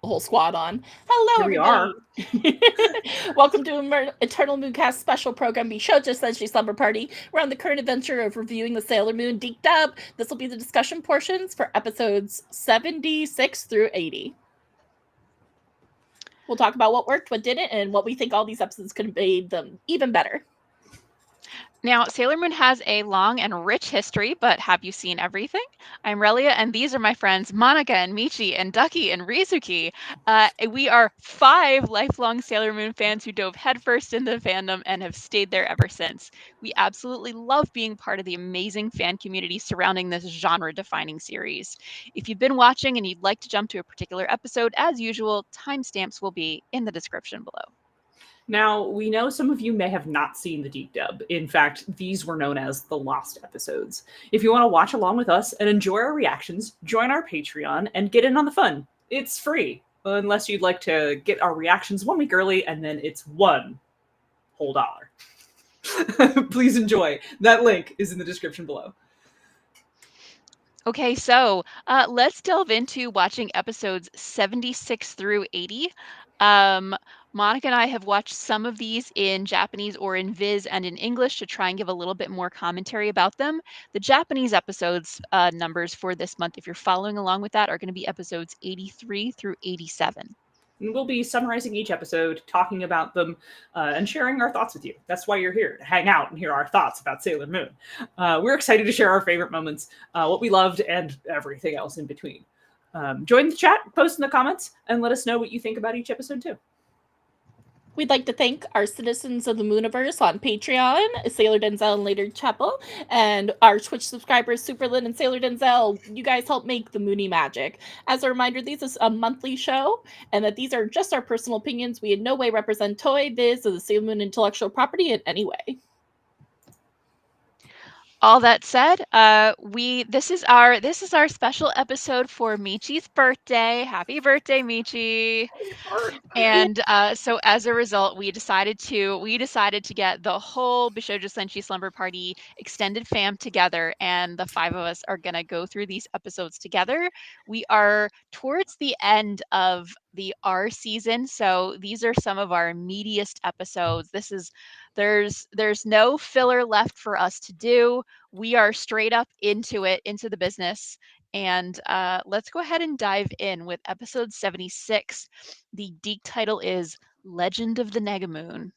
the whole squad on. Hello, Here we are. everybody. Welcome to Eternal Mooncast special program Bishoujo Senshi Slumber Party. We're on the current adventure of reviewing the Sailor Moon Deep Dub. This will be the discussion portions for episodes 76 through 80. We'll talk about what worked, what didn't, and what we think all these episodes could have made them even better. Now, Sailor Moon has a long and rich history, but have you seen everything? I'm Relia, and these are my friends Monica and Michi and Duckie and Rizuki. We are 5 lifelong Sailor Moon fans who dove headfirst into the fandom and have stayed there ever since. We absolutely love being part of the amazing fan community surrounding this genre-defining series. If you've been watching and you'd like to jump to a particular episode, as usual, timestamps will be in the description below. Now, we know some of you may have not seen the deep dub. In fact, these were known as the lost episodes. If you want to watch along with us and enjoy our reactions, join our Patreon and get in on the fun. It's free, unless you'd like to get our reactions 1 week early, and then it's $1 whole. Please enjoy. That link is in the description below. Okay, so let's delve into watching episodes 76 through 80. Monica and I have watched some of these in Japanese or in Viz and in English to try and give a little bit more commentary about them. The Japanese episodes numbers for this month, if you're following along with that, are going to be episodes 83 through 87. And we'll be summarizing each episode, talking about them, and sharing our thoughts with you. That's why you're here, to hang out and hear our thoughts about Sailor Moon. We're excited to share our favorite moments, what we loved, and everything else in between. Join the chat, post in the comments, and let us know what you think about each episode too. We'd like to thank our citizens of the Mooniverse on Patreon, Sailor Denzel and Later Chapel, and our Twitch subscribers, Superlin and Sailor Denzel. You guys help make the Moony magic. As a reminder, this is a monthly show, and that these are just our personal opinions. We in no way represent Toei, Viz, or the Sailor Moon intellectual property in any way. All that said, this is our special episode for Michi's birthday. Happy birthday, Michi! And so as a result, we decided to get the whole Bishoujo Senshi Slumber Party extended fam together, and the 5 of us are gonna go through these episodes together. We are towards the end of the R season, so these are some of our meatiest episodes. There's no filler left for us to do. We are straight up into it, into the business. And let's go ahead and dive in with episode 76. The DEEK title is Legend of the Negamoon.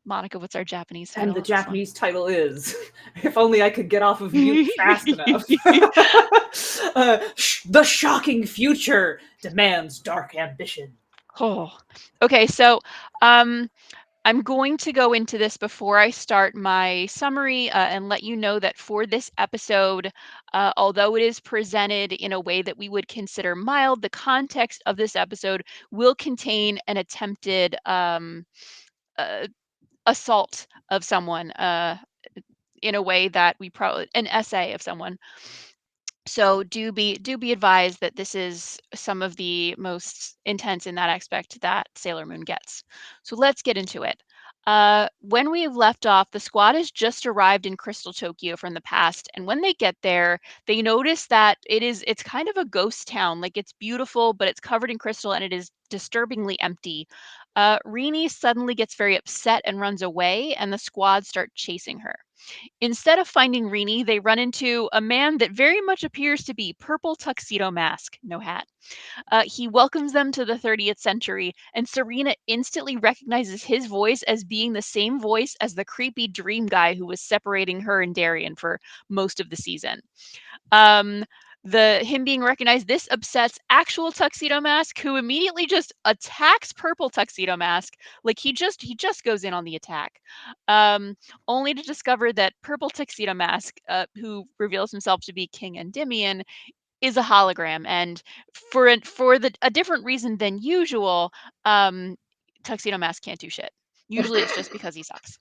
Monica, what's our Japanese title? And the Japanese title is, if only I could get off of mute fast enough. The shocking future demands dark ambition. Oh, okay. So, I'm going to go into this before I start my summary and let you know that for this episode, although it is presented in a way that we would consider mild, the context of this episode will contain an attempted assault of someone in a way that an essay of someone. So do be advised that this is some of the most intense in that aspect that Sailor Moon gets. So let's get into it. When we left off, the squad has just arrived in Crystal Tokyo from the past, and when they get there, they notice that it's kind of a ghost town. Like, it's beautiful, but it's covered in crystal, and it is disturbingly empty. Rini suddenly gets very upset and runs away, and the squad start chasing her. Instead of finding Rini, they run into a man that very much appears to be Purple Tuxedo Mask, no hat. He welcomes them to the 30th century, and Serena instantly recognizes his voice as being the same voice as the creepy dream guy who was separating her and Darien for most of the season. Him being recognized, this upsets actual Tuxedo Mask, who immediately just attacks Purple Tuxedo Mask. Like, he just goes in on the attack, only to discover that Purple Tuxedo Mask, who reveals himself to be King Endymion, is a hologram, and for a different reason than usual, Tuxedo Mask can't do shit. Usually, it's just because he sucks.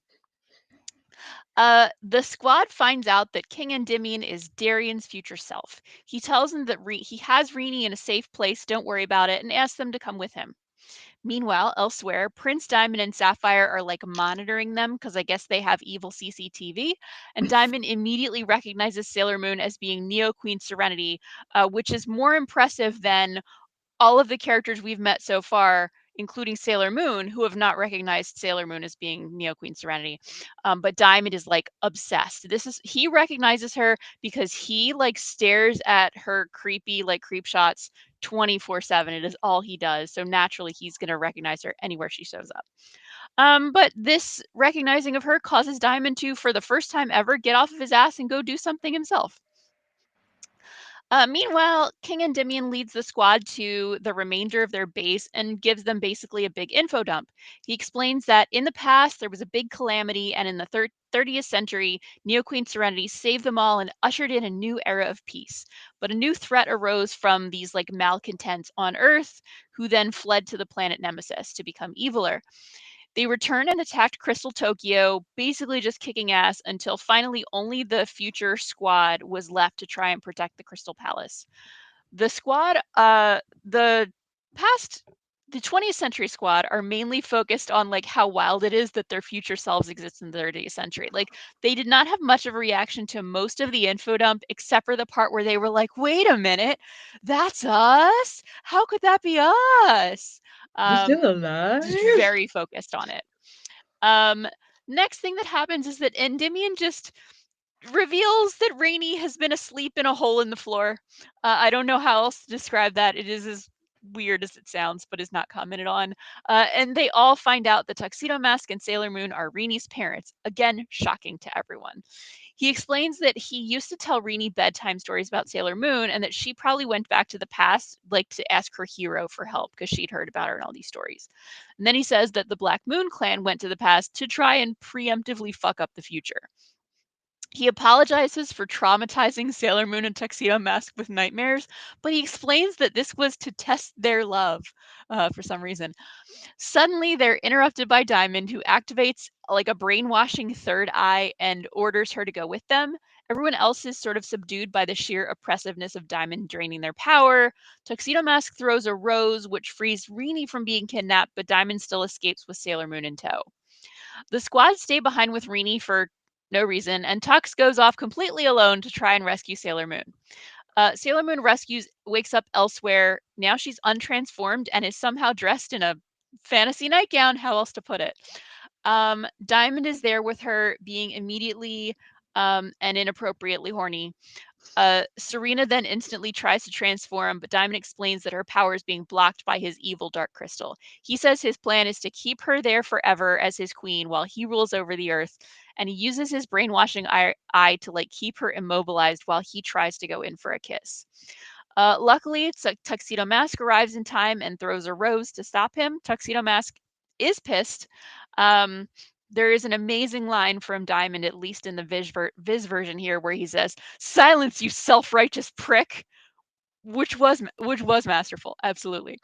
The squad finds out that King Endymion is Darien's future self. He tells them that he has Rini in a safe place, don't worry about it, and asks them to come with him. Meanwhile, elsewhere, Prince Diamond and Sapphire are like monitoring them because I guess they have evil CCTV. And Diamond immediately recognizes Sailor Moon as being Neo Queen Serenity, which is more impressive than all of the characters we've met so far, including Sailor Moon, who have not recognized Sailor Moon as being Neo Queen Serenity. But Diamond is like obsessed. He recognizes her because he like stares at her creepy like creep shots 24/7. It is all he does. So naturally he's going to recognize her anywhere she shows up. But this recognizing of her causes Diamond to, for the first time ever, get off of his ass and go do something himself. Meanwhile, King Endymion leads the squad to the remainder of their base and gives them basically a big info dump. He explains that in the past there was a big calamity, and in the 30th century, Neo Queen Serenity saved them all and ushered in a new era of peace. But a new threat arose from these like malcontents on Earth, who then fled to the planet Nemesis to become eviler. They returned and attacked Crystal Tokyo, basically just kicking ass until finally only the future squad was left to try and protect the Crystal Palace. The squad, the 20th century squad are mainly focused on like how wild it is that their future selves exist in the 30th century. Like they did not have much of a reaction to most of the info dump, except for the part where they were like, wait a minute, that's us? How could that be us? We're still alive. Just very focused on it. Next thing that happens is that Endymion just reveals that Rainy has been asleep in a hole in the floor. I don't know how else to describe that. It is as weird as it sounds, but is not commented on. And they all find out that Tuxedo Mask and Sailor Moon are Rini's parents. Again, shocking to everyone. He explains that he used to tell Rini bedtime stories about Sailor Moon and that she probably went back to the past, like to ask her hero for help because she'd heard about her in all these stories. And then he says that the Black Moon clan went to the past to try and preemptively fuck up the future. He apologizes for traumatizing Sailor Moon and Tuxedo Mask with nightmares, but he explains that this was to test their love for some reason. Suddenly, they're interrupted by Diamond, who activates like a brainwashing third eye and orders her to go with them. Everyone else is sort of subdued by the sheer oppressiveness of Diamond draining their power. Tuxedo Mask throws a rose, which frees Rini from being kidnapped, but Diamond still escapes with Sailor Moon in tow. The squad stay behind with Rini for no reason, and Tux goes off completely alone to try and rescue Sailor Moon. Sailor Moon wakes up elsewhere. Now she's untransformed and is somehow dressed in a fantasy nightgown. How else to put it? Diamond is there with her, being immediately and inappropriately horny. Serena then instantly tries to transform, but Diamond explains that her power is being blocked by his evil dark crystal. He says his plan is to keep her there forever as his queen while he rules over the earth, and he uses his brainwashing eye to like keep her immobilized while he tries to go in for a kiss. Luckily, Tuxedo Mask arrives in time and throws a rose to stop him. Tuxedo Mask is pissed. There is an amazing line from Diamond, at least in the Viz version here, where he says, "Silence, you self-righteous prick," which was masterful, absolutely.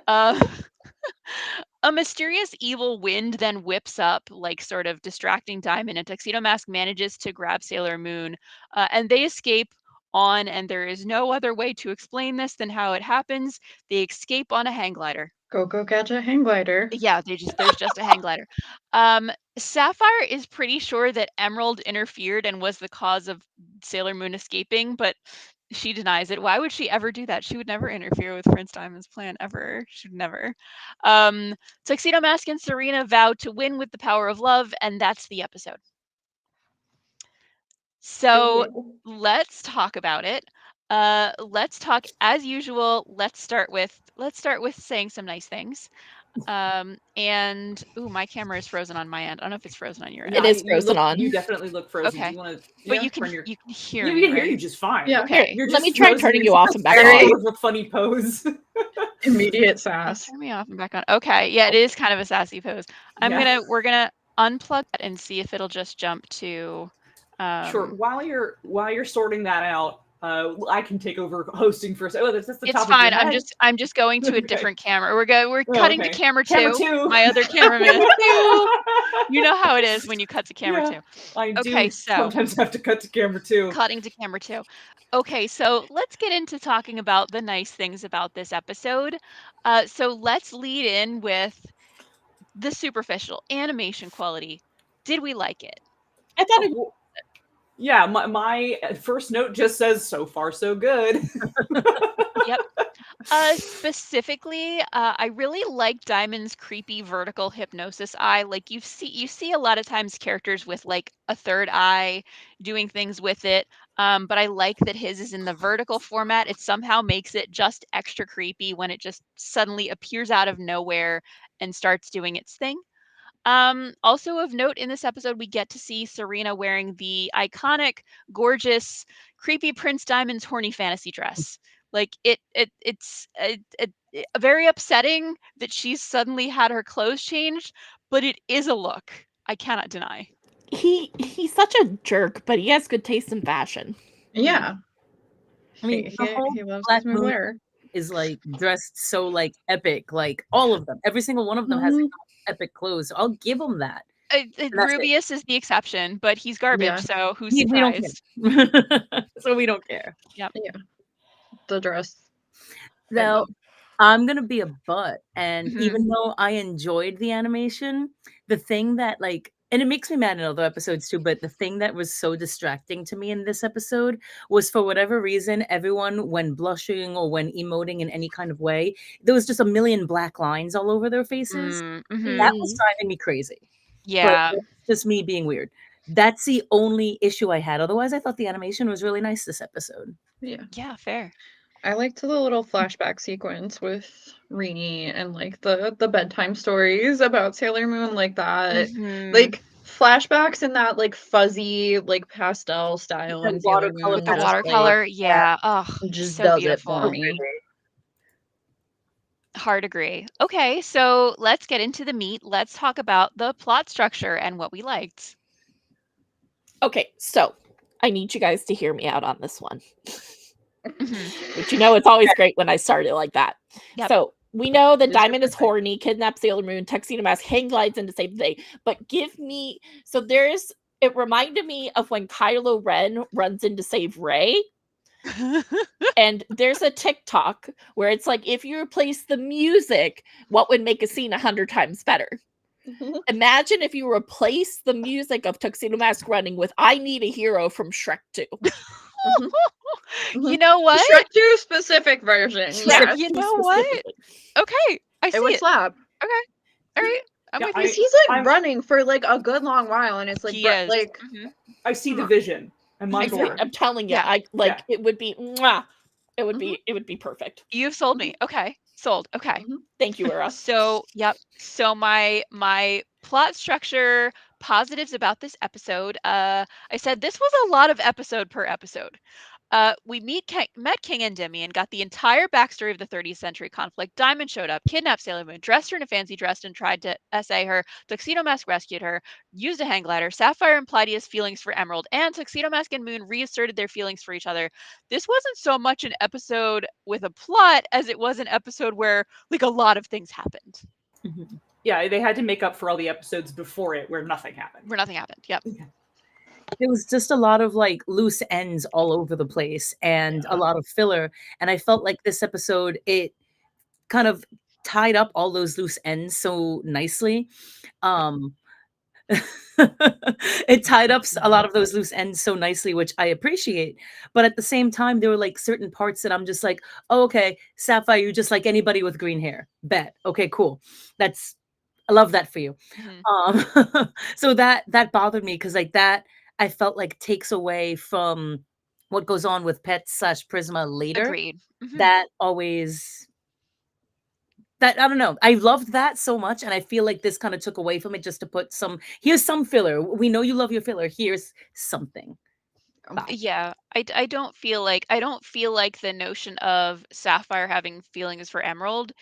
A mysterious evil wind then whips up, like sort of distracting Diamond, and Tuxedo Mask manages to grab Sailor Moon, and they escape on, and there is no other way to explain this than how it happens. They escape on a hang glider. Go catch a hang glider. Yeah, there's just a hang glider. Sapphire is pretty sure that Emerald interfered and was the cause of Sailor Moon escaping, but she denies it. Why would she ever do that? She would never interfere with Prince Diamond's plan, ever. She would never. Tuxedo Mask and Serena vow to win with the power of love, and that's the episode. So let's talk about it. Let's talk as usual. Let's start with saying some nice things. And my camera is frozen on my end. I don't know if it's frozen on your end. It is frozen on. You definitely look frozen. Okay. Do you want to? But you can hear Yeah, me. we can hear right? you just fine. Yeah. Okay. You're Let just me try frozen turning in you off and back Very- on. a funny pose. Immediate Oh, sass. turn me off and back on. Okay. Yeah, it is kind of a sassy pose. We're gonna unplug that and see if it'll just jump to. Sure. While you're sorting that out, I can take over hosting for a second. Oh, that's the It's top fine. of your head. I'm just going to a Okay. different camera. We're cutting to okay. camera Camera two. two. My other cameraman is two. You know how it is when you cut to camera Yeah. two. I Okay, do so sometimes have to cut to camera too. cutting to camera two. Okay, so let's get into talking about the nice things about this episode. So let's lead in with the superficial animation quality. Did we like it? I thought it Well, yeah, my first note just says so far so good. Yep. Specifically, I really like Diamond's creepy vertical hypnosis eye. Like you see a lot of times characters with like a third eye doing things with it. But I like that his is in the vertical format. It somehow makes it just extra creepy when it just suddenly appears out of nowhere and starts doing its thing. Also of note in this episode, we get to see Serena wearing the iconic, gorgeous, creepy Prince Diamond's horny fantasy dress. Like it's very upsetting that she's suddenly had her clothes changed, but it is a look I cannot deny. He's such a jerk, but he has good taste in fashion. Yeah. I mean, the whole He loves Black his Moon Mugler. is like dressed so like epic, like all of them. Every single one of them has Mhm. like, epic clothes. So I'll give them that. that's it. Rubius is the exception, but he's garbage, Yeah. so who's We don't surprised? care. So we don't care. The dress. Now, I'm gonna be a butt, and Mhm. even though I enjoyed the animation, the thing that like, and it makes me mad in other episodes too, but the thing that was so distracting to me in this episode was for whatever reason, everyone when blushing or when emoting in any kind of way, there was just a million black lines all over their faces. Mhm. That was driving me crazy. Yeah. But it's just me being weird. That's the only issue I had. Otherwise, I thought the animation was really nice this episode. Yeah, fair. I liked the little flashback sequence with Rini and like the bedtime stories about Sailor Moon, like that. Mhm. Like flashbacks in that like fuzzy, like pastel style The in Sailor watercolor Moon. With the Just, watercolor, yeah. Oh, just so does beautiful. it for me. Hard agree. Okay, so let's get into the meat. Let's talk about the plot structure and what we liked. Okay, so I need you guys to hear me out on this one. Mhm. But you know it's always great when I start it like that. Yep. So we know that It's your Diamond is birthday. horny, kidnaps Sailor Moon, Tuxedo Mask, hang glides in to save the day. But give me it reminded me of when Kylo Ren runs in to save Rey. And there's a TikTok where it's like, if you replace the music, what would make a scene 100 times better? Imagine if you replace the music of Tuxedo Mask running with I Need a Hero from Shrek 2. You know what? Shrek 2 specific version. Shrek Yes. You 2 know what? specifically. Okay, I see It would it. slap. Okay, all right. I'm Yeah, with Because you. he's like I'm- running for like a good long while, and it's like, He is. like Mhm. I see the vision. I'm on board. I'm telling you, Yeah. it would be mwah. It would be perfect. You've sold me. Okay, sold. Okay. Thank you, Era. So, yep. So my plot structure positives about this episode. I said this was a lot of episode per episode. We met King and Demi and got the entire backstory of the 30th century conflict. Diamond showed up, kidnapped Sailor Moon, dressed her in a fancy dress and tried to essay her. Tuxedo Mask rescued her, used a hang glider. Sapphire implied he has feelings for Emerald, and Tuxedo Mask and Moon reasserted their feelings for each other. This wasn't so much an episode with a plot as it was an episode where like a lot of things happened. Yeah, they had to make up for all the episodes before it where nothing happened. Where nothing happened. Yep. There was just a lot of like loose ends all over the place and a lot of filler. And I felt like this episode, it kind of tied up all those loose ends so nicely. It tied up a lot of those loose ends so nicely, which I appreciate. But at the same time, there were like certain parts that I'm just like, oh, okay, Sapphire, you're just like anybody with green hair. Bet. Okay, cool. I love that for you. So that bothered me because like that I felt like takes away from what goes on with Pet/Prisma later. Agreed. Mhm. That always that I don't know. I loved that so much, and I feel like this kind of took away from it just to put here's some filler. We know you love your filler. Here's something. Bye. Yeah, I don't feel like the notion of Sapphire having feelings for Emerald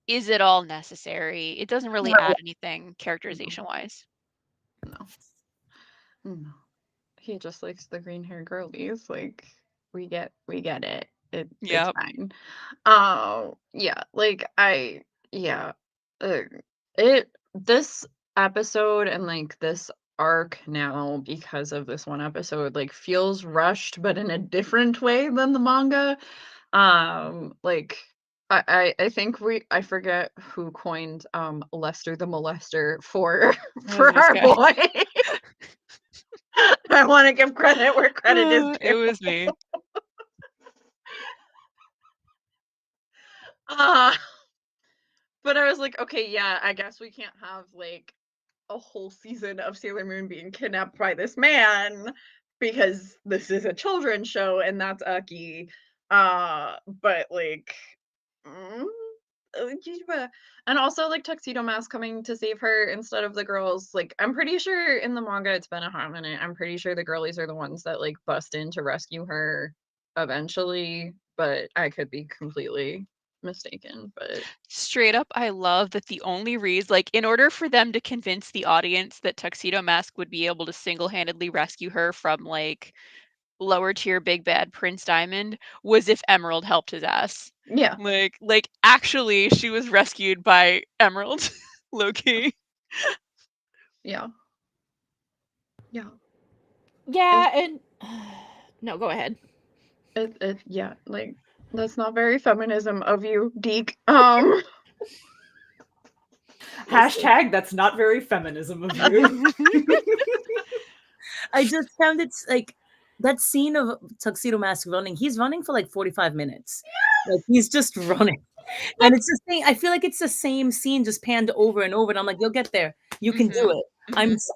is at all necessary. It doesn't really add anything characterization wise. No. He just likes the green hair girlies. Like we get it. It's Yep. fine. Yeah, like this episode and like this arc now because of this one episode like feels rushed but in a different way than the manga. Like I think I forget who coined Lester the Molester for was our this guy. boy. I want to give credit where credit is It due. was me. But I was like, okay, yeah, I guess we can't have like a whole season of Sailor Moon being kidnapped by this man because this is a children's show and that's Aki. But like, mm, yeah. And also like Tuxedo Mask coming to save her instead of the girls. Like, I'm pretty sure in the manga it's been a hot minute. I'm pretty sure the girlies are the ones that like bust in to rescue her eventually, but I could be completely mistaken. But Straight up, I love that the only reason, like, in order for them to convince the audience that Tuxedo Mask would be able to single-handedly rescue her from, like, lower tier big bad Prince Diamond was if Emerald helped his ass. yeah, Like actually, she was rescued by Emerald, low-key. yeah, yeah. Yeah, and no, go ahead. Yeah, like that's not very feminism of you, Deke. Hashtag that's not very feminism of you. I just found it's like that scene of Tuxedo Mask running. He's running for like 45 minutes. Like he's just running. And it's the thing. I feel like it's the same scene just panned over and over. And I'm like, you'll get there. You can do it.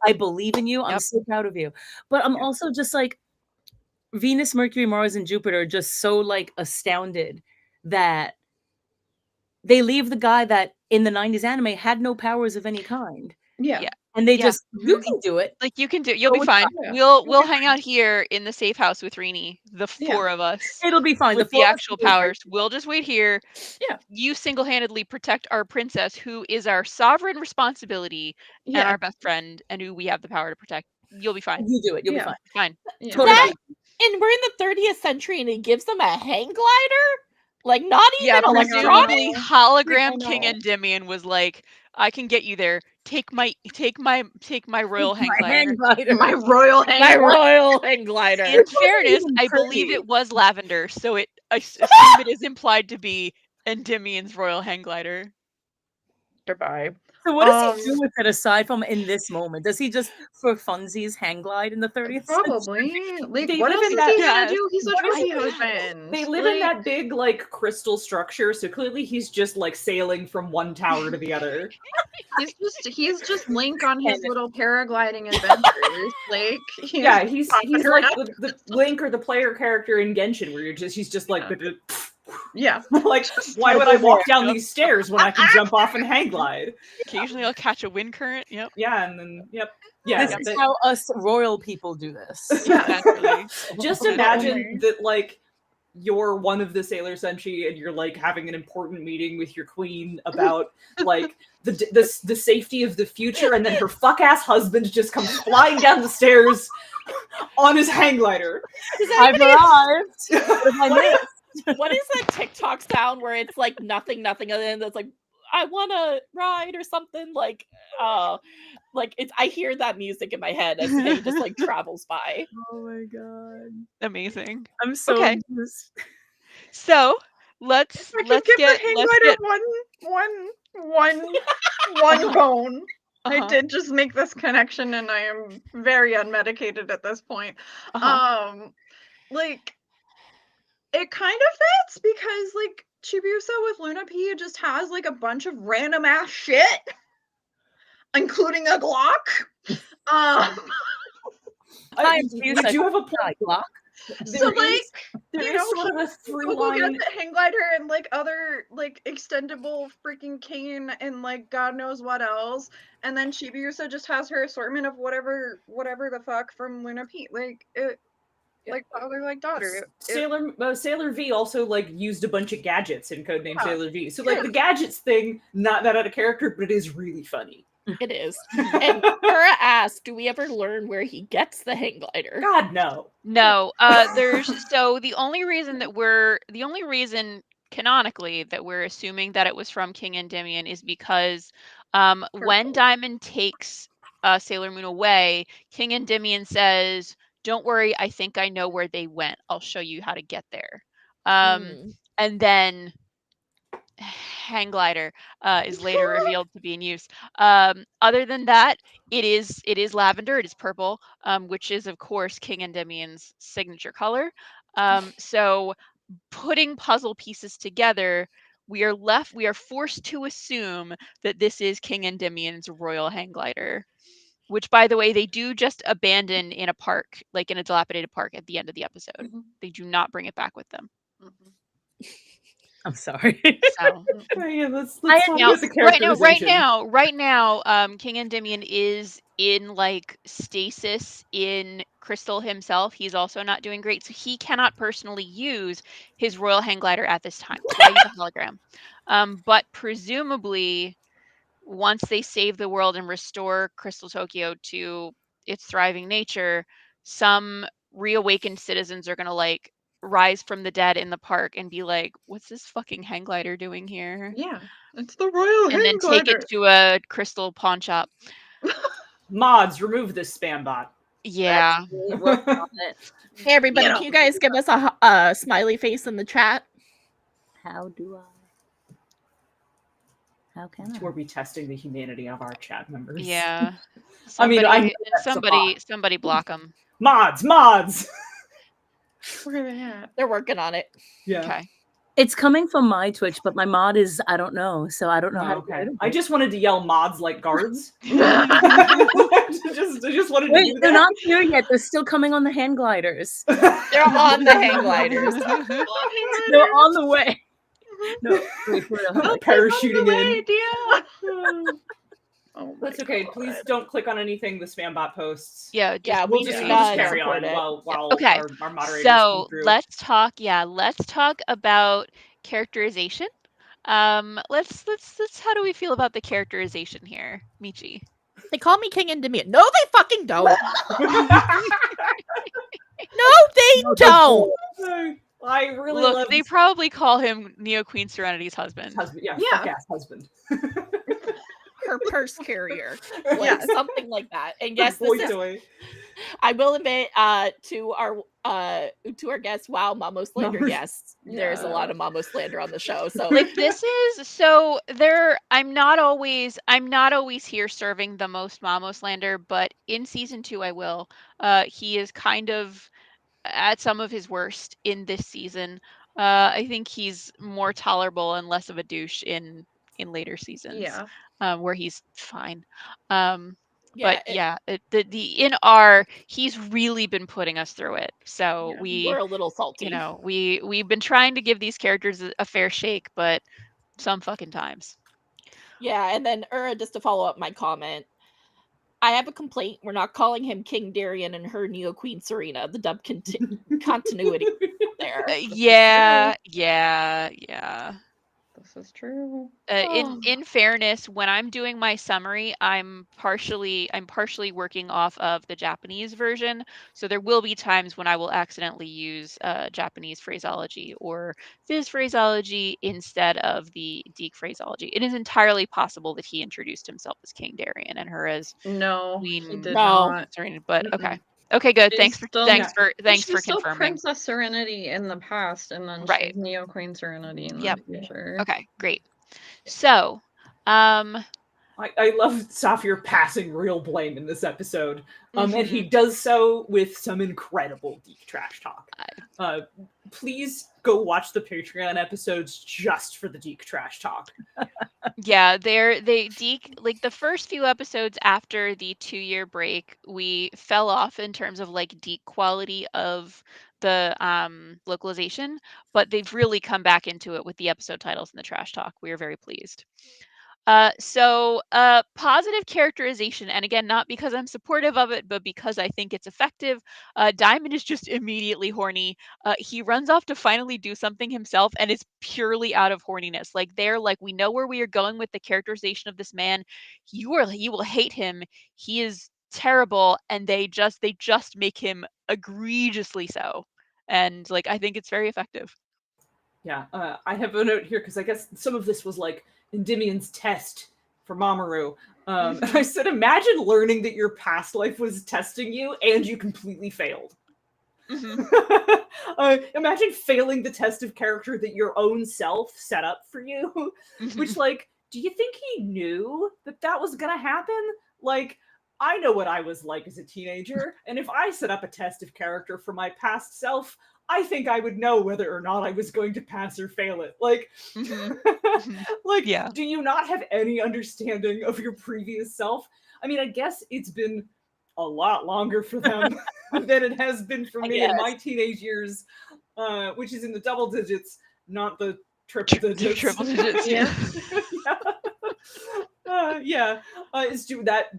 I believe in you. I'm Yep. so proud of you. But I'm also just like Venus, Mercury, Mars, and Jupiter are just so like astounded that they leave the guy that in the 90s anime had no powers of any kind. Yeah. Yeah. And they Yeah. just, you can do it. Like you can do, you'll Go be with fine. Yeah. We'll hang out here in the safe house with Rini, the Yeah. four of us. It'll be fine. With four the of us actual will be fine. powers. We'll just wait here. Yeah. You single-handedly protect our princess, who is our sovereign responsibility and Yeah. our best friend, and who we have the power to protect. You'll be fine. You do it. You'll be Yeah. fine. Fine. Yeah. Totally That, fine. and we're in the 30th century, and he gives them a hang glider, like not Yeah, even electronic. presumably I hologram know. King Endymion was like, I can get you there. Take my royal hang My glider. hang glider. My royal My hang. royal hang glider. In fairness, even I believe pretty. it was lavender, so I assume it is implied to be Endymion's royal hang glider. Goodbye. So what does he do with it aside from in this moment? Does he just for funsies hang glide in the 30th century? Probably. Like, They what live else in is he that- gonna Yes. do? He's a What is trophy it? husband. They live in Like, that big like crystal structure, so clearly he's just like sailing from one tower to the other. he's just Link on his little paragliding adventures. Like, Yeah, he's popping like around. the Link or the player character in Genshin, where he's just like Yeah. like why would I walk down these stairs when I can jump off and hang glide? Occasionally I'll catch a wind current. Yep. Yeah, and then yeah. This is how us royal people do this. Naturally. Just imagine that like you're one of the Sailor Senshi and you're like having an important meeting with your queen about like the safety of the future, and then her fuck ass husband just comes flying down the stairs on his hang glider. I've arrived. What is that TikTok sound where it's like nothing, and then it's like, I want to ride or something? Like it's, I hear that music in my head as he just like travels by. Oh my god. Amazing. I'm so Okay. amused. So let's I can give the hang glider one bone. I Uh-huh. did just make this connection, and I am very unmedicated at this point. Like, it kind of fits because like Chibiusa with Luna P just has like a bunch of random ass shit, including a Glock. You do have a point. Glock. So like, there you is know, sort of a through people get line. the hang glider and like other like extendable freaking cane and like God knows what else, and then Chibiusa just has her assortment of whatever the fuck from Luna P. Like it, like father like daughter. Sailor V also like used a bunch of gadgets in Codename Yeah. Sailor V. So like the gadgets thing, not that out of character, but it is really funny. It is. And Kura asked, do we ever learn where he gets the hang glider? God no. No, there's so the only reason canonically that we're assuming that it was from King Endymion is because when Diamond takes Sailor Moon away, King Endymion says, "Don't worry, I think I know where they went. I'll show you how to get there." And then hang glider is later revealed to be in use. Other than that, it is lavender. It is purple, which is of course King Endymion's signature color. So putting puzzle pieces together, we are forced to assume that this is King Endymion's royal hang glider, which, by the way, they do just abandon in a park, like in a dilapidated park at the end of the episode. Mhm. They do not bring it back with them. Mhm. I'm sorry. So Yeah, let's I talk now, about the characterization. right now, King Endymion is in like stasis in Crystal himself. He's also not doing great, so he cannot personally use his royal hang glider at this time. So I use a hologram. But presumably, once they save the world and restore Crystal Tokyo to its thriving nature, some reawakened citizens are gonna like rise from the dead in the park and be like, "What's this fucking hang glider doing here?" Yeah, it's the royal And hang then take glider. it to a crystal pawn shop. Mods, remove this spam bot. Yeah. Work on it. Hey, everybody, You know. can you guys give us a smiley face in the chat? How do I? How can I? We're be testing the humanity of our chat members. Yeah. I mean, I know Somebody block them. Mods. Where are they at? They're working on it. Yeah. Okay. It's coming from my Twitch, but my mod is I don't know, so I don't know how to get Okay. rid of I it. just wanted to yell mods like guards. I just wanted to Wait, do they're that. not here yet. They're still coming on the hand gliders. They're on the hang gliders. They're on the way. No, wait, for real. I'm parachuting in. Idea. Oh my That's okay. God. Please don't click on anything the spam bot posts. Yeah, just, Yeah, We'll we just, do we'll just not carry on support it. while Okay. our moderators So come through. let's talk about characterization. Let's how do we feel about the characterization here, Michi? They call me King Endymion. No, they fucking don't. No, they don't. I really Look, love they probably call him Neo Queen Serenity's husband. husband. Yeah, Yeah. fuck ass husband. Her purse carrier. Yeah. Like something like that. And yes, Boy this is, toy. I will admit to our guest, wow, Mamo slander. Mamo- Yes, there's a lot of Mamo slander on the show. So Like this is so there I'm not always here serving the most Mamo slander, but in season 2 I will. He is kind of at some of his worst in this season. I think he's more tolerable and less of a douche in later seasons. Yeah. Where he's fine. yeah, But yeah, he's really been putting us through it. So Yeah. we're a little salty. you know, we've been trying to give these characters a fair shake, but some fucking times. Yeah, and then just to follow up my comment, I have a complaint. We're not calling him King Darian and her Neo Queen Serena. The dub continuity there. Yeah. This is true. In fairness, when I'm doing my summary, I'm partially working off of the Japanese version. So there will be times when I will accidentally use Japanese phraseology or Viz phraseology instead of the Deke phraseology. It is entirely possible that he introduced himself as King Darian and her as No, he Queen did No. not. Serena. But Mm-mm. okay. Okay, good. She's Thanks for still- thanks for She's still confirming. Princess Serenity in the past, and then Right. she's Neo Queen Serenity in Yep. the future. Okay, great. So, I love Saphir passing real blame in this episode. And he mhm. does so with some incredible deep trash talk. Please go watch the Patreon episodes just for the Deke trash talk. Yeah, Deke, like the first few episodes after the 2-year break, we fell off in terms of like Deke quality of the localization, but they've really come back into it with the episode titles and the trash talk. We are very pleased. So positive characterization, and again, not because I'm supportive of it, but because I think it's effective. Diamond is just immediately horny. He runs off to finally do something himself, and it's purely out of horniness. Like we know where we are going with the characterization of this man. You will hate him. He is terrible, and they just make him egregiously so. And like I think it's very effective. Yeah, I have a note here because I guess some of this was like Endymion's test for Mamoru. And I said, imagine learning that your past life was testing you and you completely failed. Mhm. Imagine failing the test of character that your own self set up for you. Which, like, do you think he knew that was gonna happen? Like, I know what I was like as a teenager, and if I set up a test of character for my past self, I think I would know whether or not I was going to pass or fail it. Like, like, Yeah. do you not have any understanding of your previous self? I mean, I guess it's been a lot longer for them than it has been for I me in my guess. teenage years, which is in the double digits, not the triple digits. Triple digits. Yeah. It's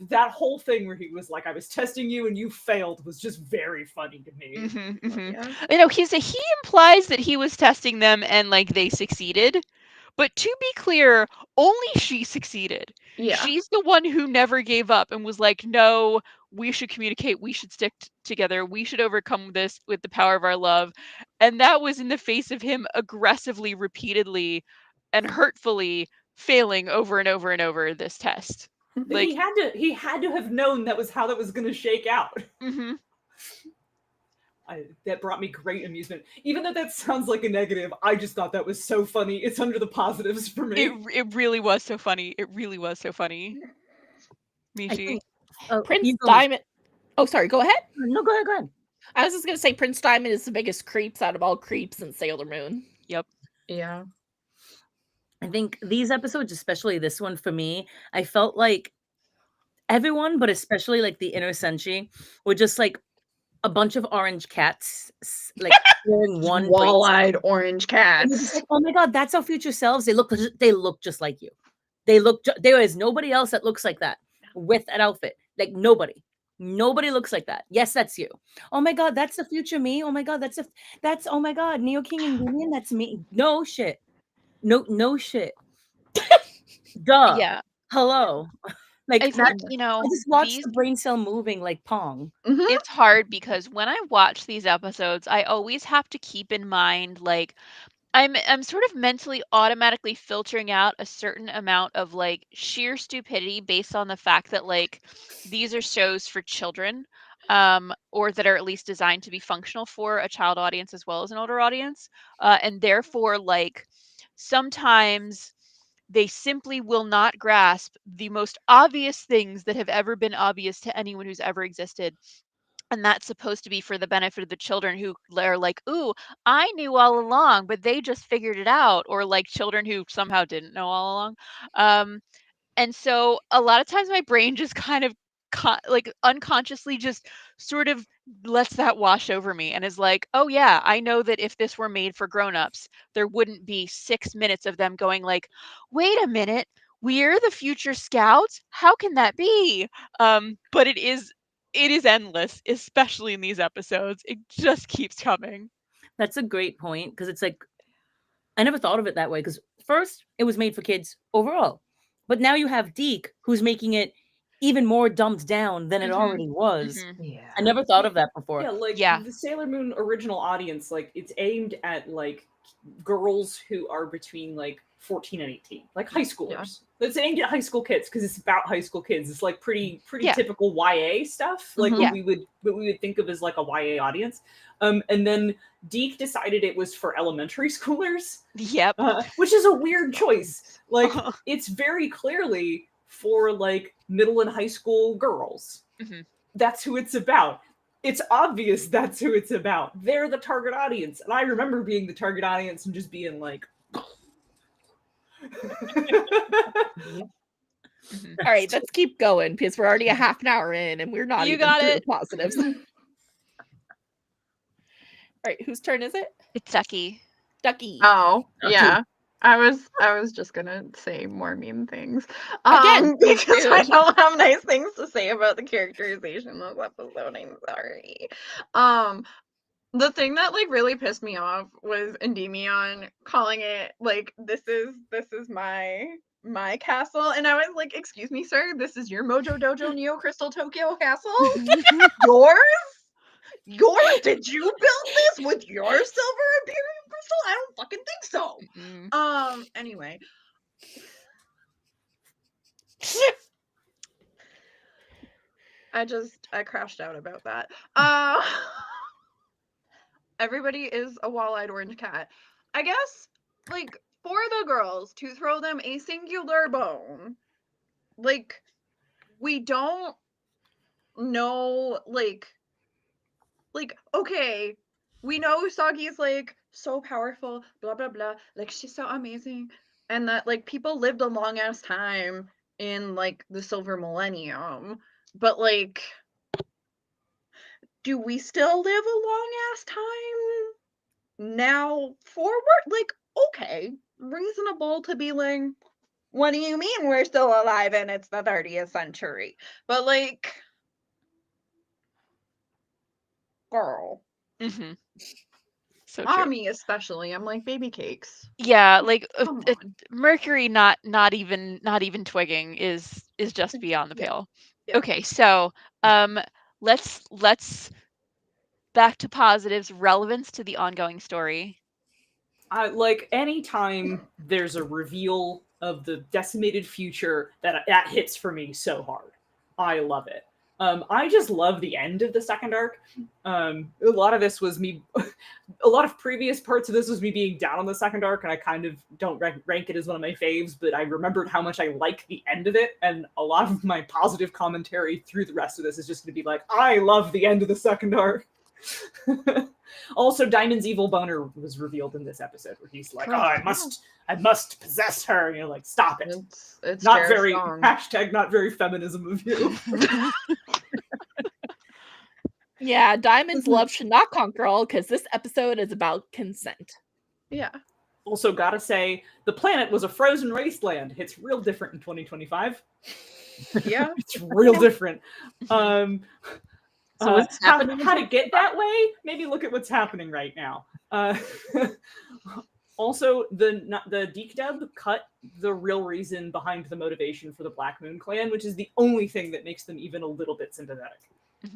that whole thing where he was like, "I was testing you and you failed," was just very funny to me. Yeah. You know, he implies that he was testing them and like they succeeded. But to be clear, only she succeeded. Yeah. She's the one who never gave up and was like, no, we should communicate. We should stick together. We should overcome this with the power of our love. And that was in the face of him aggressively, repeatedly, and hurtfully failing over and over and over this test. Like, he had to have known that was how that was going to shake out. That brought me great amusement. Even though that sounds like a negative, I just thought that was so funny. It's under the positives for me. It really was so funny. It really was so funny. I Michi. think Prince you go- Diamond. Oh, sorry. Go ahead. No, go ahead. Go ahead. I was just gonna say Prince Diamond is the biggest creeps out of all creeps in Sailor Moon. Yep. Yeah. I think these episodes, especially this one for me, I felt like everyone, but especially like the inner Senshi, were just like a bunch of orange cats, like wearing one bracelet. Wall-eyed orange And it's cats. like, oh my god, that's our future selves. They look just like you. There is nobody else that looks like that with that outfit. Like nobody looks like that. Yes, that's you. Oh my god, that's the future me. Oh my god, that's oh my god, Neo King and Gideon, that's me. No shit. No shit. Duh. Yeah. Hello. Like I that, think, you know, I just watched these the brain cell moving like Pong. it's hard because when I watch these episodes, I always have to keep in mind like I'm sort of mentally automatically filtering out a certain amount of like sheer stupidity based on the fact that like these are shows for children, or that are at least designed to be functional for a child audience as well as an older audience, and therefore like sometimes they simply will not grasp the most obvious things that have ever been obvious to anyone who's ever existed. And that's supposed to be for the benefit of the children who are like, ooh, I knew all along, but they just figured it out. Or like children who somehow didn't know all along. And so a lot of times my brain just kind of like unconsciously just sort of lets that wash over me and is like, oh yeah, I know that if this were made for grown-ups, there wouldn't be 6 minutes of them going like, wait a minute, we're the future scouts? How can that be? But it is endless, especially in these episodes. It just keeps coming. That's a great point because it's like I never thought of it that way because first it was made for kids overall, but now you have Deke who's making it even more dumbed down than it already was. Yeah. I never thought of that before. Yeah, like Yeah. the Sailor Moon original audience, like it's aimed at like girls who are between like 14 and 18, like high schoolers. It's aimed at high school kids because it's about high school kids. It's like pretty Yeah. typical YA stuff, like Mhm. what we would think of as like a YA audience. And then Deke decided it was for elementary schoolers, Yep. which is a weird choice. Like it's very clearly for like middle and high school girls. Mhm. That's who it's about. It's obvious that's who it's about. They're the target audience. And I remember being the target audience and just being like, All right, let's keep going because we're already a half an hour in and we're not You even got through it. the positives. All right, whose turn is it? It's Ducky. Ducky. Oh, Okay. yeah. I was just gonna say more mean things. Again, please Because do. I don't have nice things to say about the characterization of this episode. I'm sorry. The thing that like really pissed me off was Endymion calling it like this is my castle, and I was like, excuse me, sir, this is your Mojo Dojo Neo Crystal Tokyo castle? Yours? Did you build this with your silver Imperium crystal? I don't fucking think so. Mm-mm. Anyway. I crashed out about that. Everybody is a wall-eyed orange cat. I guess, like, for the girls to throw them a singular bone, like, we don't know, like, okay, we know Usagi's like so powerful, blah blah blah. Like she's so amazing, and that like people lived a long ass time in like the Silver Millennium, but like, do we still live a long ass time now forward? Like, okay, reasonable to be like, what do you mean we're still alive and it's the 30th century? But like, girl, Mm-hmm. So true. mommy especially, I'm like, baby cakes. Yeah, like Come on. Mercury not even twigging is just beyond the Yeah. pale. Yeah. Okay, so let's back to positives, relevance to the ongoing story. Like anytime there's a reveal of the decimated future, that hits for me so hard. I love it. I just love the end of the second arc. A lot of this was me. A lot of previous parts of this was me being down on the second arc, and I kind of don't rank it as one of my faves. But I remembered how much I like the end of it, and a lot of my positive commentary through the rest of this is just going to be like, I love the end of the second arc. Also, Diamond's evil boner was revealed in this episode, where he's like, "Oh, I must possess her." And you're like, "Stop it!" It's Not Jared's very song. hashtag not very feminism of you. Yeah, Diamond's love should not conquer all because this episode is about consent. Yeah. Also, gotta say, the planet was a frozen wasteland. It's real different in 2025. Yeah. It's real different. So what's happening? How to get that way? Maybe look at what's happening right now. Also, the Deke dub cut the real reason behind the motivation for the Black Moon Clan, which is the only thing that makes them even a little bit sympathetic.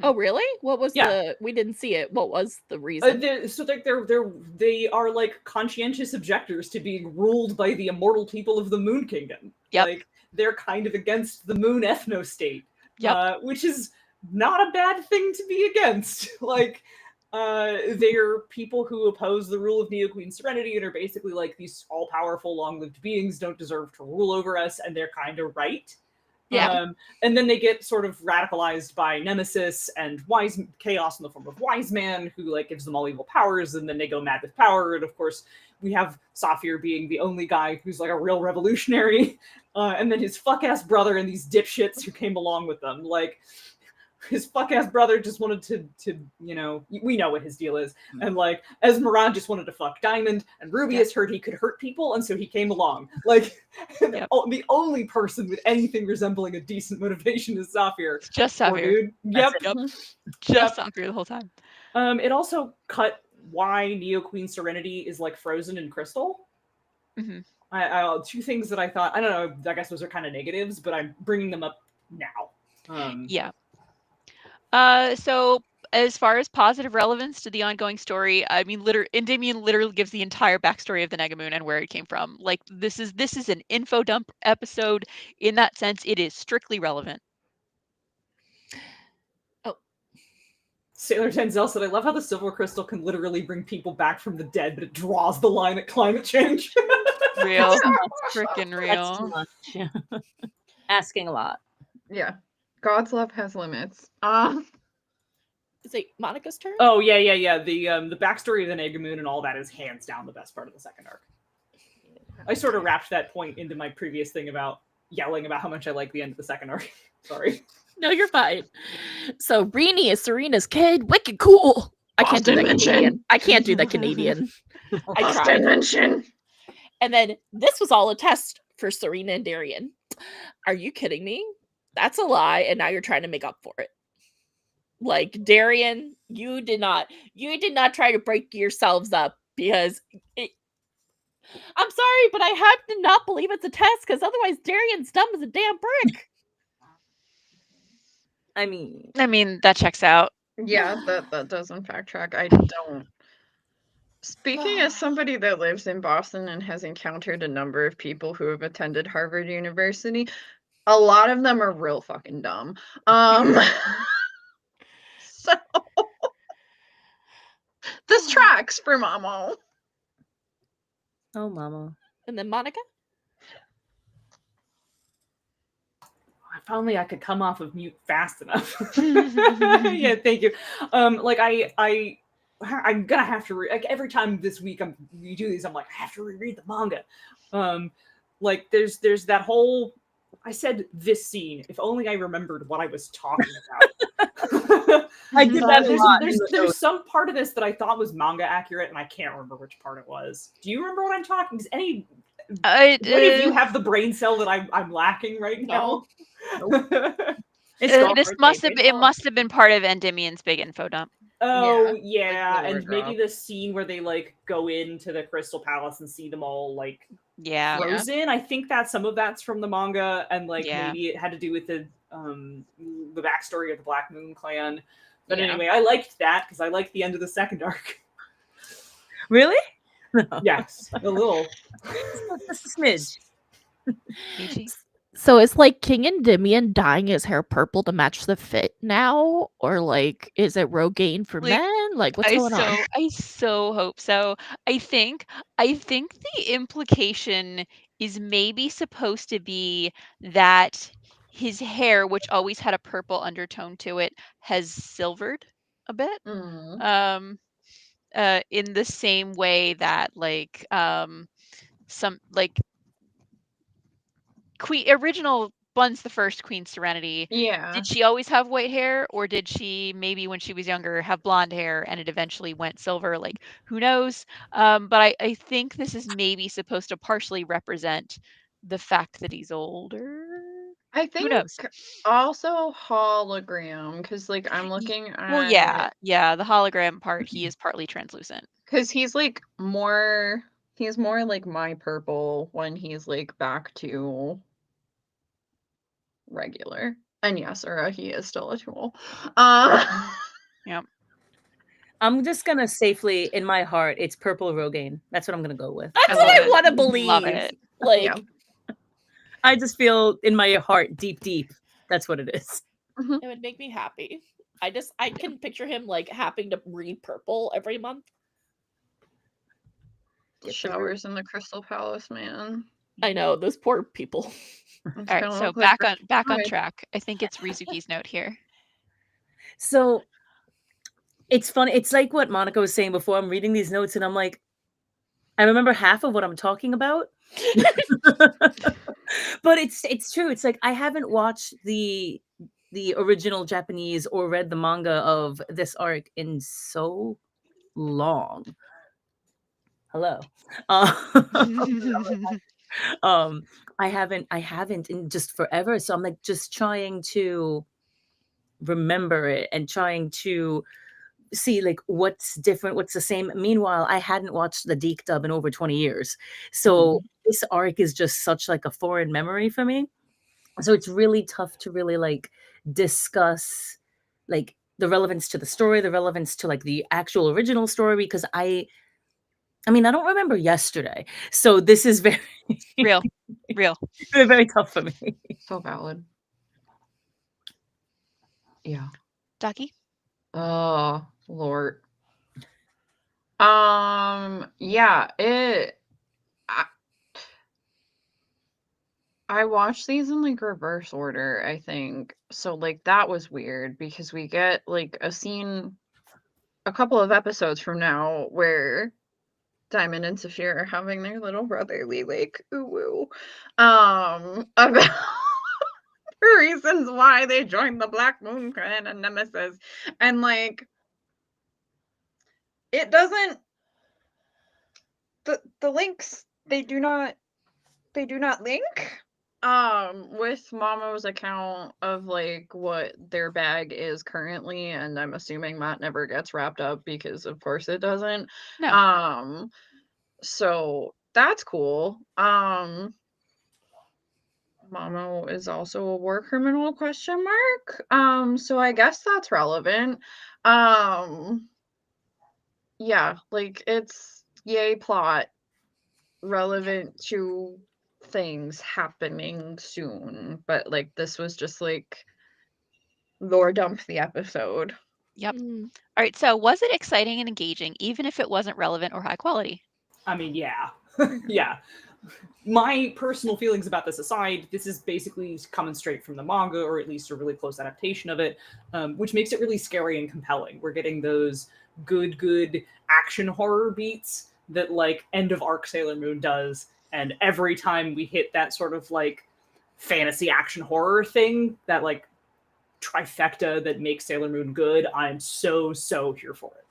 Oh, really? What was Yeah. we didn't see it. What was the reason? They are like conscientious objectors to being ruled by the immortal people of the Moon Kingdom. Yep. Like they're kind of against the Moon ethno state. Yep. Which is not a bad thing to be against. Like they're people who oppose the rule of Neo Queen Serenity and are basically like, these all-powerful, long-lived beings don't deserve to rule over us, and they're kind of right. Yeah. And then they get sort of radicalized by Nemesis and Chaos in the form of Wise Man, who like gives them all evil powers, and then they go mad with power. And of course, we have Saphir being the only guy who's like a real revolutionary, and then his fuck-ass brother and these dipshits who came along with them. Like, his fuck-ass brother just wanted to, you know, we know what his deal is. And like, Esmeralda just wanted to fuck Diamond, and Rubius heard he could hurt people, and so he came along. Like, the only person with anything resembling a decent motivation is Saphir. It's just Poor Saphir. dude. Yep. Just Saphir the whole time. It also cut why Neo Queen Serenity is like frozen in crystal. Mm-hmm. Two things that I thought, I don't know, I guess those are kind of negatives, but I'm bringing them up now. Yeah. So as far as positive relevance to the ongoing story, I mean, Endymion literally gives the entire backstory of the Negamoon and where it came from. Like, this is an info dump episode. In that sense, it is strictly relevant. Oh. Sailor Denzel said, I love how the silver crystal can literally bring people back from the dead, but it draws the line at climate change. Real. Freaking real. That's too much. Yeah. Asking a lot. Yeah. God's love has limits. Is it Monica's turn? Oh yeah. The backstory of the Negamoon and all that is hands down the best part of the second arc. I sort of wrapped that point into my previous thing about yelling about how much I like the end of the second arc. Sorry. No, you're fine. So Rini is Serena's kid. Wicked cool. I can't do that Canadian. I can't do that Canadian. I tried. Mention. And then this was all a test for Serena and Darian. Are you kidding me? That's a lie, and now you're trying to make up for it. Like, Darian, you did not try to break yourselves up because I'm sorry, but I have to not believe it's a test because otherwise Darian's dumb as a damn brick. I mean, that checks out. Yeah, that does in fact track. I don't. Speaking as somebody that lives in Boston and has encountered a number of people who have attended Harvard University, a lot of them are real fucking dumb. So this tracks for Mamo. oh, mama. And then Monica? If only I could come off of mute fast enough. Yeah, thank you. Like I I'm gonna have to like every time this week we do these, I'm like, I have to reread the manga. Like there's that whole, I said this scene, if only I remembered what I was talking about. I did that a lot. There's some part of this that I thought was manga accurate, and I can't remember which part it was. Do you remember what I'm talking? Does any of you have the brain cell that I'm lacking right now? This must have been part of Endymion's big info dump. Oh Yeah, like, and maybe the scene where they like go into the Crystal Palace and see them all like frozen. I think that some of that's from the manga, and like maybe it had to do with the backstory of the Black Moon clan. But anyway, I liked that because I liked the end of the second arc. Really? No. Yes, a little. Just a smidge. So is like King Endymion dyeing his hair purple to match the fit now, or like is it Rogaine for men? Like what's going on? I so hope so. I think the implication is maybe supposed to be that his hair, which always had a purple undertone to it, has silvered a bit. In the same way that like some like original Buns the First Queen Serenity. Yeah. Did she always have white hair, or did she maybe when she was younger have blonde hair and it eventually went silver? Like who knows? But I think this is maybe supposed to partially represent the fact that he's older. I think who knows? Also hologram, because like I'm looking at Well, yeah, the hologram part, he is partly translucent. Because he's like he's more like my purple when he's like back to regular. And yes, Ura, he is still a tool. Yep. I'm just gonna safely, in my heart, it's purple Rogaine. That's what I'm gonna go with. That's what I want to believe. Love it. Like, Yeah. I just feel in my heart, deep, that's what it is. It would make me happy. I can picture him like having to read purple every month. Showers in the Crystal Palace, man. I know, those poor people. All right, so back on track. I think it's Rizuki's note here. So it's funny. It's like what Monica was saying before. I'm reading these notes and I'm like, I remember half of what I'm talking about. But it's true. It's like I haven't watched the original Japanese or read the manga of this arc in so long. Hello. I haven't in just forever. So I'm like just trying to remember it and trying to see like what's different, what's the same. Meanwhile, I hadn't watched the Deke dub in over 20 years. So this arc is just such like a foreign memory for me. So it's really tough to really like discuss like the relevance to the story, the relevance to like the actual original story, because I mean, I don't remember yesterday. So this is very real. Very tough for me. So valid. Yeah. Ducky? Oh, Lord. Yeah, I watched these in like reverse order, I think. So like that was weird because we get like a scene a couple of episodes from now where Diamond and Saphir are having their little brotherly like ooh about the reasons why they joined the Black Moon Clan and Nemesis, and like it doesn't the links they do not link with Mamo's account of like what their bag is currently, and I'm assuming that never gets wrapped up because of course it doesn't. No. So that's cool. Mamo is also a war criminal ? So I guess that's relevant. Yeah, like it's yay plot relevant to things happening soon, but like this was just like lore dump the episode. Yep. All right, so was it exciting and engaging even if it wasn't relevant or high quality? I mean, yeah. Yeah. My personal feelings about this aside, this is basically coming straight from the manga, or at least a really close adaptation of it, which makes it really scary and compelling. We're getting those good action horror beats that like end of arc Sailor Moon does. And every time we hit that sort of like fantasy action horror thing, that like trifecta that makes Sailor Moon good, I'm so here for it.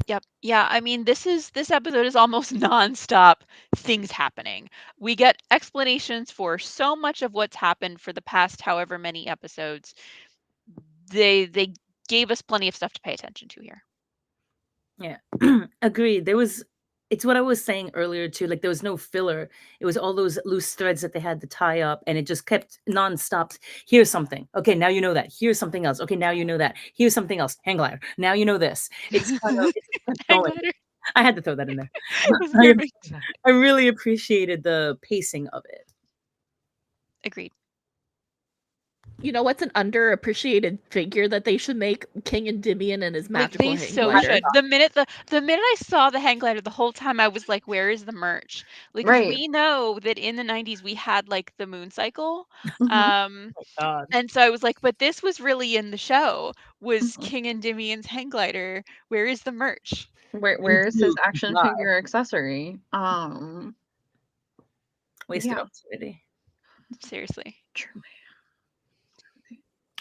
Yep. Yeah, I mean, this episode is almost nonstop things happening. We get explanations for so much of what's happened for the past however many episodes. They gave us plenty of stuff to pay attention to here. Yeah, agreed. It's what I was saying earlier too. Like there was no filler. It was all those loose threads that they had to tie up, and it just kept nonstop. Here's something. Okay, now you know that. Here's something else. Okay, now you know that. Here's something else. Hang glider. Now you know this. It's kind of it's kept Hang going. glider. I had to throw that in there. It was perfect. I really appreciated the pacing of it. Agreed. You know what's an underappreciated figure that they should make? King Endymion and his Like, magical they hang so glider. should. The minute I saw the hang glider, the whole time I was like, "Where is the merch?" Like, 'cause Right. we know that in the 90s we had like the moon cycle, Mhm. Oh God. and so I was like, "But this was really in the show. Was Mhm. King Endymion's hang glider? Where is the merch?" Where is his Dude, action God. figure accessory? Wasted Yeah. opportunity. Seriously. Truly.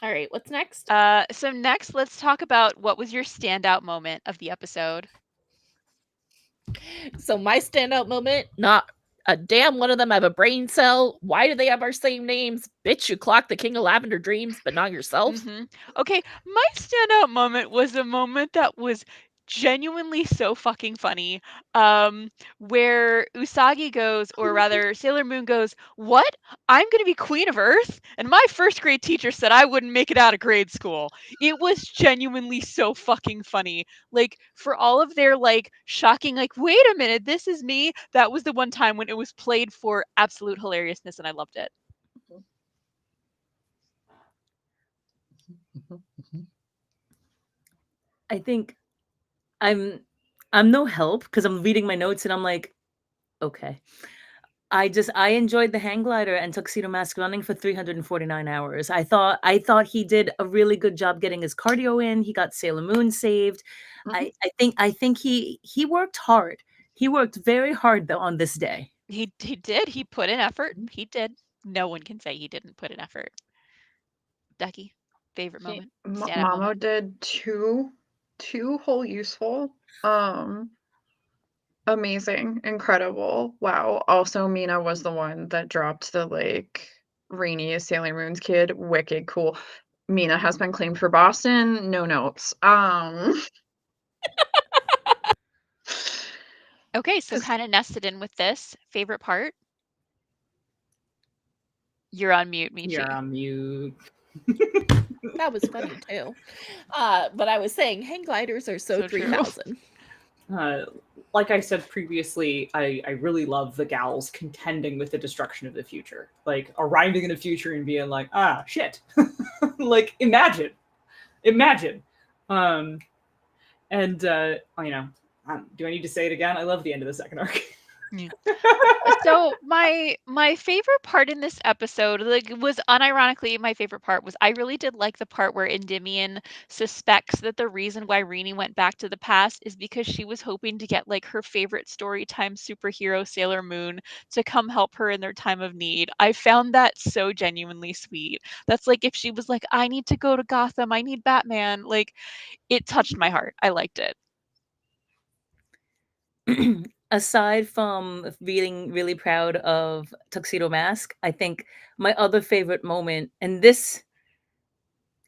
All right, what's next? So next, let's talk about what was your standout moment of the episode. So my standout moment, not a damn one of them have a brain cell. Why do they have our same names? Bitch, you clocked the King of Lavender Dreams, but not yourself. Okay, my standout moment was a moment that was genuinely so fucking funny. Where Usagi goes, or rather Sailor Moon goes, "What? I'm gonna be Queen of Earth?" And my first grade teacher said I wouldn't make it out of grade school. It was genuinely so fucking funny. Like, for all of their like shocking, like, wait a minute, this is me. That was the one time when it was played for absolute hilariousness, and I loved it. I think I'm no help because I'm reading my notes and I'm like, okay. I enjoyed the hang glider and Tuxedo Mask running for 349 hours. I thought he did a really good job getting his cardio in. He got Sailor Moon saved. Mhm. I think he worked hard. He worked very hard on this day. He did. He put in effort. He did. No one can say he didn't put in effort. Ducky, favorite moment, standout Mamo moment. did two whole useful. Amazing, incredible. Wow. Also, Mina was the one that dropped the like Rainy is Sailor Moon's kid. Wicked cool. Mina has been claimed for Boston. No notes. Okay, so kind of nested in with this. Favorite part? You're on mute, Michi. You're on mute. That was funny too. But I was saying hang gliders are so So true. 3000. Like I said previously, I really love the gals contending with the destruction of the future. Like arriving in the future and being like, ah, shit. Like, imagine. And, you know, do I need to say it again? I love the end of the second arc. Yeah. So my favorite part in this episode, like, was unironically my favorite part was I really did like the part where Endymion suspects that the reason why Rini went back to the past is because she was hoping to get like her favorite storytime superhero Sailor Moon to come help her in their time of need. I found that so genuinely sweet. That's like if she was like, I need to go to Gotham, I need Batman. Like, it touched my heart. I liked it. Aside from being really proud of Tuxedo Mask, I think my other favorite moment, and this,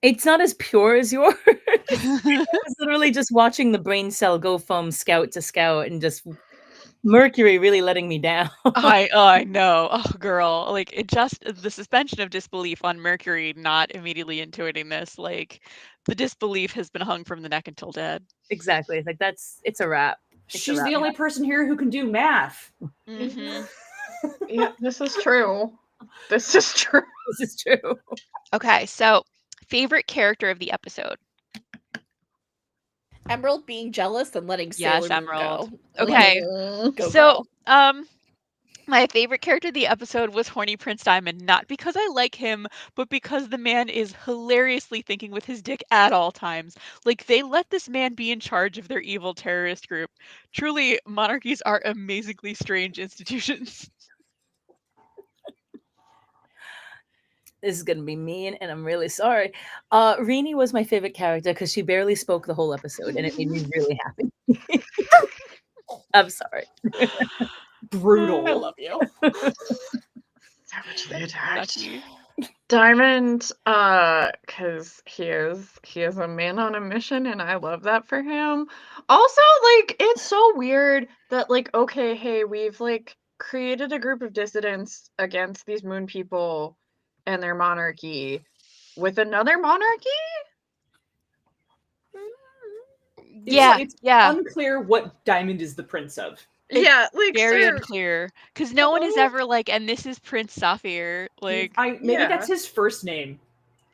it's not as pure as yours. It was literally just watching the brain cell go from scout to scout and just Mercury really letting me down. I know. Oh, girl. Like, it just, the suspension of disbelief on Mercury not immediately intuiting this, like, the disbelief has been hung from the neck until dead. Exactly. Like it's a wrap. She's the only person here who can do math. Mm-hmm. Yeah, this is true. This is true. This is true. Okay, so favorite character of the episode. Emerald being jealous and letting Yes, Sailor Moon Emerald. go. Okay. Go So, girl. My favorite character of the episode was Horny Prince Diamond, not because I like him, but because the man is hilariously thinking with his dick at all times. Like, they let this man be in charge of their evil terrorist group. Truly, monarchies are amazingly strange institutions. This is gonna be mean, and I'm really sorry. Rini was my favorite character because she barely spoke the whole episode, and it made me really happy. I'm sorry. Brutal. I love you. Savagely attacked. Nucky. Diamond, because he is a man on a mission, and I love that for him. Also, like, it's so weird that, like, okay, hey, we've like created a group of dissidents against these moon people and their monarchy with another monarchy. Yeah, It's yeah. unclear what Diamond is the prince of. It's Yeah, like, very sir, unclear because no one is hello? ever like, and this is Prince Saphir. Like, Maybe Yeah. that's his first name.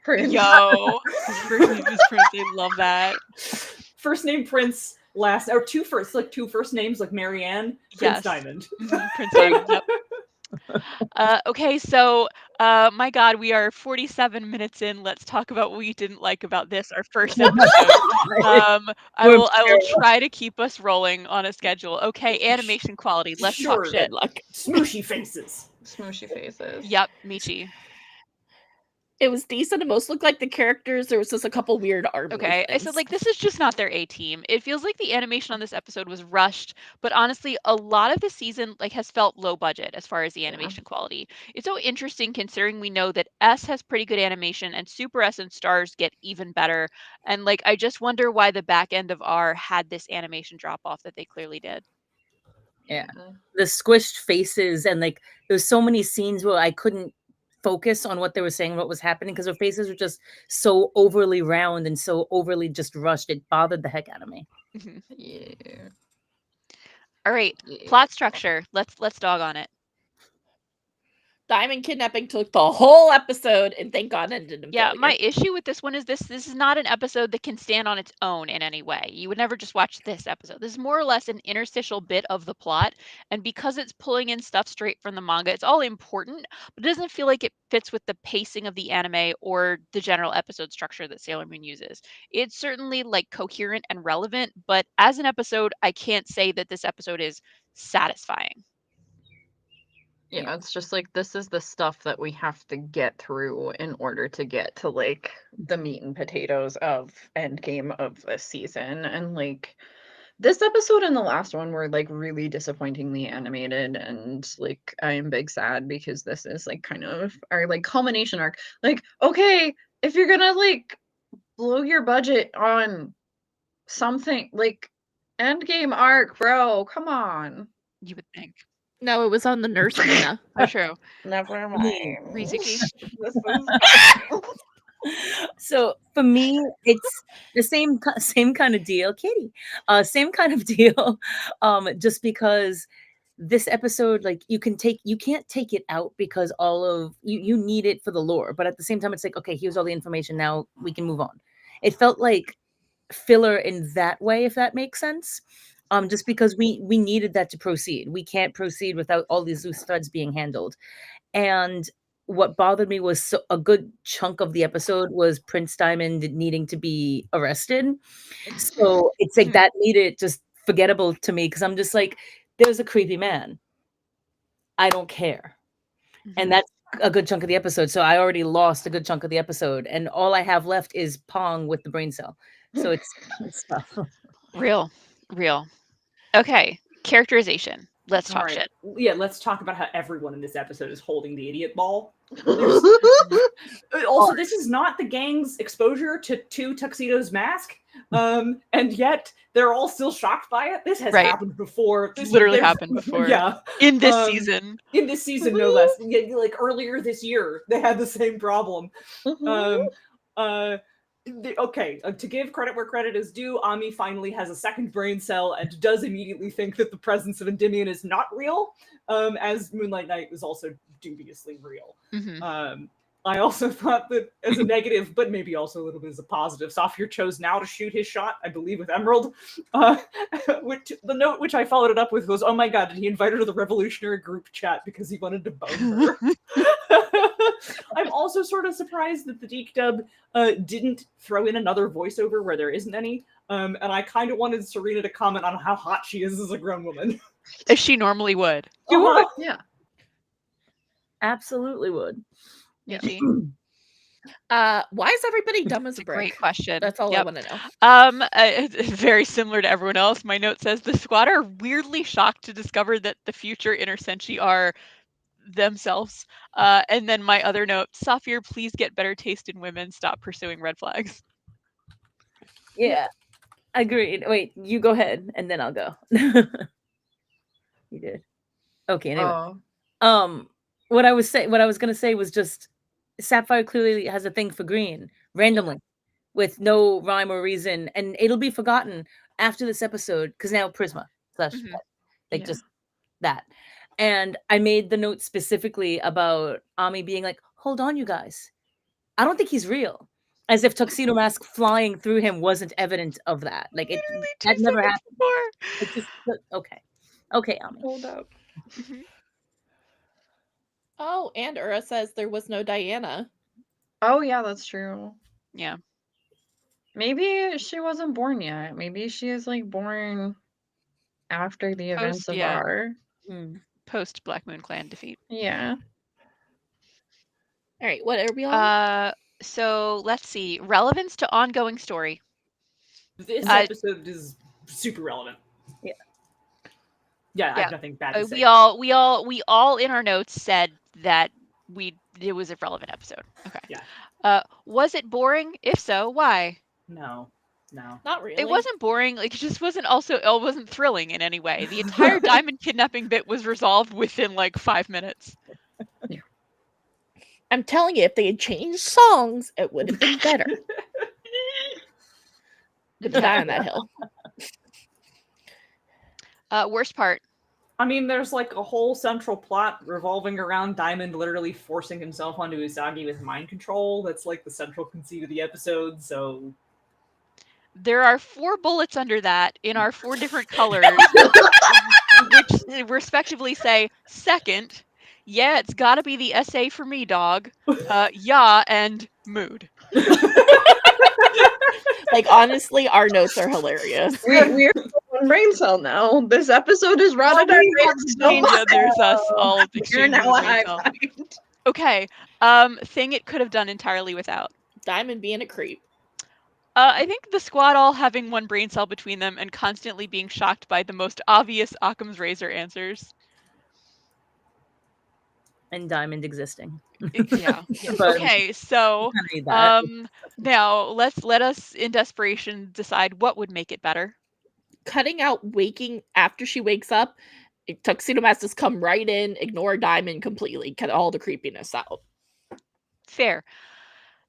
Prince. yo, his first name is Prince. I love that. First name Prince, last or two first names like Marianne, Prince Yes. Diamond. Prince Diamond. Yep. Okay, so my God, we are 47 minutes in. Let's talk about what we didn't like about this, our first episode. I will try to keep us rolling on a schedule. Okay, animation quality. Let's talk Sure. shit. Good luck. Smooshy faces. Smooshy faces. Yep, Michi. It was decent. It most looked like the characters. There was just a couple weird arm Okay, I movements. said, like, this is just not their A team. It feels like the animation on this episode was rushed, but honestly, a lot of the season like has felt low budget as far as the animation quality. It's so interesting considering we know that S has pretty good animation and Super S and Stars get even better. And like, I just wonder why the back end of R had this animation drop off that they clearly did. Yeah. The squished faces, and like there's so many scenes where I couldn't focus on what they were saying, what was happening, because their faces were just so overly round and so overly just rushed. It bothered the heck out of me. Yeah. All right, Yeah. plot structure. Let's dog on it. Diamond kidnapping took the whole episode, and thank God ended in Yeah, failure. my issue with this one is this is not an episode that can stand on its own in any way. You would never just watch this episode. This is more or less an interstitial bit of the plot, and because it's pulling in stuff straight from the manga, it's all important, but it doesn't feel like it fits with the pacing of the anime or the general episode structure that Sailor Moon uses. It's certainly like coherent and relevant, but as an episode, I can't say that this episode is satisfying. Yeah, it's just like this is the stuff that we have to get through in order to get to like the meat and potatoes of endgame of this season. And like this episode and the last one were like really disappointingly animated, and like I am big sad because this is like kind of our like culmination arc. Like, okay, if you're gonna like blow your budget on something like endgame arc, bro, come on. You would think. No, it was on the nurse Mina. Oh, true. Never mind. Rizuki. This is So for me, it's the same kind of deal, Kitty. Same kind of deal. Just because this episode, like you can't take it out because all of you need it for the lore, but at the same time, it's like, okay, here's all the information. Now we can move on. It felt like filler in that way, if that makes sense. Just because we needed that to proceed. We can't proceed without all these loose threads being handled. And what bothered me was a good chunk of the episode was Prince Diamond needing to be arrested. So it's like that made it just forgettable to me because I'm just like, there's a creepy man. I don't care. And that's a good chunk of the episode. So I already lost a good chunk of the episode. And all I have left is Pong with the brain cell. So it's tough. Real. Okay, characterization. Let's talk shit. Yeah, let's talk about how everyone in this episode is holding the idiot ball. Also, this is not the gang's exposure to Two Tuxedo's mask, and yet they're all still shocked by it. This has happened before. This literally happened before. Yeah, in this season. In this season, no less. Like earlier this year, they had the same problem. Okay, to give credit where credit is due, Ami finally has a second brain cell and does immediately think that the presence of Endymion is not real, as Moonlight Knight was also dubiously real. I also thought that as a negative, but maybe also a little bit as a positive, Safir chose now to shoot his shot, I believe, with Emerald. Which the note which I followed it up with was, "Oh my god, did he invite her to the revolutionary group chat because he wanted to bone her?" I'm also sort of surprised that the Deke dub didn't throw in another voiceover where there isn't any. And I kind of wanted Serena to comment on how hot she is as a grown woman. As she normally would. She would, yeah. Absolutely would. Yeah. Why is everybody dumb as a brick? Great question. That's all I Yep. want to know. It's very similar to everyone else. My note says the squad are weirdly shocked to discover that the future inner Senshi are themselves. And then my other note, Safir, please get better taste in women. Stop pursuing red flags. Yeah. Agreed. Wait, you go ahead and then I'll go. You did. Okay, anyway. Oh. What I was gonna say was just Sapphire clearly has a thing for green randomly with no rhyme or reason, and it'll be forgotten after this episode because now Prisma slash like just that. And I made the note specifically about Ami being like, "Hold on, you guys, I don't think he's real." As if Tuxedo Mask flying through him wasn't evident of that. Like it that never happened before. It just okay, Ami. Hold up. Oh, and Ura says there was no Diana. Oh yeah, that's true. Yeah. Maybe she wasn't born yet. Maybe she is like born after the events of R. Post Black Moon Clan defeat. Yeah. All right, what are we on? So let's see. Relevance to ongoing story. This episode is super relevant. Yeah, I have nothing bad to say. We all in our notes said that it was a relevant episode. Okay. Yeah. Was it boring? If so, why? No. Not really. It wasn't boring. Like, it just wasn't it wasn't thrilling in any way. The entire diamond kidnapping bit was resolved within like 5 minutes. I'm telling you, if they had changed songs, it would have been better. But die on that hill. Worst part. I mean, there's like a whole central plot revolving around Diamond literally forcing himself onto Usagi with mind control. That's like the central conceit of the episode, so... There are 4 bullets under that in our 4 different colors, which respectively say, second, yeah, it's gotta be the essay for me, dog, yeah, and mood. Like, honestly, our notes are hilarious. We're on brain cell now. This episode is routed our brains so much. There's us all You're now a high five. Okay, thing it could have done entirely without. Diamond being a creep. I think the squad all having one brain cell between them and constantly being shocked by the most obvious Occam's razor answers. And Diamond existing. Yeah. Okay, so now let us in desperation decide what would make it better. Cutting out waking after she wakes up, Tuxedo Mask just come right in, ignore Diamond completely, cut all the creepiness out. Fair.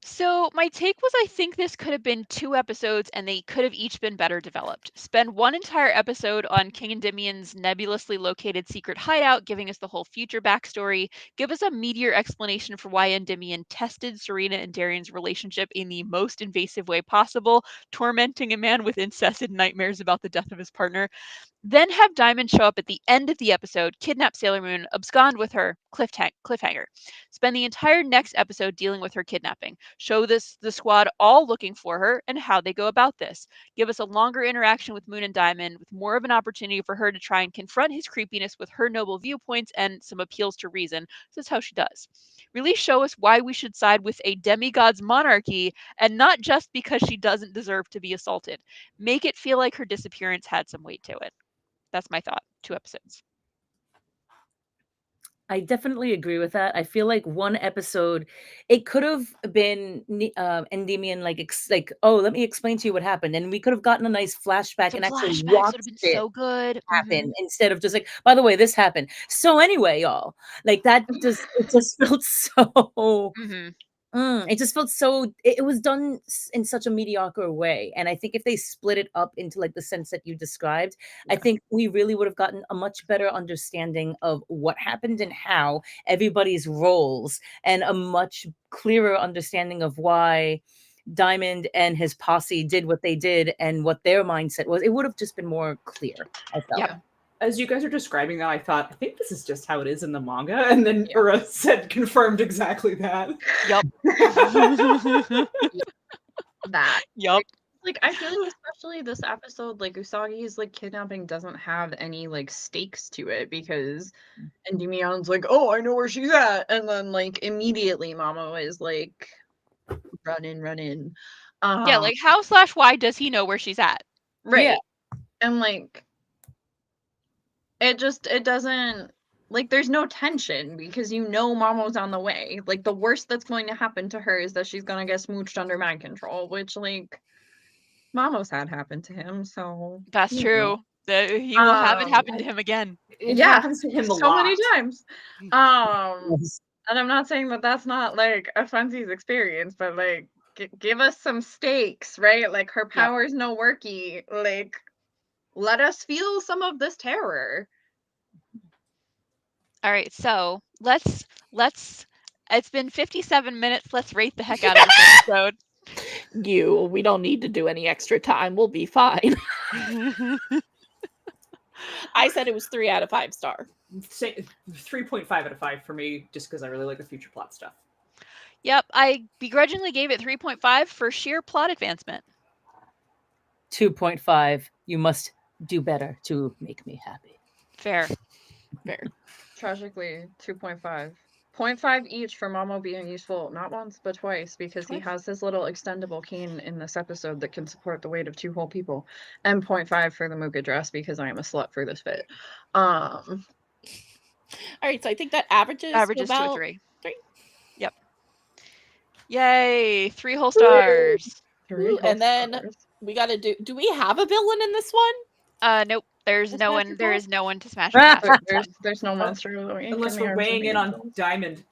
So my take was I think this could have been 2 episodes and they could have each been better developed. Spend one entire episode on King Endymion's nebulously located secret hideout, giving us the whole future backstory. Give us a meatier explanation for why Endymion tested Serena and Darian's relationship in the most invasive way possible, tormenting a man with incessant nightmares about the death of his partner. Then have Diamond show up at the end of the episode, kidnap Sailor Moon, abscond with her, cliffhanger. Spend the entire next episode dealing with her kidnapping. Show the squad all looking for her and how they go about this. Give us a longer interaction with Moon and Diamond with more of an opportunity for her to try and confront his creepiness with her noble viewpoints and some appeals to reason. That's how she does. Really show us why we should side with a demigod's monarchy and not just because she doesn't deserve to be assaulted. Make it feel like her disappearance had some weight to it. That's my thought. 2 episodes. I definitely agree with that. I feel like one episode, it could have been Endymion like, oh, let me explain to you what happened, and we could have gotten a nice flashback and actually watched would have been so good. Happen instead of just like, by the way, this happened. So anyway, y'all, like that just it just felt so. It just felt so. It was done in such a mediocre way, and I think if they split it up into like the sense that you described, I think we really would have gotten a much better understanding of what happened and how everybody's roles, and a much clearer understanding of why Diamond and his posse did what they did and what their mindset was. It would have just been more clear, I felt. Yeah. As you guys are describing that, I thought, I think this is just how it is in the manga. And then Yeah. Ura said, confirmed exactly that. Yup. That. Yup. Like, I feel like especially this episode, like, Usagi's, like, kidnapping doesn't have any, like, stakes to it because Endymion's like, oh, I know where she's at. And then, like, immediately Mamo is like, run in. Yeah, like how/why does he know where she's at? Right. Yeah. And, like, it doesn't, like, there's no tension because you know Mamo's on the way. Like, the worst that's going to happen to her is that she's gonna get smooched under mind control, which, like, Mamo's had happen to him, so That's you true. He will have it happen to him again. It Yeah, happens to him a so lot. many times. And I'm not saying that that's not, like, a Fancy's experience, but, like, give us some stakes, right? Like, her power's no worky. Like, let us feel some of this terror. All right, so let's. It's been 57 minutes. Let's rate the heck out of this episode. We don't need to do any extra time. We'll be fine. I said it was 3 out of 5 star. 3.5 out of 5 for me, just because I really like the future plot stuff. Yep, I begrudgingly gave it 3.5 for sheer plot advancement. 2.5. You must do better to make me happy. Fair. Tragically, 2.5. 0.5 each for Mamo being useful not once but twice because he has his little extendable cane in this episode that can support the weight of 2 whole people, and 0.5 for the Mooka dress because I am a slut for this fit. All right, so I think that averages to Averages to a about 3. 3. Yep. Yay! 3 whole stars. Ooh, and then we gotta do we have a villain in this one? Nope. There's What's no that one. There called? is no one to smash past. There's no monster of the week. Unless we're weighing in on Diamond.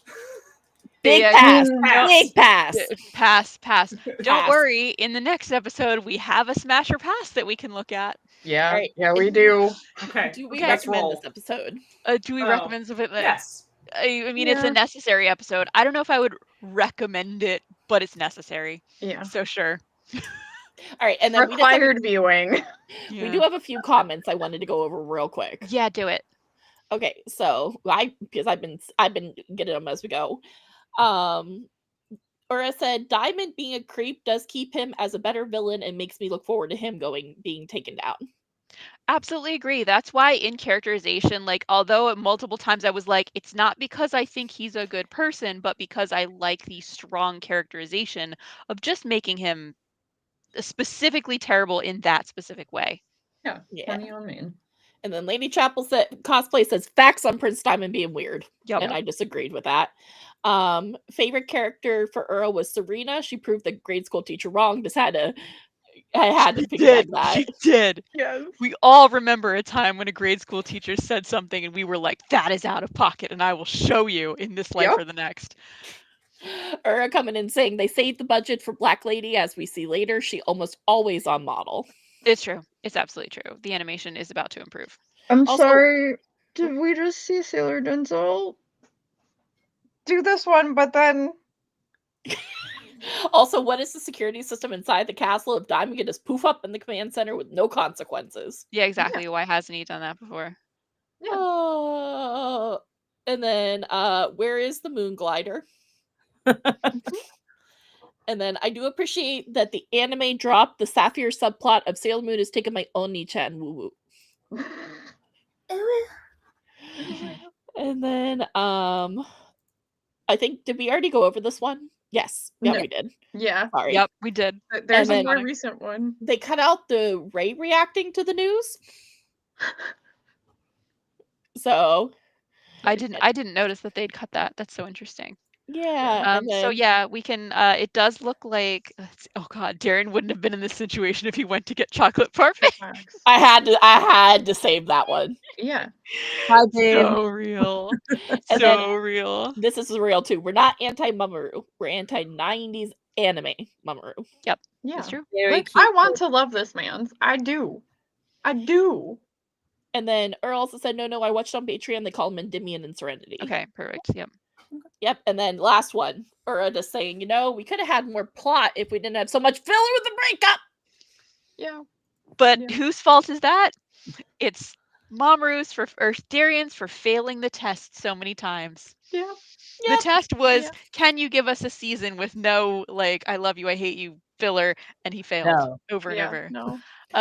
Big Yeah, pass. Big pass. Pass. Don't Pass. worry. In the next episode, we have a smasher pass that we can look at. Yeah, Right. yeah, we do. Okay. Do we Okay, let's recommend roll. this episode? Do we Oh, recommend something? Yes. I mean, it's a Yeah. necessary episode. I don't know if I would recommend it, but it's necessary. Yeah. So sure. All right, and then Required viewing. we do have a few comments I wanted to go over real quick. Yeah, do it. Okay, so because I've been getting them as we go. Ura said Diamond being a creep does keep him as a better villain and makes me look forward to him being taken down. Absolutely agree. That's why in characterization, like, although multiple times I was like, it's not because I think he's a good person, but because I like the strong characterization of just making him specifically terrible in that specific way. Yeah. 20 Yeah. on main. And then Lady Chapel said cosplay says facts on Prince Diamond being weird. Yep. And I disagreed with that. Favorite character for Ura was Serena. She proved the grade school teacher wrong. I had to piggyback that. She did. Yes. We all remember a time when a grade school teacher said something and we were like, that is out of pocket and I will show you in this life Yep. or the next. Ura coming in saying they saved the budget for Black Lady. As we see later, she almost always on model. It's true. It's absolutely true. The animation is about to improve. I'm Also- sorry. Did we just see Sailor Denzel do this one, but then Also, what is the security system inside the castle if Diamond can just poof up in the command center with no consequences? Yeah, exactly. Why hasn't he done that before? Yeah. And then where is the moon glider? And then I do appreciate that the anime dropped the Sapphire subplot of Sailor Moon is taking my Oni-chan woo woo. And then I think did we already go over this one? Yes. Yeah, No. we did. yeah, Sorry. Yep, we did. there's And a more then- recent one. They cut out the Ray reacting to the news. So I didn't notice that they'd cut that. That's so interesting. Yeah, and So then yeah, we can. It does look like. Oh God, Darren wouldn't have been in this situation if he went to get chocolate parfait. Facts. I had to save that one. Yeah. Hi, babe. So real. And then So real. this is real too. We're not anti-Mamoru. We're anti-90s anime Mamoru. Yep, Yeah. it's true. Very Like, cute. I want to love this man. I do. I do. And then Earl also said, no, I watched on Patreon. They call him Endymion in Serenity. Okay, perfect. Yep. Yep. And then last one, Ura just saying, we could have had more plot if we didn't have so much filler with the breakup. Yeah. But Yeah. whose fault is that? It's Mamoru's or Darian's for failing the test so many times. Yeah. The Yep. test was, Yeah. can you give us a season with no like I love you, I hate you filler, and he failed No. over and Yeah. over. No.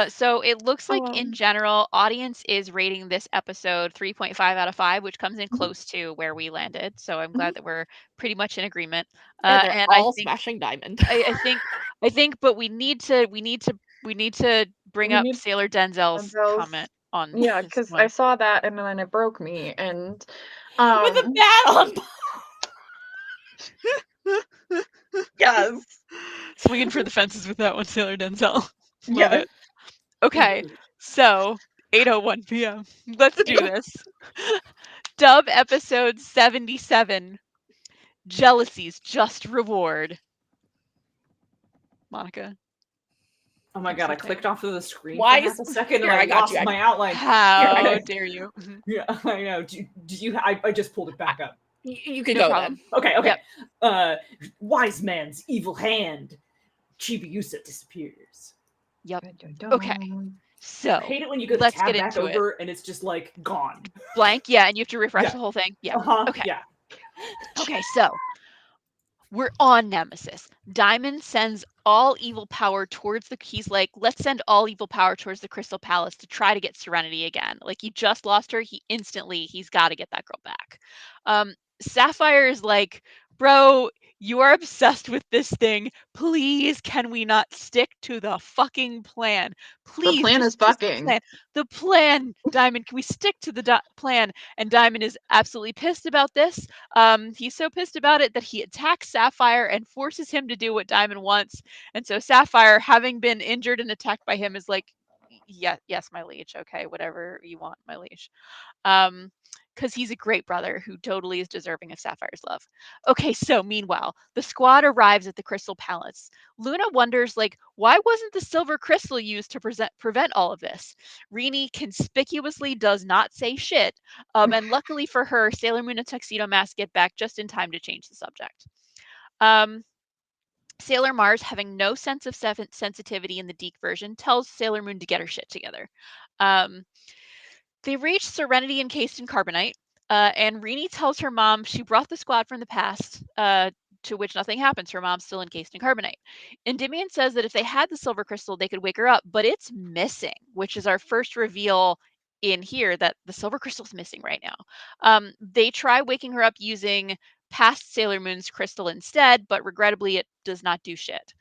So it looks like in Um, general, audience is rating this episode 3.5 out of 5, which comes in close to where we landed. So I'm glad that we're pretty much in agreement. And they're And all I think smashing diamond. I think, but we need to bring We up need Sailor Denzel's Denzel's- comment on yeah, this because one. I saw that and then it broke me. And With a bat on. yes. Swinging for the fences with that one, Sailor Denzel. Love Yes. it. Okay, so 8:01 p.m. Let's do this. Dub episode 77. Jealousy's just reward. Monica. Oh my Take god, I something. clicked off of the screen Why for half a is- second Here, and I I got lost you, I my got outline. How Okay. dare you? Mhm. Yeah, I know. Do you? I just pulled it back up. You can No go problem. Okay. Yep. Wise man's evil hand. Chibiusa disappears. Yep. Okay. I So hate it when you go to let's tab get back into it. over and it's just like gone. Blank, yeah, and you have to refresh Yeah. the whole thing. Yeah. Okay. Yeah. Okay, so we're on Nemesis. Diamond sends all evil power towards he's like, let's send all evil power towards the Crystal Palace to try to get Serenity again. Like, he just lost her. He's got to get that girl back. Sapphire is like, bro, you are obsessed with this thing. Please, can we not stick to the fucking plan? Please, plan just is fucking. the plan, Diamond. Can we stick to the plan? And Diamond is absolutely pissed about this. He's so pissed about it that he attacks Sapphire and forces him to do what Diamond wants. And so Sapphire, having been injured and attacked by him, is like, yeah, yes, my liege. Okay, whatever you want, my liege. Because he's a great brother who totally is deserving of Sapphire's love. Okay, so meanwhile, the squad arrives at the Crystal Palace. Luna wonders, like, why wasn't the silver crystal used to prevent all of this? Rini conspicuously does not say shit, and luckily for her, Sailor Moon and Tuxedo Mask get back just in time to change the subject. Sailor Mars, having no sense of sensitivity in the Deke version, tells Sailor Moon to get her shit together. They reach Serenity encased in carbonite, and Rini tells her mom she brought the squad from the past, to which nothing happens. Her mom's still encased in carbonite. Endymion says that if they had the silver crystal, they could wake her up, but it's missing, which is our first reveal in here that the silver crystal's missing right now. They try waking her up using past Sailor Moon's crystal instead, but regrettably it does not do shit.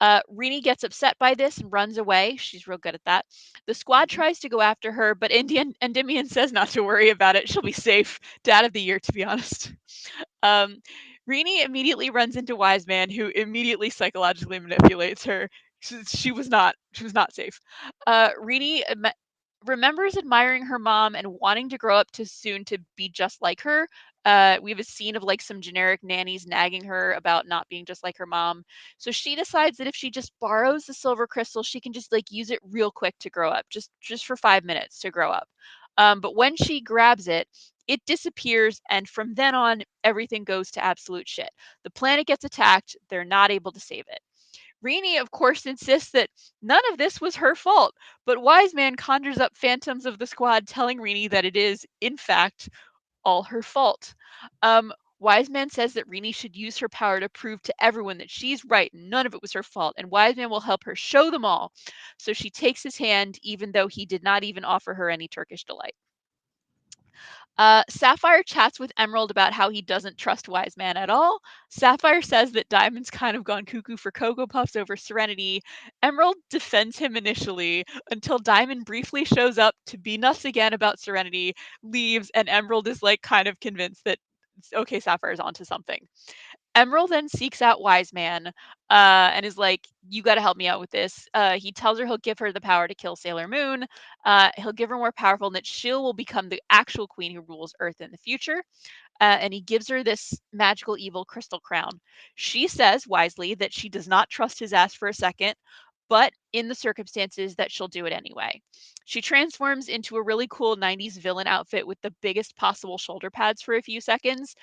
Rini gets upset by this and runs away. She's real good at that. The squad tries to go after her, but Endymion says not to worry about it. She'll be safe. Dad of the year, to be honest. Rini immediately runs into Wise Man, who immediately psychologically manipulates her. She was not safe. Rini remembers admiring her mom and wanting to grow up too soon to be just like her. We have a scene of like some generic nannies nagging her about not being just like her mom. So she decides that if she just borrows the silver crystal, she can just like use it real quick to grow up, just for 5 minutes to grow up. But when she grabs it, it disappears, and from then on, everything goes to absolute shit. The planet gets attacked. They're not able to save it. Rini, of course, insists that none of this was her fault, but Wise Man conjures up phantoms of the squad telling Rini that it is, in fact, all her fault. Wise Man says that Rini should use her power to prove to everyone that she's right and none of it was her fault, and Wise Man will help her show them all. So she takes his hand, even though he did not even offer her any Turkish delight. Sapphire chats with Emerald about how he doesn't trust Wise Man at all. Sapphire says that Diamond's kind of gone cuckoo for Cocoa Puffs over Serenity. Emerald defends him initially until Diamond briefly shows up to be nuts again about Serenity, leaves, and Emerald is like kind of convinced that okay, Sapphire's onto something. Emerald then seeks out Wise Man and is like, you got to help me out with this. He tells her he'll give her the power to kill Sailor Moon. He'll give her more powerful and that she will become the actual queen who rules Earth in the future. And he gives her this magical evil crystal crown. She says wisely that she does not trust his ass for a second, but in the circumstances that she'll do it anyway. She transforms into a really cool 90s villain outfit with the biggest possible shoulder pads for a few seconds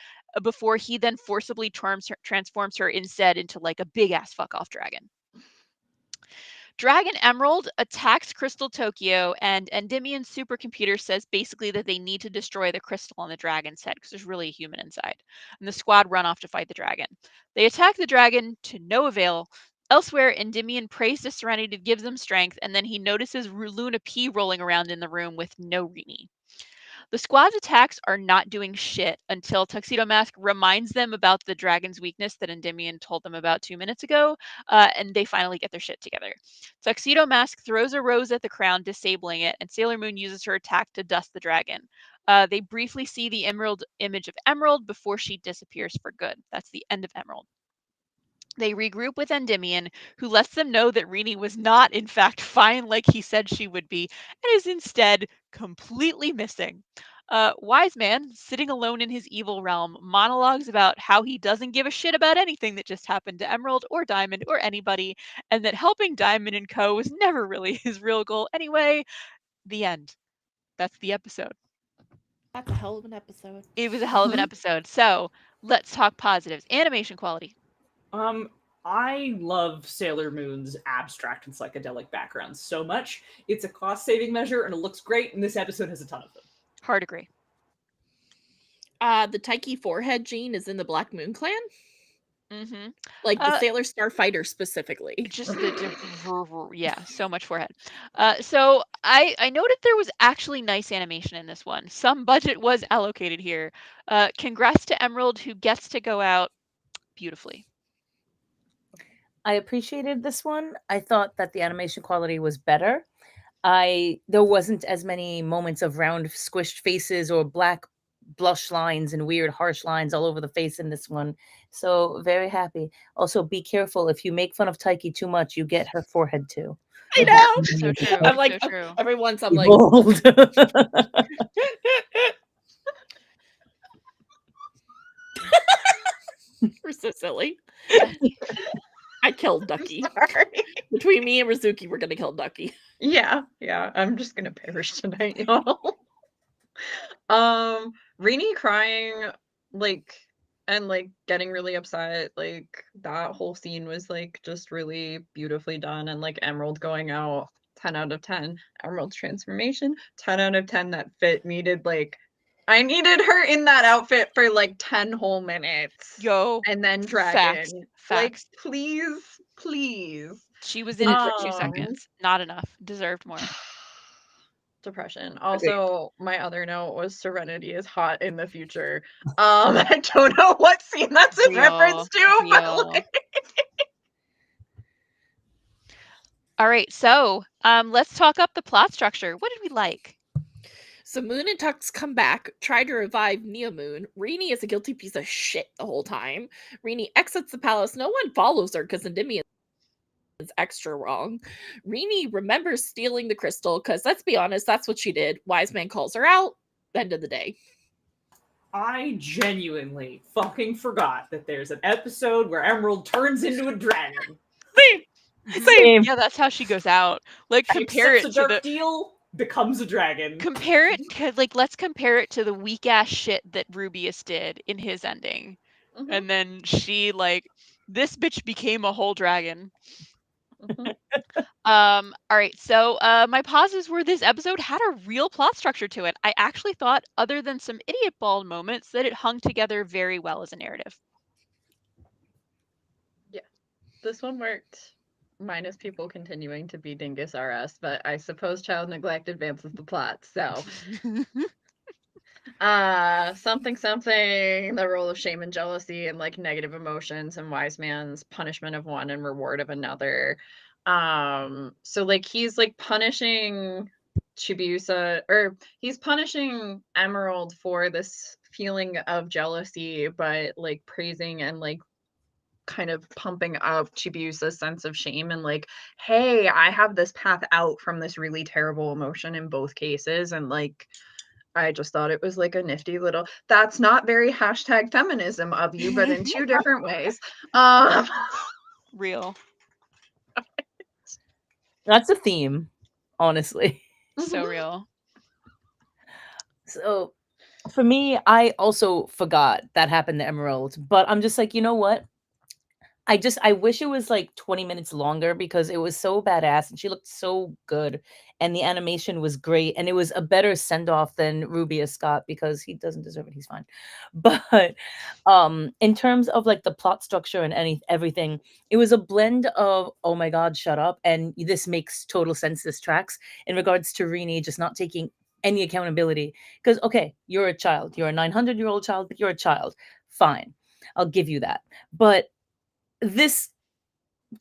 before he then forcibly transforms her instead into like a big ass fuck off dragon. Dragon Emerald attacks Crystal Tokyo, and Endymion's supercomputer says basically that they need to destroy the crystal on the dragon's head because there's really a human inside. And the squad run off to fight the dragon. They attack the dragon to no avail. Elsewhere, Endymion prays to Serenity to give them strength, and then he notices Luna P rolling around in the room with no Rini. The squad's attacks are not doing shit until Tuxedo Mask reminds them about the dragon's weakness that Endymion told them about 2 minutes ago, and they finally get their shit together. Tuxedo Mask throws a rose at the crown, disabling it, and Sailor Moon uses her attack to dust the dragon. They briefly see the Emerald image of Emerald before she disappears for good. That's the end of Emerald. They regroup with Endymion, who lets them know that Rini was not, in fact, fine like he said she would be, and is instead completely missing. Wise Man, sitting alone in his evil realm, monologues about how he doesn't give a shit about anything that just happened to Emerald or Diamond or anybody, and that helping Diamond and Co. was never really his real goal anyway. The end. That's the episode. That's a hell of an episode. It was a hell of an episode. So let's talk positives. Animation quality. I love Sailor Moon's abstract and psychedelic background so much. It's a cost-saving measure, and it looks great, and this episode has a ton of them. Hard agree. The Taiki forehead gene is in the Black Moon Clan. Mm-hmm. Like the Sailor Starfighter specifically. Just the yeah, so much forehead. So I noted there was actually nice animation in this one. Some budget was allocated here. Congrats to Emerald, who gets to go out beautifully. I appreciated this one. I thought that the animation quality was better. There wasn't as many moments of round squished faces or black blush lines and weird harsh lines all over the face in this one. So very happy. Also, be careful. If you make fun of Taiki too much, you get her forehead too. I know. So true. I'm like, so true. every once I'm like, Bold. we're so silly. I killed Duckie. Sorry. Between me and Rizuki, we're gonna kill Duckie. Yeah. I'm just gonna perish tonight, y'all. Rini crying, and getting really upset, that whole scene was just really beautifully done, and Emerald going out, 10 out of 10. Emerald's transformation, 10 out of 10. That fit needed I needed her in that outfit for 10 whole minutes. Yo. And then dragon. Facts. Please. She was in it for 2 seconds. Not enough. Deserved more. Depression. Also, my other note was Serenity is hot in the future. I don't know what scene that's in reference to, but all right, so let's talk up the plot structure. What did we like? So Moon and Tux come back, try to revive Neo Moon. Rini is a guilty piece of shit the whole time. Rini exits the palace. No one follows her because Endymion is extra wrong. Rini remembers stealing the crystal because, let's be honest, that's what she did. Wise Man calls her out. End of the day. I genuinely fucking forgot that there's an episode where Emerald turns into a dragon. Same. Yeah, that's how she goes out. Compare it to the deal, becomes a dragon. Compare it to, let's compare it to the weak ass shit that Rubius did in his ending. Mm-hmm. And then she this bitch became a whole dragon. Mm-hmm. All right, so my positives were this episode had a real plot structure to it. I actually thought, other than some idiot ball moments, that it hung together very well as a narrative. Yeah, this one worked. Minus people continuing to be Dingus RS, but I suppose child neglect advances the plot, so. Something, the role of shame and jealousy and negative emotions and Wise Man's punishment of one and reward of another. So he's punishing Chibiusa, or he's punishing Emerald for this feeling of jealousy, but like praising and like kind of pumping up Chibiusa's sense of shame and like, hey, I have this path out from this really terrible emotion in both cases. And like, I just thought it was like a nifty little, that's not very hashtag feminism of you, but in two different ways. Real. That's a theme, honestly. So real. So for me, I also forgot that happened to Emerald, but I'm just like, you know what? I wish it was like 20 minutes longer because it was so badass and she looked so good and the animation was great and it was a better send off than Rubius Scott because he doesn't deserve it. He's fine. But in terms of like the plot structure and everything, it was a blend of oh my god, shut up, and this makes total sense, this tracks in regards to Rini just not taking any accountability because okay, you're a child, you're a 900-year-old child, but you're a child. Fine. I'll give you that. But this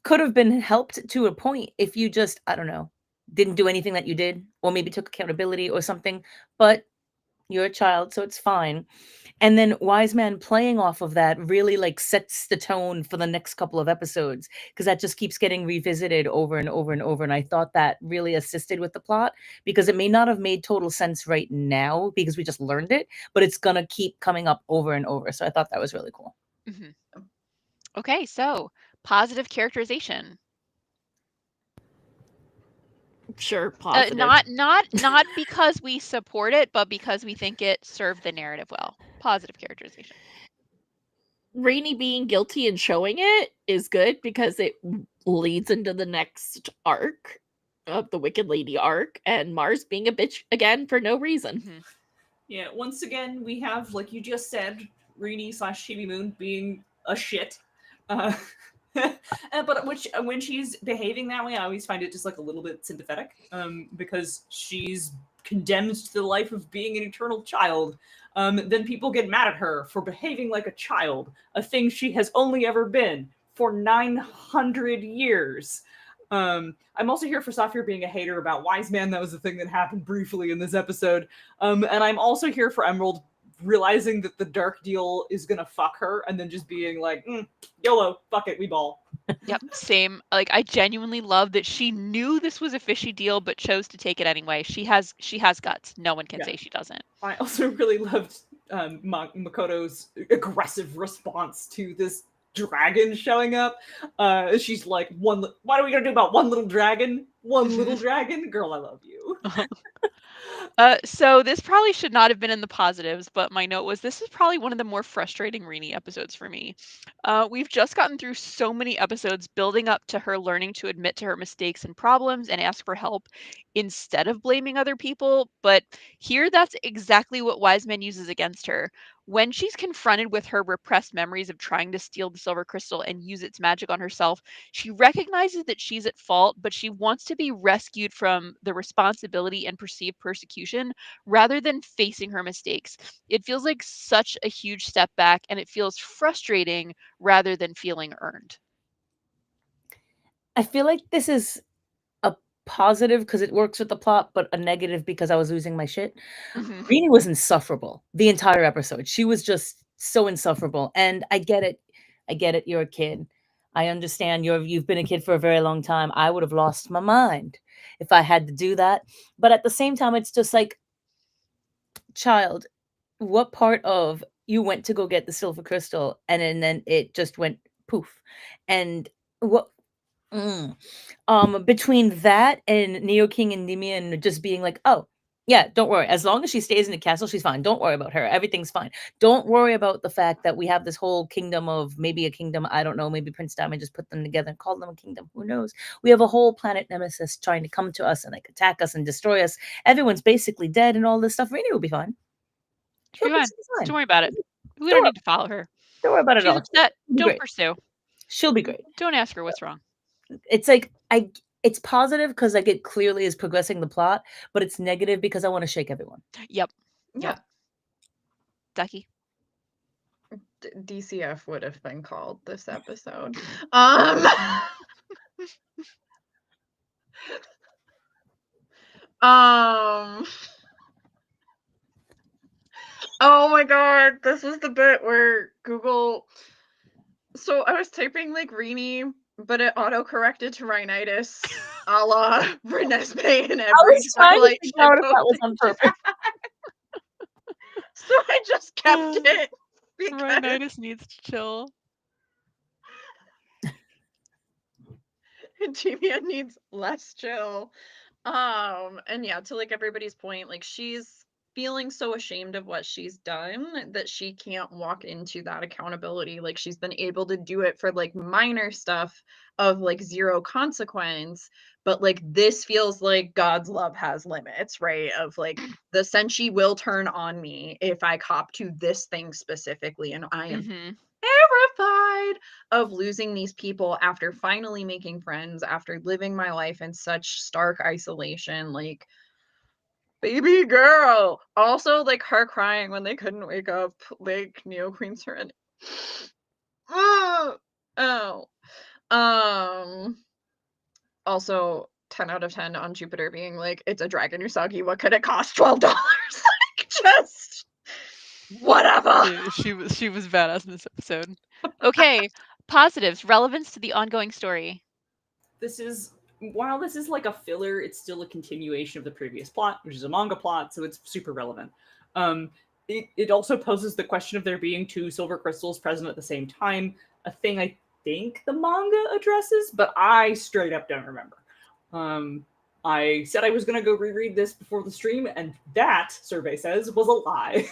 could have been helped to a point if you just, I don't know, didn't do anything that you did, or maybe took accountability or something, but you're a child, so it's fine. And then Wise Man playing off of that really like sets the tone for the next couple of episodes because that just keeps getting revisited over and over and over. And I thought that really assisted with the plot because it may not have made total sense right now because we just learned it, but it's gonna keep coming up over and over. So I thought that was really cool. Mhm. Okay, so positive characterization. Sure, positive. Not because we support it, but because we think it served the narrative well. Positive characterization. Rainy being guilty and showing it is good because it leads into the next arc of the Wicked Lady arc, and Mars being a bitch again for no reason. Mhm. Yeah, once again, we have, like you just said, Rini / Chibi Moon being a shit. But when she's behaving that way, I always find it just like a little bit sympathetic, because she's condemned to the life of being an eternal child. Then people get mad at her for behaving like a child, a thing she has only ever been for 900 years. I'm also here for Saphir being a hater about Wise Man. That was the thing that happened briefly in this episode. And I'm also here for Emerald realizing that the dark deal is gonna fuck her and then just being like, YOLO, fuck it, we ball. Yep, same. Like I genuinely love that she knew this was a fishy deal but chose to take it anyway. She has guts. No one can say she doesn't. I also really loved Makoto's aggressive response to this dragon showing up. She's like, what are we gonna do about one little dragon? One little dragon? Girl, I love you. So this probably should not have been in the positives, but my note was this is probably one of the more frustrating Rini episodes for me. We've just gotten through so many episodes building up to her learning to admit to her mistakes and problems and ask for help instead of blaming other people. But here, that's exactly what Wiseman uses against her. When she's confronted with her repressed memories of trying to steal the silver crystal and use its magic on herself, she recognizes that she's at fault, but she wants to be rescued from the responsibility and perceived persecution rather than facing her mistakes. It feels like such a huge step back, and it feels frustrating rather than feeling earned. I feel like this is a positive because it works with the plot, but a negative because I was losing my shit. Mhm. Rini was insufferable the entire episode. She was just so insufferable. And I get it. I get it. You're a kid. I understand you've been a kid for a very long time. I would have lost my mind if I had to do that. But at the same time, it's just like, child, what part of you went to go get the silver crystal and then it just went poof? And what between that and Neo King and Nemian just being like, oh, yeah, don't worry. As long as she stays in the castle, she's fine. Don't worry about her. Everything's fine. Don't worry about the fact that we have this whole kingdom of maybe a kingdom. I don't know. Maybe Prince Diamond just put them together and called them a kingdom. Who knows? We have a whole planet nemesis trying to come to us and like attack us and destroy us. Everyone's basically dead and all this stuff. Rainy will be fine. She'll be fine. Don't worry about it. We Don't don't need to follow her. Don't worry about it She's all. upset. She'll be Don't great. pursue. She'll be great. Don't ask her what's wrong. It's like it's positive because like it clearly is progressing the plot, but it's negative because I want to shake everyone. Yep. Yeah. Ducky. DCF would have been called this episode. Oh my god, this was the bit where Google. So I was typing like Rini, but it auto-corrected to rhinitis, a la Renesmee in I every was trying to Twilight figure out if that was shippo. on purpose. So I just kept it because Rhinitis needs to chill. Timia needs less chill. And yeah, to like everybody's point, like she's feeling so ashamed of what she's done that she can't walk into that accountability. Like she's been able to do it for like minor stuff of like zero consequence, but like this feels like God's love has limits, right? Of like the Senshi will turn on me if I cop to this thing specifically, and I am terrified of losing these people after finally making friends, after living my life in such stark isolation. Like, baby girl. Also, like her crying when they couldn't wake up, like Neo Queen Serenity. Oh. Also, 10 out of 10 on Jupiter being like, it's a dragon Usagi. What could it cost? $12. Like, just whatever. She was badass in this episode. Okay, positives, relevance to the ongoing story. While this is like a filler, it's still a continuation of the previous plot, which is a manga plot, so it's super relevant. It also poses the question of there being two silver crystals present at the same time, a thing I think the manga addresses, but I straight up don't remember. I said I was going to go reread this before the stream, and that, survey says, was a lie.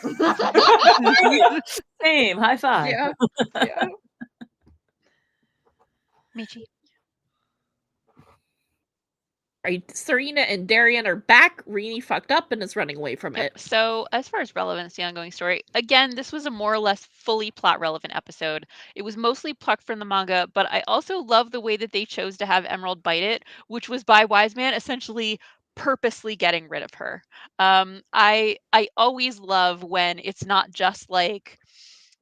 Same. High five. Yeah. Yeah. Michi. Right, Serena and Darian are back. Rini fucked up and is running away from it. So, as far as relevance to the ongoing story, again, this was a more or less fully plot relevant episode. It was mostly plucked from the manga, but I also love the way that they chose to have Emerald bite it, which was by Wise Man essentially purposely getting rid of her. I always love when it's not just like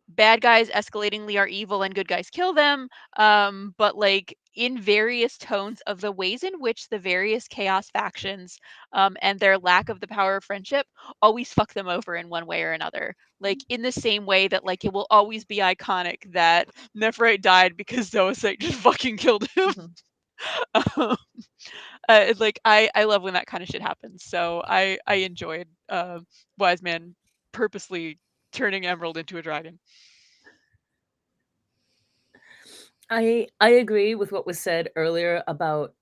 bad guys escalatingly are evil and good guys kill them, but like in various tones of the ways in which the various chaos factions and their lack of the power of friendship always fuck them over in one way or another. Like in the same way that like it will always be iconic that Nephrite died because Zoisite just fucking killed him. Like I love when that kind of shit happens. So I enjoyed Wise Man purposely turning Emerald into a dragon. I agree with what was said earlier about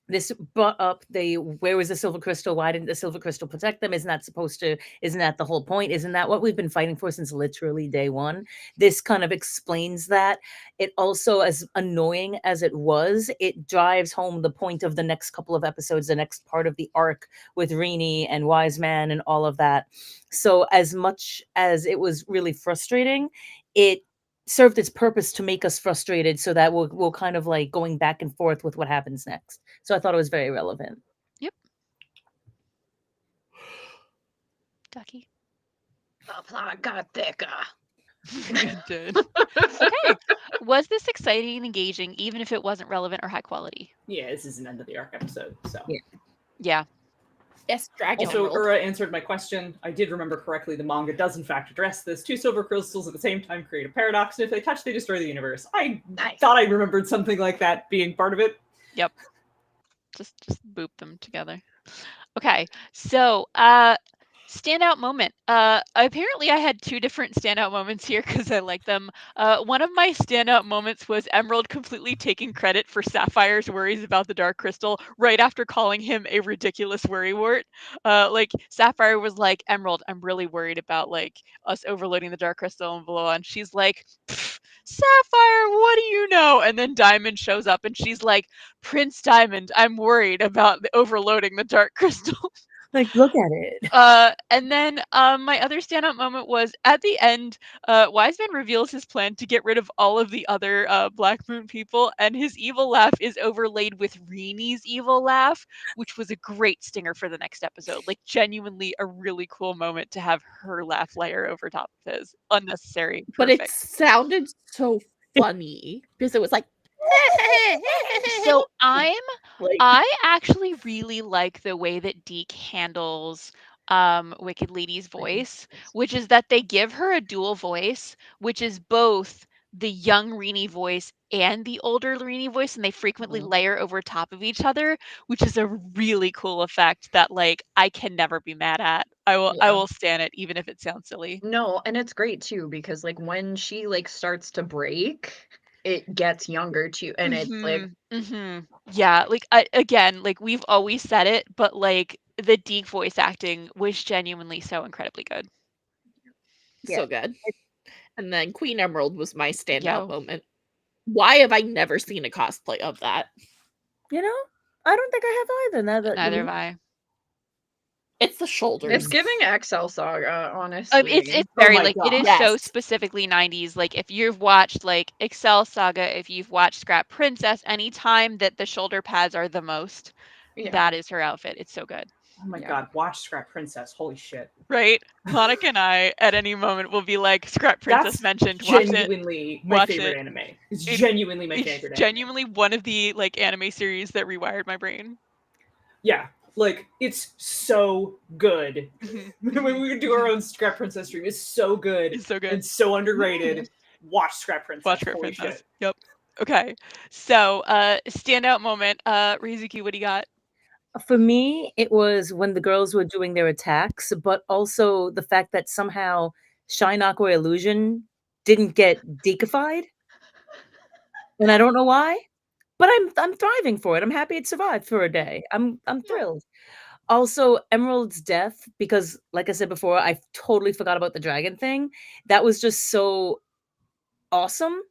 this brought up where was the silver crystal? Why didn't the silver crystal protect them? Isn't that the whole point? Isn't that what we've been fighting for since literally day one? This kind of explains that. It also, as annoying as it was, it drives home the point of the next couple of episodes, the next part of the arc with Rini and Wise Man and all of that. So as much as it was really frustrating, it served its purpose to make us frustrated so that we'll kind of like going back and forth with what happens next. So I thought it was very relevant. Yep. Ducky. The plot got thicker. It did. Okay. Was this exciting and engaging, even if it wasn't relevant or high quality? Yeah, this is an end of the arc episode, so. Yeah. Yes, Dragon Also, Emerald. Ura answered my question. I did remember correctly. The manga does, in fact, address this. Two silver crystals at the same time create a paradox, and if they touch, they destroy the universe. I thought I remembered something like that being part of it. Yep. Just boop them together. Okay. So, standout moment. Apparently I had two different standout moments here because I like them. One of my standout moments was Emerald completely taking credit for Sapphire's worries about the Dark Crystal right after calling him a ridiculous worrywart. Like Sapphire was like, Emerald, I'm really worried about like us overloading the Dark Crystal and blah, and she's like, Sapphire, what do you know? And then Diamond shows up and she's like, Prince Diamond, I'm worried about overloading the Dark Crystal. Like, look at it. And then my other standout moment was at the end, Wiseman reveals his plan to get rid of all of the other Black Moon people, and his evil laugh is overlaid with Rini's evil laugh, which was a great stinger for the next episode. Like, genuinely a really cool moment to have her laugh layer over top of his. Unnecessary. But it Perfect. sounded so funny because it was like, So Like, I actually really like the way that Deke handles Wicked Lady's voice, which is that they give her a dual voice, which is both the young Rini voice and the older Rini voice, and they frequently layer over top of each other, which is a really cool effect that like I can never be mad at. I Yeah. will stand it even if it sounds silly. No, and it's great too because like when she like starts to break, it gets younger too, and it's like Yeah, like again, like we've always said it, but like the Deke voice acting was genuinely so incredibly good. so good. And then Queen Emerald was my standout Yo. moment. Why have I never seen a cosplay of that? You know, I don't think I have either. Now that Neither you have I. It's the shoulders. it's giving XL Saga, honestly. It's Oh very my like it God. is so Yes. specifically 90s. Like if you've watched like Excel Saga, if you've watched Scrap Princess, anytime that the shoulder pads are the most, Yeah. that is her outfit. It's so good. Oh my Yeah. God, watch Scrap Princess. Holy shit. Right? Monica and I at any moment will be like Scrap Princess That's mentioned, watch it. genuinely my Watch favorite it. anime. It's It- genuinely my It's favorite anime. genuinely one of the like anime series that rewired my brain. Yeah, like it's so good. Mhm. When we do our own Scrap Princess stream, it's so good It's so good. and so underrated. Watch Scrap Princess. Watch Scrap Holy Princess. shit. Yep. Okay. So standout moment, Rizuki, what do you got? For me, it was when the girls were doing their attacks, but also the fact that somehow Shine Aqua Illusion didn't get dekified. And I don't know why, but I'm thriving for it. I'm happy it survived for a day. I'm thrilled. Also, Emerald's death, because like I said before, I totally forgot about the dragon thing. That was just so awesome,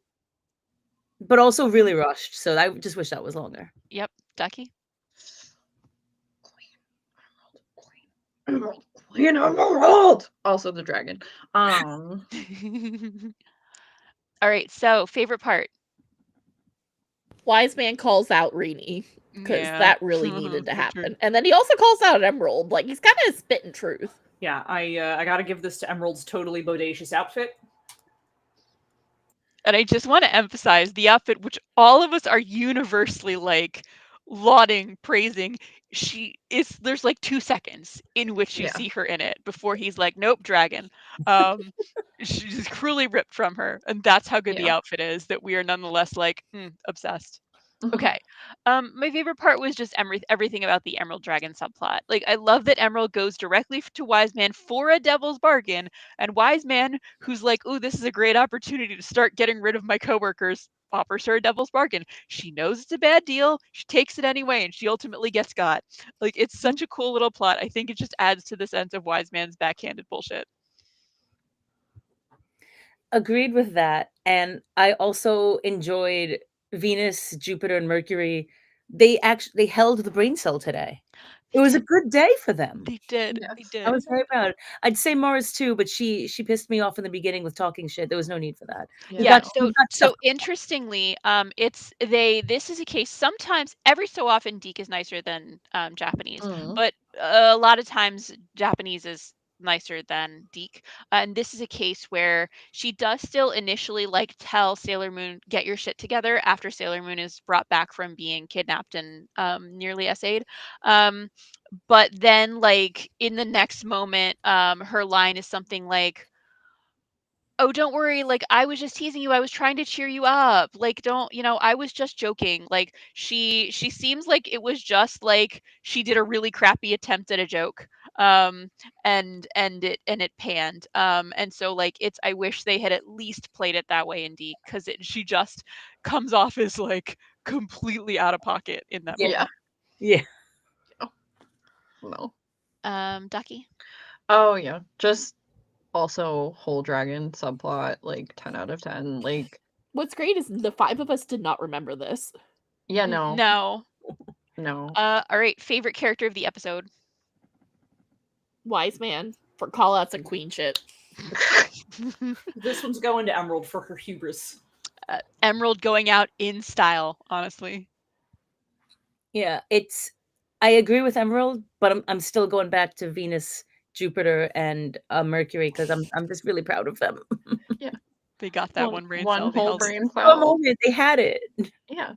but also really rushed. So I just wish that was longer. Yep, Ducky. Queen Emerald! Also the dragon. All right, so favorite part. Wise Man calls out Rini because Yeah. that really needed to So true. happen. And then he also calls out Emerald. Like he's kind of spitting truth. Yeah, I gotta give this to Emerald's totally bodacious outfit. And I just want to emphasize the outfit, which all of us are universally like lauding, praising. There's like 2 seconds in which you Yeah. see her in it before he's like, nope, dragon. She's cruelly ripped from her, and that's how good the Yeah. outfit is. That we are nonetheless like obsessed. Okay. My favorite part was just everything about the Emerald Dragon subplot. Like, I love that Emerald goes directly to Wise Man for a devil's bargain, and Wise Man, who's like, "Ooh, this is a great opportunity to start getting rid of my coworkers," offers her a devil's bargain. She knows it's a bad deal. She takes it anyway, and she ultimately gets got. Like, it's such a cool little plot. I think it just adds to the sense of Wise Man's backhanded bullshit. Agreed with that, and I also enjoyed Venus, Jupiter, and Mercury. They held the brain cell today. It was a good day for them. They did. Yes. They I did. was very proud. I'd say Mars too, but she pissed me off in the beginning with talking shit. There was no need for that. We Yeah, got so we got stuff. interestingly, this is a case sometimes every so often Deke is nicer than Japanese, but a lot of times Japanese is nicer than Deke. And this is a case where she does still initially like tell Sailor Moon, get your shit together after Sailor Moon is brought back from being kidnapped and nearly essayed. But then like in the next moment, her line is something like, "Oh, don't worry, like, I was just teasing you, I was trying to cheer you up, like, don't I was just joking." Like, she seems like it was just, like, she did a really crappy attempt at a joke, and it panned, and so, like, I wish they had at least played it that way in Deke, 'cause she just comes off as, like, completely out of pocket in that Yeah. moment. Yeah. No. Ducky? Oh yeah. Just also whole dragon subplot, like 10 out of 10. Like, What's great is the 5 of us did not remember this. yeah, N no. No. No. Alright, favorite character of the episode? Wise Man for callouts and queen shit. This one's going to Emerald for her hubris. Emerald going out in style, honestly. Yeah, I agree with Emerald, but I'm still going back to Venus, Jupiter, and Mercury because I'm just really proud of them. Yeah. They got that one brain one cell. They whole held it. brain For a cell. moment, they had it. Yeah.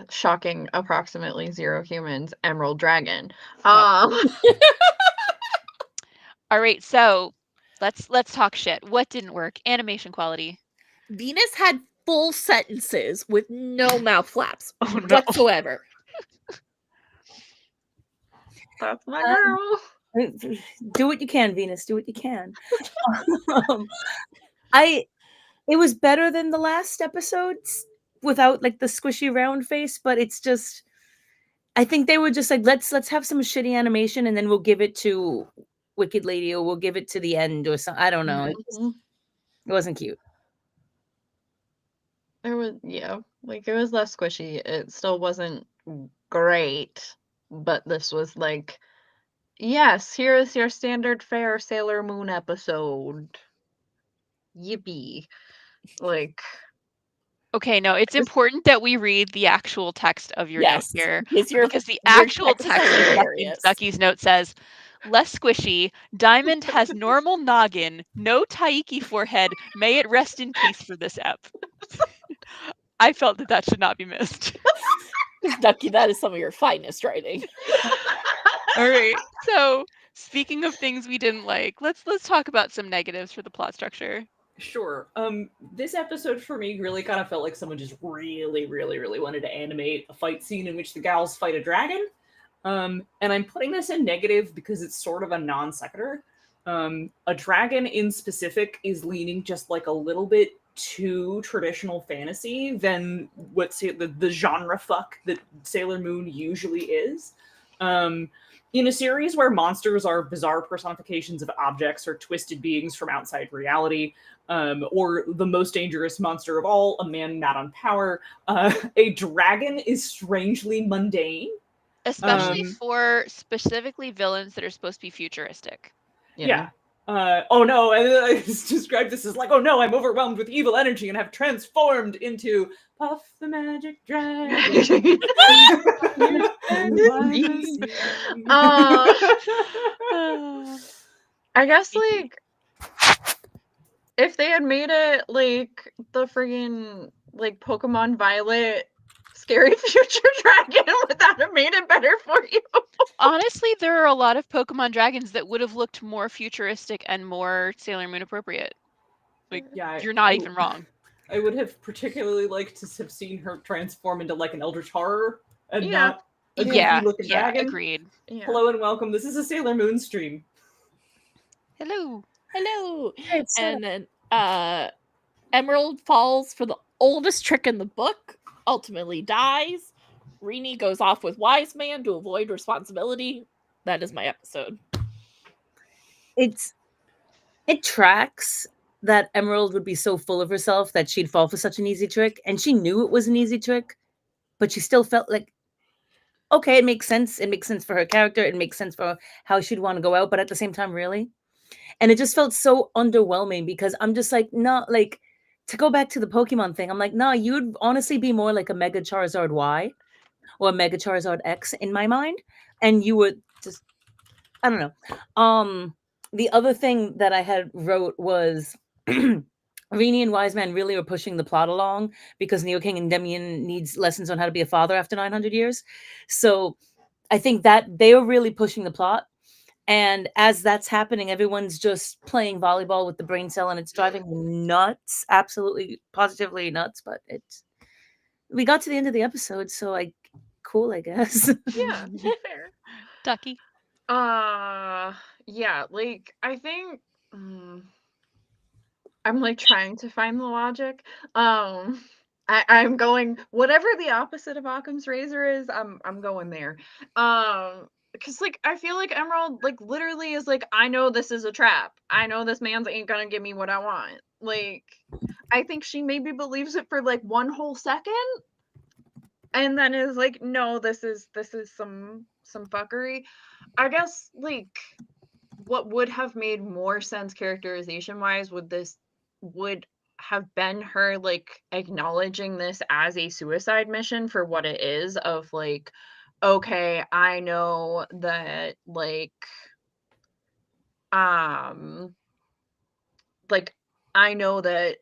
Shocking. Approximately 0 humans. Emerald Dragon. All right, so let's talk shit. What didn't work? Animation quality. Venus had full sentences with no mouth flaps Oh, no. whatsoever. That's my girl. Do what you can, Venus. Do what you can. um, it was better than the last episodes without like the squishy round face, but it's just I think they were just like let's have some shitty animation and then we'll give it to Wicked Lady or we'll give it to the end or something. I don't know. It wasn't cute. It was, yeah, like it was less squishy. It still wasn't great, but this was like, yes, here is your standard fare Sailor Moon episode. Yippee. Like, Okay, no, it's important that we read the actual text of your Yes, note here. because your Because the your actual text is text of hilarious. Ducky's note says, less squishy, Diamond has normal noggin, no Taiki forehead, may it rest in peace for this ep. I felt that should not be missed. Ducky, that is some of your finest writing. All right, so speaking of things we didn't like, let's talk about some negatives for the plot structure. Sure. This episode for me really kind of felt like someone just really, really, really wanted to animate a fight scene in which the gals fight a dragon. And I'm putting this in negative because it's sort of a non sequitur. A dragon in specific is leaning just like a little bit too traditional fantasy than what the genre fuck that Sailor Moon usually is. In a series where monsters are bizarre personifications of objects or twisted beings from outside reality, or the most dangerous monster of all, a man mad on power, a dragon is strangely mundane. Especially for specifically villains that are supposed to be futuristic. Yeah. Oh no, I described this as like, oh no, I'm overwhelmed with evil energy and have transformed into Puff the Magic Dragon. I guess like if they had made it like the friggin' like Pokemon Violet scary future dragon, would that have made it better for you? Honestly, there are a lot of Pokemon dragons that would have looked more futuristic and more Sailor Moon appropriate. Like, yeah, you're not even wrong. I would have particularly liked to have seen her transform into like an Eldritch Horror and not a goofy looking dragon. Agreed. Yeah. Hello and welcome. This is a Sailor Moon stream. Hello. And then Emerald falls for the oldest trick in the book, ultimately dies. Rini goes off with Wise Man to avoid responsibility. That is my episode. It tracks that Emerald would be so full of herself that she'd fall for such an easy trick, and she knew it was an easy trick, but she still felt like, okay, it makes sense. It makes sense for her character. It makes sense for how she'd want to go out, but at the same time, really? And it just felt so underwhelming because I'm just like, no, like, to go back to the Pokemon thing, I'm like, no, you'd honestly be more like a Mega Charizard Y or a Mega Charizard X in my mind. And you would just, I don't know. The other thing that I had wrote was Rini and Wise Man really are pushing the plot along because Neo King and Demian needs lessons on how to be a father after 900 years. So I think that they are really pushing the plot. And as that's happening, everyone's just playing volleyball with the brain cell and it's driving me nuts, absolutely, positively nuts. But we got to the end of the episode, so cool, I guess. Yeah, fair. Ducky. Yeah, like I think I'm like trying to find the logic. I'm going whatever the opposite of Occam's razor is, I'm going there. Because like I feel like Emerald like literally is like, I know this is a trap. I know this man's ain't gonna give me what I want. Like I think she maybe believes it for like one whole second. And then is like, no, this is some fuckery. I guess like what would have made more sense characterization wise would have been her like acknowledging this as a suicide mission for what it is, of like, okay, I know that like I know that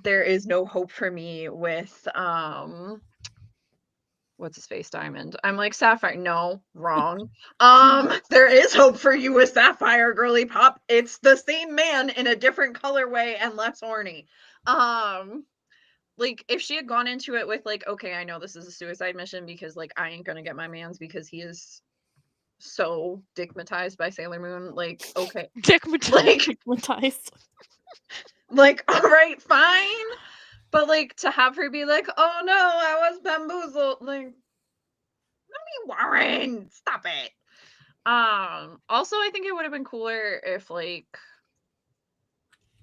there is no hope for me with what's his face, Diamond. I'm like, Sapphire. No, wrong. There is hope for you with Sapphire, girly pop. It's the same man in a different colorway and less horny. Like, if she had gone into it with like, okay, I know this is a suicide mission because like I ain't gonna get my man's because he is so dickmatized by Sailor Moon. Like, okay, like, Dickmatized. like, all right, fine. But like to have her be like, oh no, I was bamboozled. Like, Mommy Warren, stop it. Also, I think it would have been cooler if like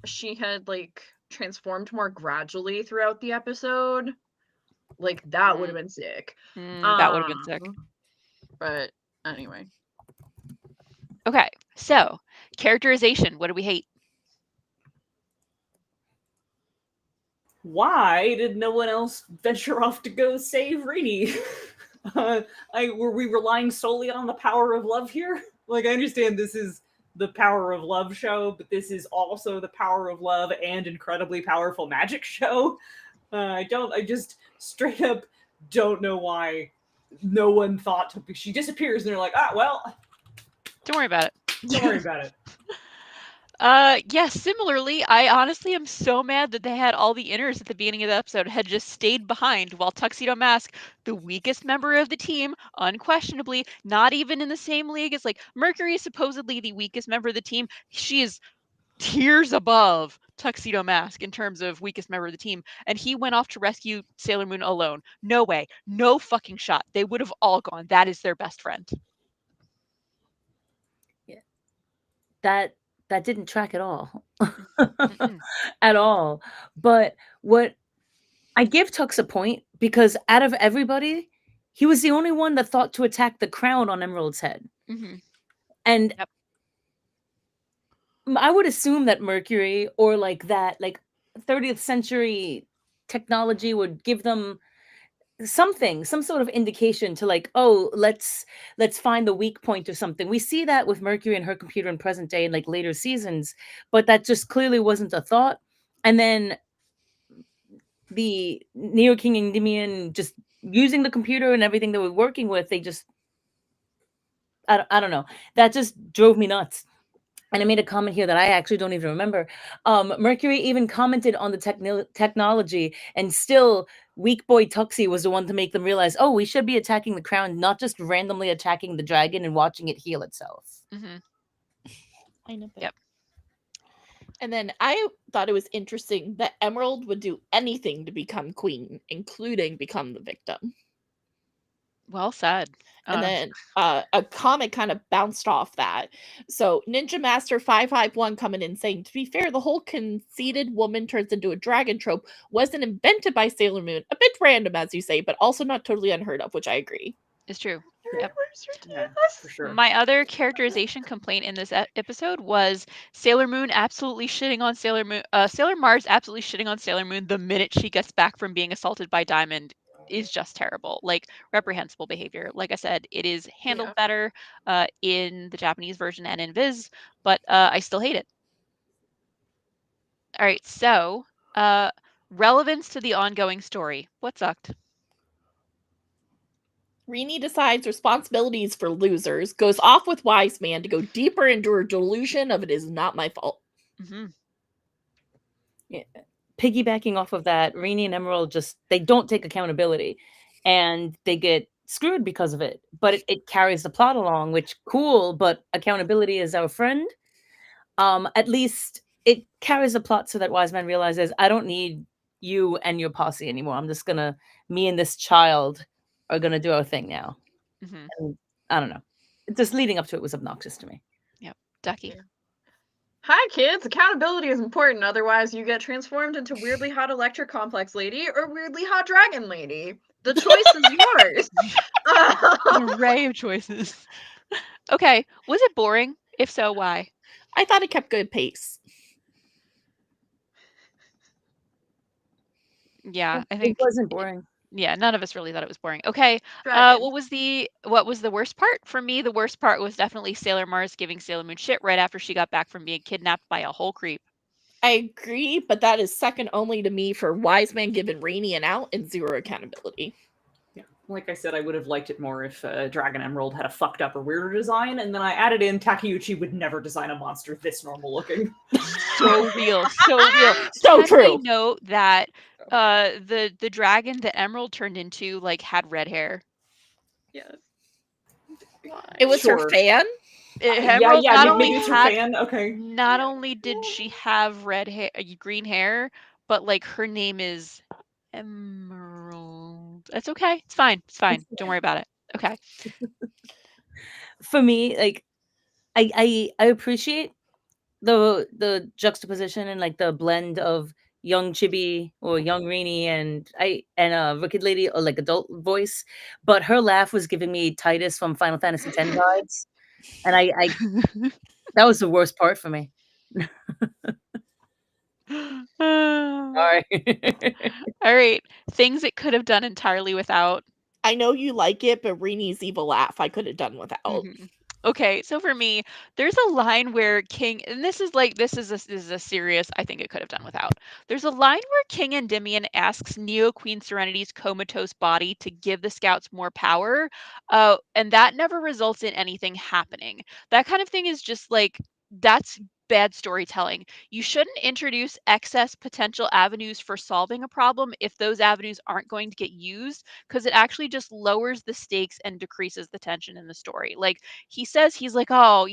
she had like transformed more gradually throughout the episode. Like that would have been sick. That would have been sick. But anyway. Okay, so characterization. What do we hate? Why did no one else venture off to go save Rini? Were we relying solely on the power of love here? Like, I understand this is the power of love show, but this is also the power of love and incredibly powerful magic show. I just straight up don't know why no one thought to. She disappears, and they're like, well, don't worry about it. Don't worry about it. Yeah, similarly, I honestly am so mad that they had all the inners at the beginning of the episode had just stayed behind while Tuxedo Mask, the weakest member of the team, unquestionably, not even in the same league as like Mercury is supposedly the weakest member of the team. She is tiers above Tuxedo Mask in terms of weakest member of the team, and he went off to rescue Sailor Moon alone. No way. No fucking shot. They would have all gone. That is their best friend. Yeah. That didn't track at all. At all. But what I give Tux a point because out of everybody, he was the only one that thought to attack the crown on Emerald's head. And yep. I would assume that Mercury or like that, like 30th century technology would give them something, some sort of indication to like, oh, let's find the weak point or something. We see that with Mercury and her computer in present day and like later seasons, but that just clearly wasn't a thought. And then the Neo King and Endymion just using the computer and everything they were working with, they just I don't know. That just drove me nuts. And I made a comment here that I actually don't even remember. Mercury even commented on the technology, and still weak boy Tuxie was the one to make them realize, oh, we should be attacking the crown, not just randomly attacking the dragon and watching it heal itself. I know. Yep. And then I thought it was interesting that Emerald would do anything to become queen, including become the victim. Well said. And then a comment kind of bounced off that. So Ninja Master 551 coming in saying, to be fair, the whole conceited woman turns into a dragon trope wasn't invented by Sailor Moon. A bit random, as you say, but also not totally unheard of, which I agree. It's true. Yep. Yeah, for sure. My other characterization complaint in this episode was Sailor Moon absolutely shitting on Sailor Moon. Sailor Mars absolutely shitting on Sailor Moon the minute she gets back from being assaulted by Diamond is just terrible. Like, reprehensible behavior. Like I said, it is handled better in the Japanese version and in Viz, but I still hate it. All right, so relevance to the ongoing story. What sucked? Rini decides responsibilities for losers, goes off with Wise Man to go deeper into her delusion of it is not my fault. Yeah. Piggybacking off of that, Rini and Emerald they don't take accountability and they get screwed because of it. But it carries the plot along, which cool, but accountability is our friend. At least it carries the plot so that Wise Man realizes, I don't need you and your posse anymore. I'm just gonna, me and this child are gonna do our thing now. And I don't know. Just leading up to it was obnoxious to me. Yep. Ducky. Hi kids, accountability is important, otherwise you get transformed into weirdly hot electric complex lady or weirdly hot dragon lady. The choice is yours. An array of choices. Okay, was it boring? If so, why? I thought it kept good pace. Yeah, I think it wasn't boring. Yeah, none of us really thought it was boring. Okay, what was the worst part? For me, the worst part was definitely Sailor Mars giving Sailor Moon shit right after she got back from being kidnapped by a whole creep. I agree, but that is second only to me for Wise Man giving Rainy an out and zero accountability. Yeah. Like I said, I would have liked it more if Dragon Emerald had a fucked up or weirder design, and then I added in Takeuchi would never design a monster this normal looking. So real, so real. So Can true. we note that the dragon that Emerald turned into like had red hair? Yes. It was her Sure. fan. Emerald yeah, not maybe only it's her had fan. Okay. not only did she have red hair, green hair, but like her name is Emerald. That's okay. It's fine. It's fine. Don't worry about it. Okay. For me, like I appreciate the juxtaposition and like the blend of young Chibi or young Rini and Wicked Lady or like adult voice, but her laugh was giving me Titus from Final Fantasy X vibes, and I that was the worst part for me. Sorry. All right. Things it could have done entirely without. I know you like it, but Rini's evil laugh I could have done without. Mhm. Okay, so for me, there's a line where King, and this is a serious, I think it could have done without. There's a line where King Endymion asks Neo Queen Serenity's comatose body to give the scouts more power, and that never results in anything happening. That kind of thing is just like, that's bad storytelling. You shouldn't introduce excess potential avenues for solving a problem if those avenues aren't going to get used, because it actually just lowers the stakes and decreases the tension in the story. Like, he says, he's like, oh,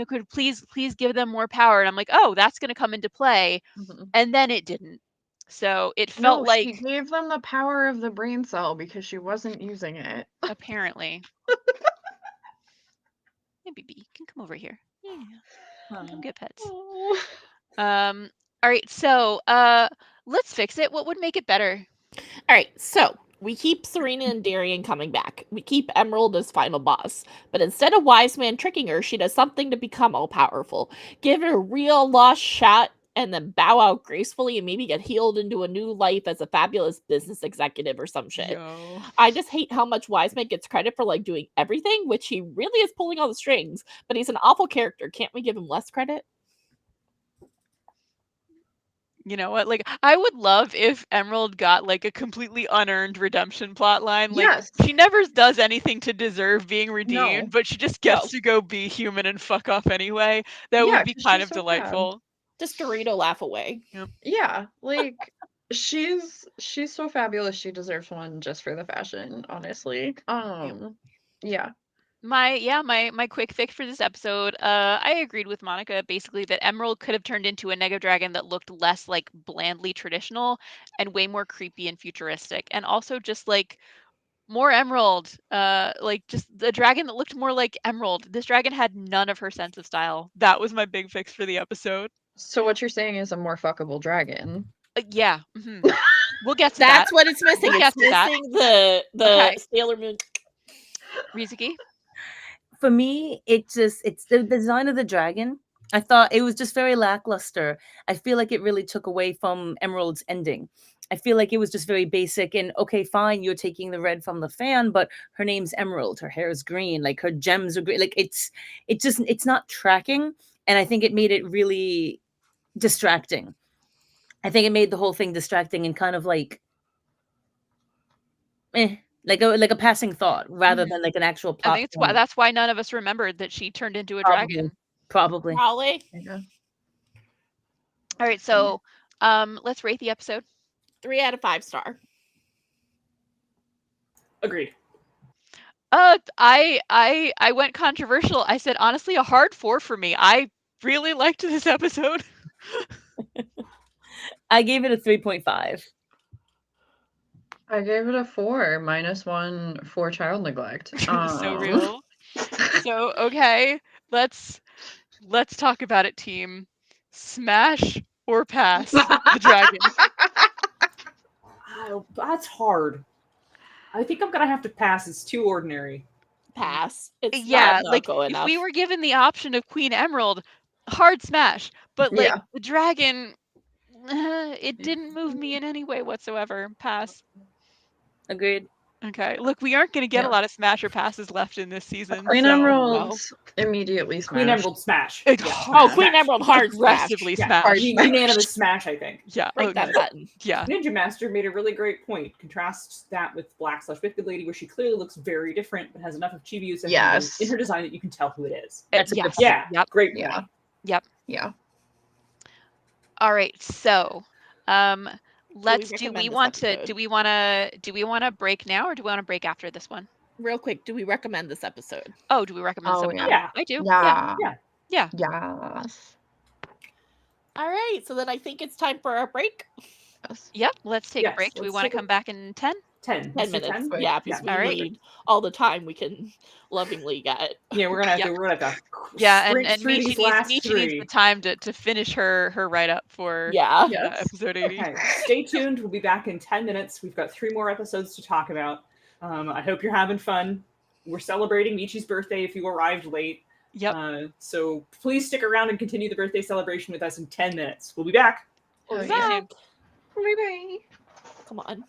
could please give them more power, and I'm like, oh, that's going to come into play, Mhm. and then it didn't. So it No, felt she like, gave them the power of the brain cell because she wasn't using it. apparently. Hey, baby, you can come over here. Yeah, come get pets. Oh. All right, so let's fix it. What would make it better? All right, so we keep Serena and Darian coming back. We keep Emerald as final boss. But instead of Wise Man tricking her, she does something to become all powerful. Give it a real lost shot and then bow out gracefully and maybe get healed into a new life as a fabulous business executive or some shit. Yo. I just hate how much Wiseman gets credit for like doing everything, which he really is pulling all the strings, but he's an awful character. Can't we give him less credit? You know what? Like, I would love if Emerald got like a completely unearned redemption plot line. Like, Yes. she never does anything to deserve being redeemed, No. but she just gets No. to go be human and fuck off anyway. That Yeah, would be 'cause kind she's of so bad. delightful. Just Dorito laugh away. Yeah, like she's so fabulous. She deserves one just for the fashion, honestly. Yeah. My quick fix for this episode, I agreed with Monica basically that Emerald could have turned into a Nega Dragon that looked less like blandly traditional and way more creepy and futuristic, and also just like more Emerald, like just the dragon that looked more like Emerald. This dragon had none of her sense of style. That was my big fix for the episode. So what you're saying is a more fuckable dragon. Yeah, we'll get to that. That's what it's missing. We'll get It's to that. missing the Okay. Sailor Moon. Rizuki? For me, it's the design of the dragon. I thought it was just very lackluster. I feel like it really took away from Emerald's ending. I feel like it was just very basic and okay, fine, you're taking the red from the fan, but her name's Emerald, her hair is green, like her gems are green. Like it's not tracking. And I think it made it really distracting. I think it made the whole thing distracting and kind of like like a passing thought rather than like an actual I plot think point. that's why none of us remembered that she turned into a Probably. dragon. Probably. Probably. Yeah. All right, so let's rate the episode. 3 out of 5 star. Agreed. I went controversial. I said honestly a hard 4 for me. I really liked this episode. I gave it a 3.5. I gave it a 4 -1 for child neglect. So real. So okay, let's talk about it, team. Smash or pass the dragon? Oh, that's hard. I think I'm gonna have to pass. It's too ordinary. Pass. It's Yeah, not like go if enough. we were given the option of Queen Emerald, hard smash. But like Yeah. the dragon, it didn't move me in any way whatsoever. Pass. Agreed. Okay. Look, we aren't going to get Yeah. a lot of Smasher passes left in this season. Queen so Emeralds immediately smash. Queen Emerald smash. It's Yeah, hard. Oh, smash. Queen Emerald hard smash. aggressively Yeah, smash. Hard smash. unanimous smash, I think. Yeah. Break oh, that no. button. Yeah. Ninja Master made a really great point. Contrast that with Black/Wicked Lady, where she clearly looks very different, but has enough of chibi use in Yes. her design that you can tell who it is. That's a good yes. point. Yeah, Yep. great point. Yeah. Yep. Yeah. All right. So, let's do recommend we this want to episode? do we want to break now, or do we want to break after this one? Real quick, do we recommend this episode? Oh, do we recommend Oh, something? yeah. Yeah. I do. Yeah. Yeah. Yes. All right, so then I think it's time for our break. Yes. Yep. Let's take a Yes, break. Do we let's want to take a- come back in 10? 10. 10 minutes. 10? Quick. Yeah, because we All right. need all the time we can lovingly get. Yeah, we're gonna have Yep. to. We're gonna have to. Yeah, sprint and through Michi these needs, last Michi three. needs the time to finish her write up for Yeah. Yes. episode 80. Okay, stay tuned. We'll be back in 10 minutes. We've got 3 more episodes to talk about. I hope you're having fun. We're celebrating Michi's birthday if you arrived late. Yep. So please stick around and continue the birthday celebration with us in 10 minutes. We'll be back. We'll Oh, see you yeah. soon. Bye-bye. Come on.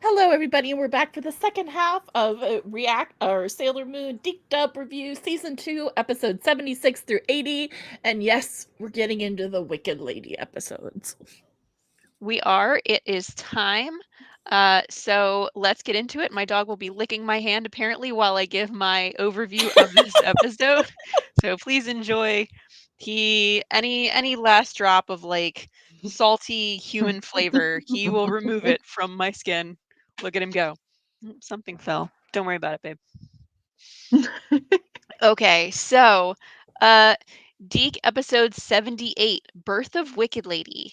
Hello, everybody, and we're back for the second half of React or Sailor Moon Deep Dub Review Season 2, Episode 76 through 80. And yes, we're getting into the Wicked Lady episodes. We are. It is time. So let's get into it. My dog will be licking my hand apparently while I give my overview of this episode. So please enjoy any last drop of like salty human flavor. He will remove it from my skin. Look at him go. Something fell. Don't worry about it, babe. Okay, so Deke episode 78, Birth of Wicked Lady.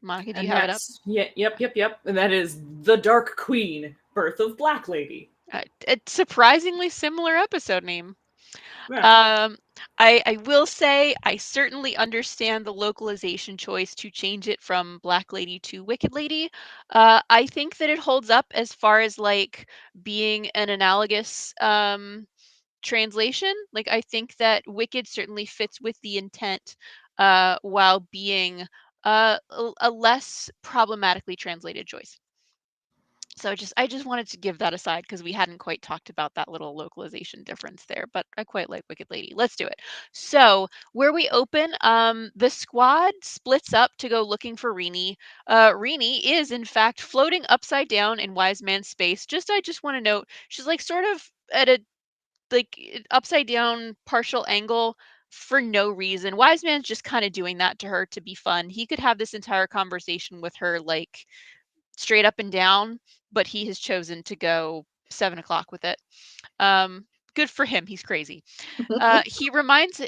Monica, do you And have it up? that's yep. And that is The Dark Queen, Birth of Black Lady. A surprisingly similar episode name. Yeah. I will say I certainly understand the localization choice to change it from Black Lady to Wicked Lady. I think that it holds up as far as like being an analogous translation. Like I think that Wicked certainly fits with the intent while being a less problematically translated choice. So I just wanted to give that aside because we hadn't quite talked about that little localization difference there, but I quite like Wicked Lady. Let's do it. So where we open, the squad splits up to go looking for Rini. Rini is in fact floating upside down in Wise Man's space. I just want to note she's like sort of at a like upside down partial angle for no reason. Wise Man's just kind of doing that to her to be fun. He could have this entire conversation with her like straight up and down, but he has chosen to go 7 o'clock with it. Good for him. He's crazy. He reminds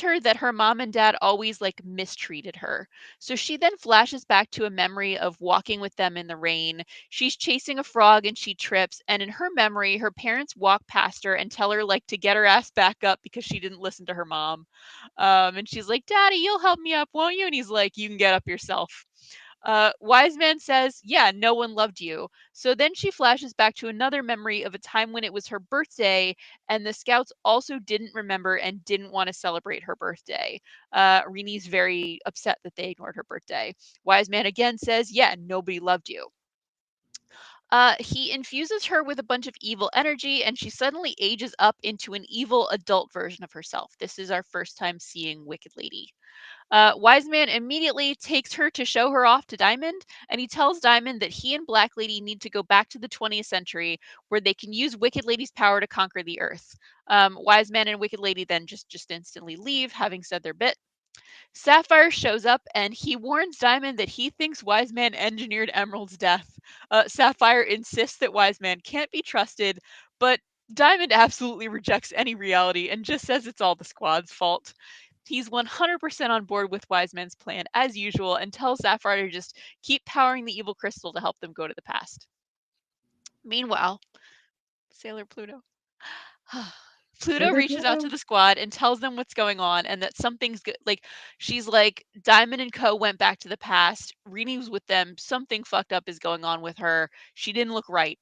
her that her mom and dad always like mistreated her. So she then flashes back to a memory of walking with them in the rain. She's chasing a frog and she trips. And in her memory, her parents walk past her and tell her like to get her ass back up because she didn't listen to her mom. And she's like, "Daddy, you'll help me up, won't you?" And he's like, "You can get up yourself." Wise Man says, "Yeah, no one loved you." So then she flashes back to another memory of a time when it was her birthday, and the scouts also didn't remember and didn't want to celebrate her birthday. Rini's very upset that they ignored her birthday. Wise Man again says, "Yeah, nobody loved you." He infuses her with a bunch of evil energy, and she suddenly ages up into an evil adult version of herself. This is our first time seeing Wicked Lady. Wise Man immediately takes her to show her off to Diamond, and he tells Diamond that he and Black Lady need to go back to the 20th century where they can use Wicked Lady's power to conquer the Earth. Wise Man and Wicked Lady then just instantly leave, having said their bit. Sapphire shows up and he warns Diamond that he thinks Wise Man engineered Emerald's death. Sapphire insists that Wise Man can't be trusted, but Diamond absolutely rejects any reality and just says it's all the squad's fault. He's 100% on board with Wise Man's plan as usual and tells Sapphire to just keep powering the evil crystal to help them go to the past. Meanwhile, Sailor Pluto. Pluto reaches out to the squad and tells them what's going on and that something's good. Like, she's like, Diamond and Co. went back to the past. Rini was with them. Something fucked up is going on with her. She didn't look right.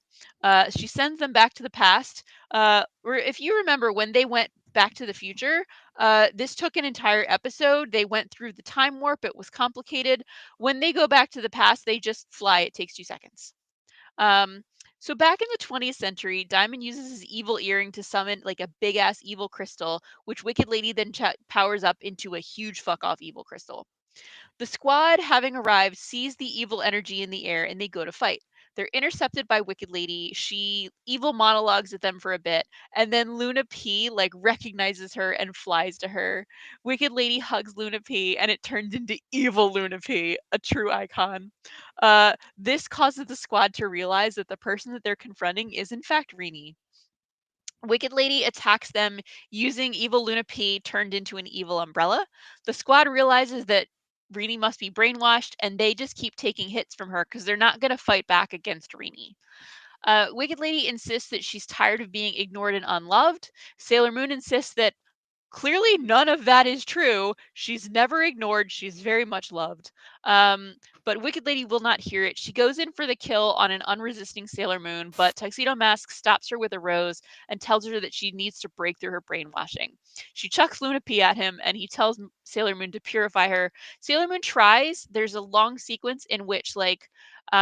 She sends them back to the past. Or if you remember, when they went back to the future, this took an entire episode. They went through the time warp. It was complicated. When they go back to the past, they just fly. It takes 2 seconds. Um, so back in the 20th century, Diamond uses his evil earring to summon like a big ass evil crystal, which Wicked Lady then powers up into a huge fuck off evil crystal. The squad, having arrived, sees the evil energy in the air and they go to fight. They're intercepted by Wicked Lady. She evil monologues at them for a bit, and then Luna P like recognizes her and flies to her. Wicked Lady hugs Luna P, and it turns into evil Luna P, a true icon. This causes the squad to realize that the person that they're confronting is in fact Rini. Wicked Lady attacks them using evil Luna P turned into an evil umbrella. The squad realizes that Rini must be brainwashed, and they just keep taking hits from her because they're not going to fight back against Rini. Wicked Lady insists that she's tired of being ignored and unloved. Sailor Moon insists that clearly none of that is true. She's never ignored. She's very much loved. But Wicked Lady will not hear it. She goes in for the kill on an unresisting Sailor Moon, but Tuxedo Mask stops her with a rose and tells her that she needs to break through her brainwashing. She chucks Luna P at him, and he tells Sailor Moon to purify her. Sailor Moon tries. There's a long sequence in which, like,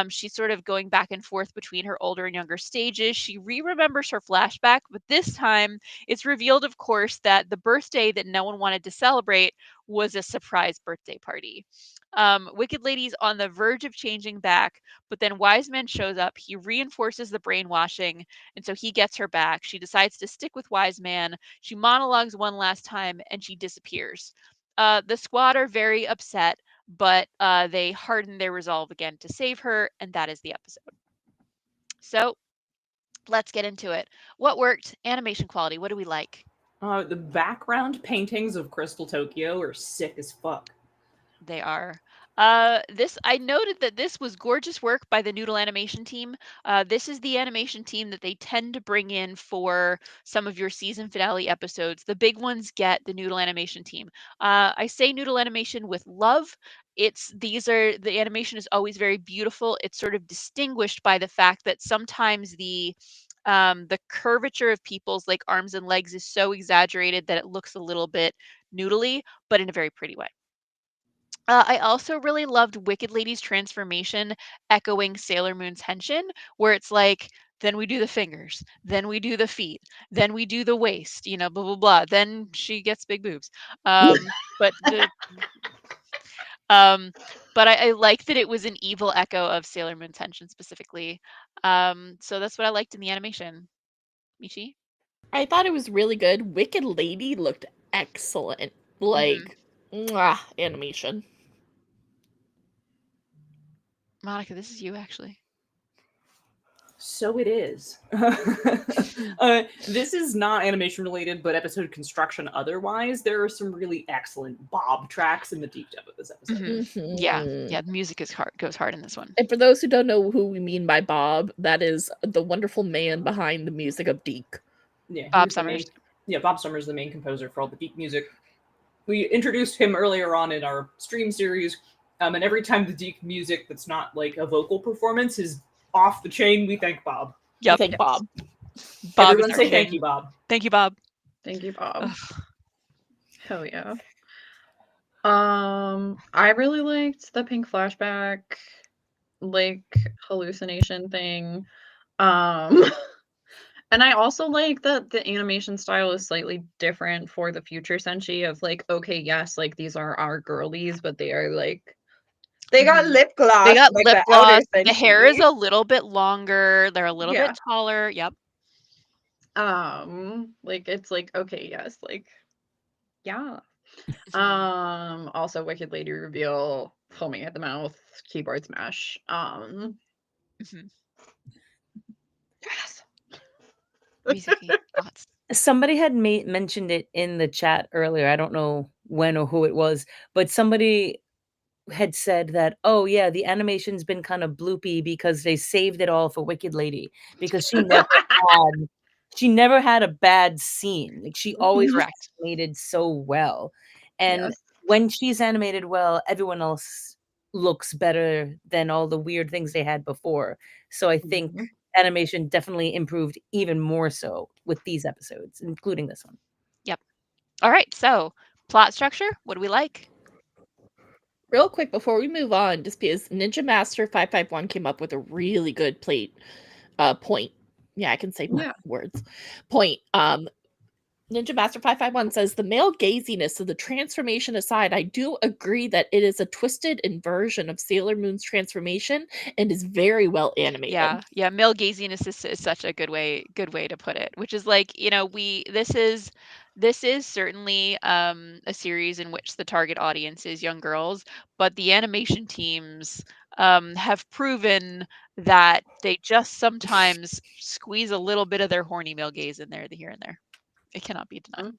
She's sort of going back and forth between her older and younger stages. She remembers her flashback, but this time it's revealed, of course, that the birthday that no one wanted to celebrate was a surprise birthday party. Wicked Lady's on the verge of changing back, but then Wise Man shows up. He reinforces the brainwashing, and so he gets her back. She decides to stick with Wise Man. She monologues one last time, and she disappears. The squad are very upset, but they harden their resolve again to save her, and that is the episode. So let's get into it. What worked? Animation quality. What do we like? The background paintings of Crystal Tokyo are sick as fuck. They are. This I noted that this was gorgeous work by the Noodle Animation team. This is the animation team that they tend to bring in for some of your season finale episodes. The big ones get the Noodle Animation team. I say Noodle Animation with love. The animation is always very beautiful. It's sort of distinguished by the fact that sometimes the curvature of people's like arms and legs is so exaggerated that it looks a little bit noodly, but in a very pretty way. I also really loved Wicked Lady's transformation, echoing Sailor Moon's Henshin, where it's like, then we do the fingers, then we do the feet, then we do the waist, blah blah blah. Then she gets big boobs. But the but I like that it was an evil echo of Sailor Moon's Henshin specifically. So that's what I liked in the animation. Michi? I thought it was really good. Wicked Lady looked excellent. Like, mwah, animation. Monica, this is you actually. So it is. This is not animation related, but episode construction otherwise. There are some really excellent bob tracks in the deep dub of this episode. Yeah, Mhm. the music goes hard in this one. And for those who don't know who we mean by Bob, that is the wonderful man behind the music of Deke. Yeah, Bob he's the main- Summers. Bob Summers is the main composer for all the Deke music. We introduced him earlier on in our stream series, and every time the Deke music that's not like a vocal performance is off the chain, we thank Bob. Yep. Thank Bob. Bob Everyone is say our thank king. you, Bob. Thank you, Bob. Thank you, Bob. Ugh. Hell yeah. I really liked the pink flashback, like hallucination thing. And I also like that the animation style is slightly different for the future Senshi of like, okay, yes, like these are our girlies, but they are like they got lip gloss. They got like lip the outer gloss. The hair is Senshi. a little bit longer. They're a little Yeah. bit taller. Yep. Like it's like, okay, yes, like yeah. Also Wicked Lady reveal, foaming at the mouth, keyboard smash. Mhm. Yes. Rizuki, thoughts? Somebody had mentioned it in the chat earlier. I don't know when or who it was, but somebody had said that, oh yeah, the animation's been kind of bloopy because they saved it all for Wicked Lady because she never had a bad scene. Like she always was Correct. animated so well. And Yes. when she's animated well, everyone else looks better than all the weird things they had before. So I think Mhm. animation definitely improved even more so with these episodes, including this one. Yep. All right. So plot structure. What do we like? Real quick before we move on, just because Ninja Master 551 came up with a really good point. Yeah, I can say Yeah. words. Point. Ninja Master 551 says the male gaziness of the transformation aside, I do agree that it is a twisted inversion of Sailor Moon's transformation and is very well animated. Yeah. Male gaziness is such a good way to put it. Which is like, this is certainly a series in which the target audience is young girls, but the animation teams have proven that they just sometimes squeeze a little bit of their horny male gaze in there, here and there. It cannot be denied.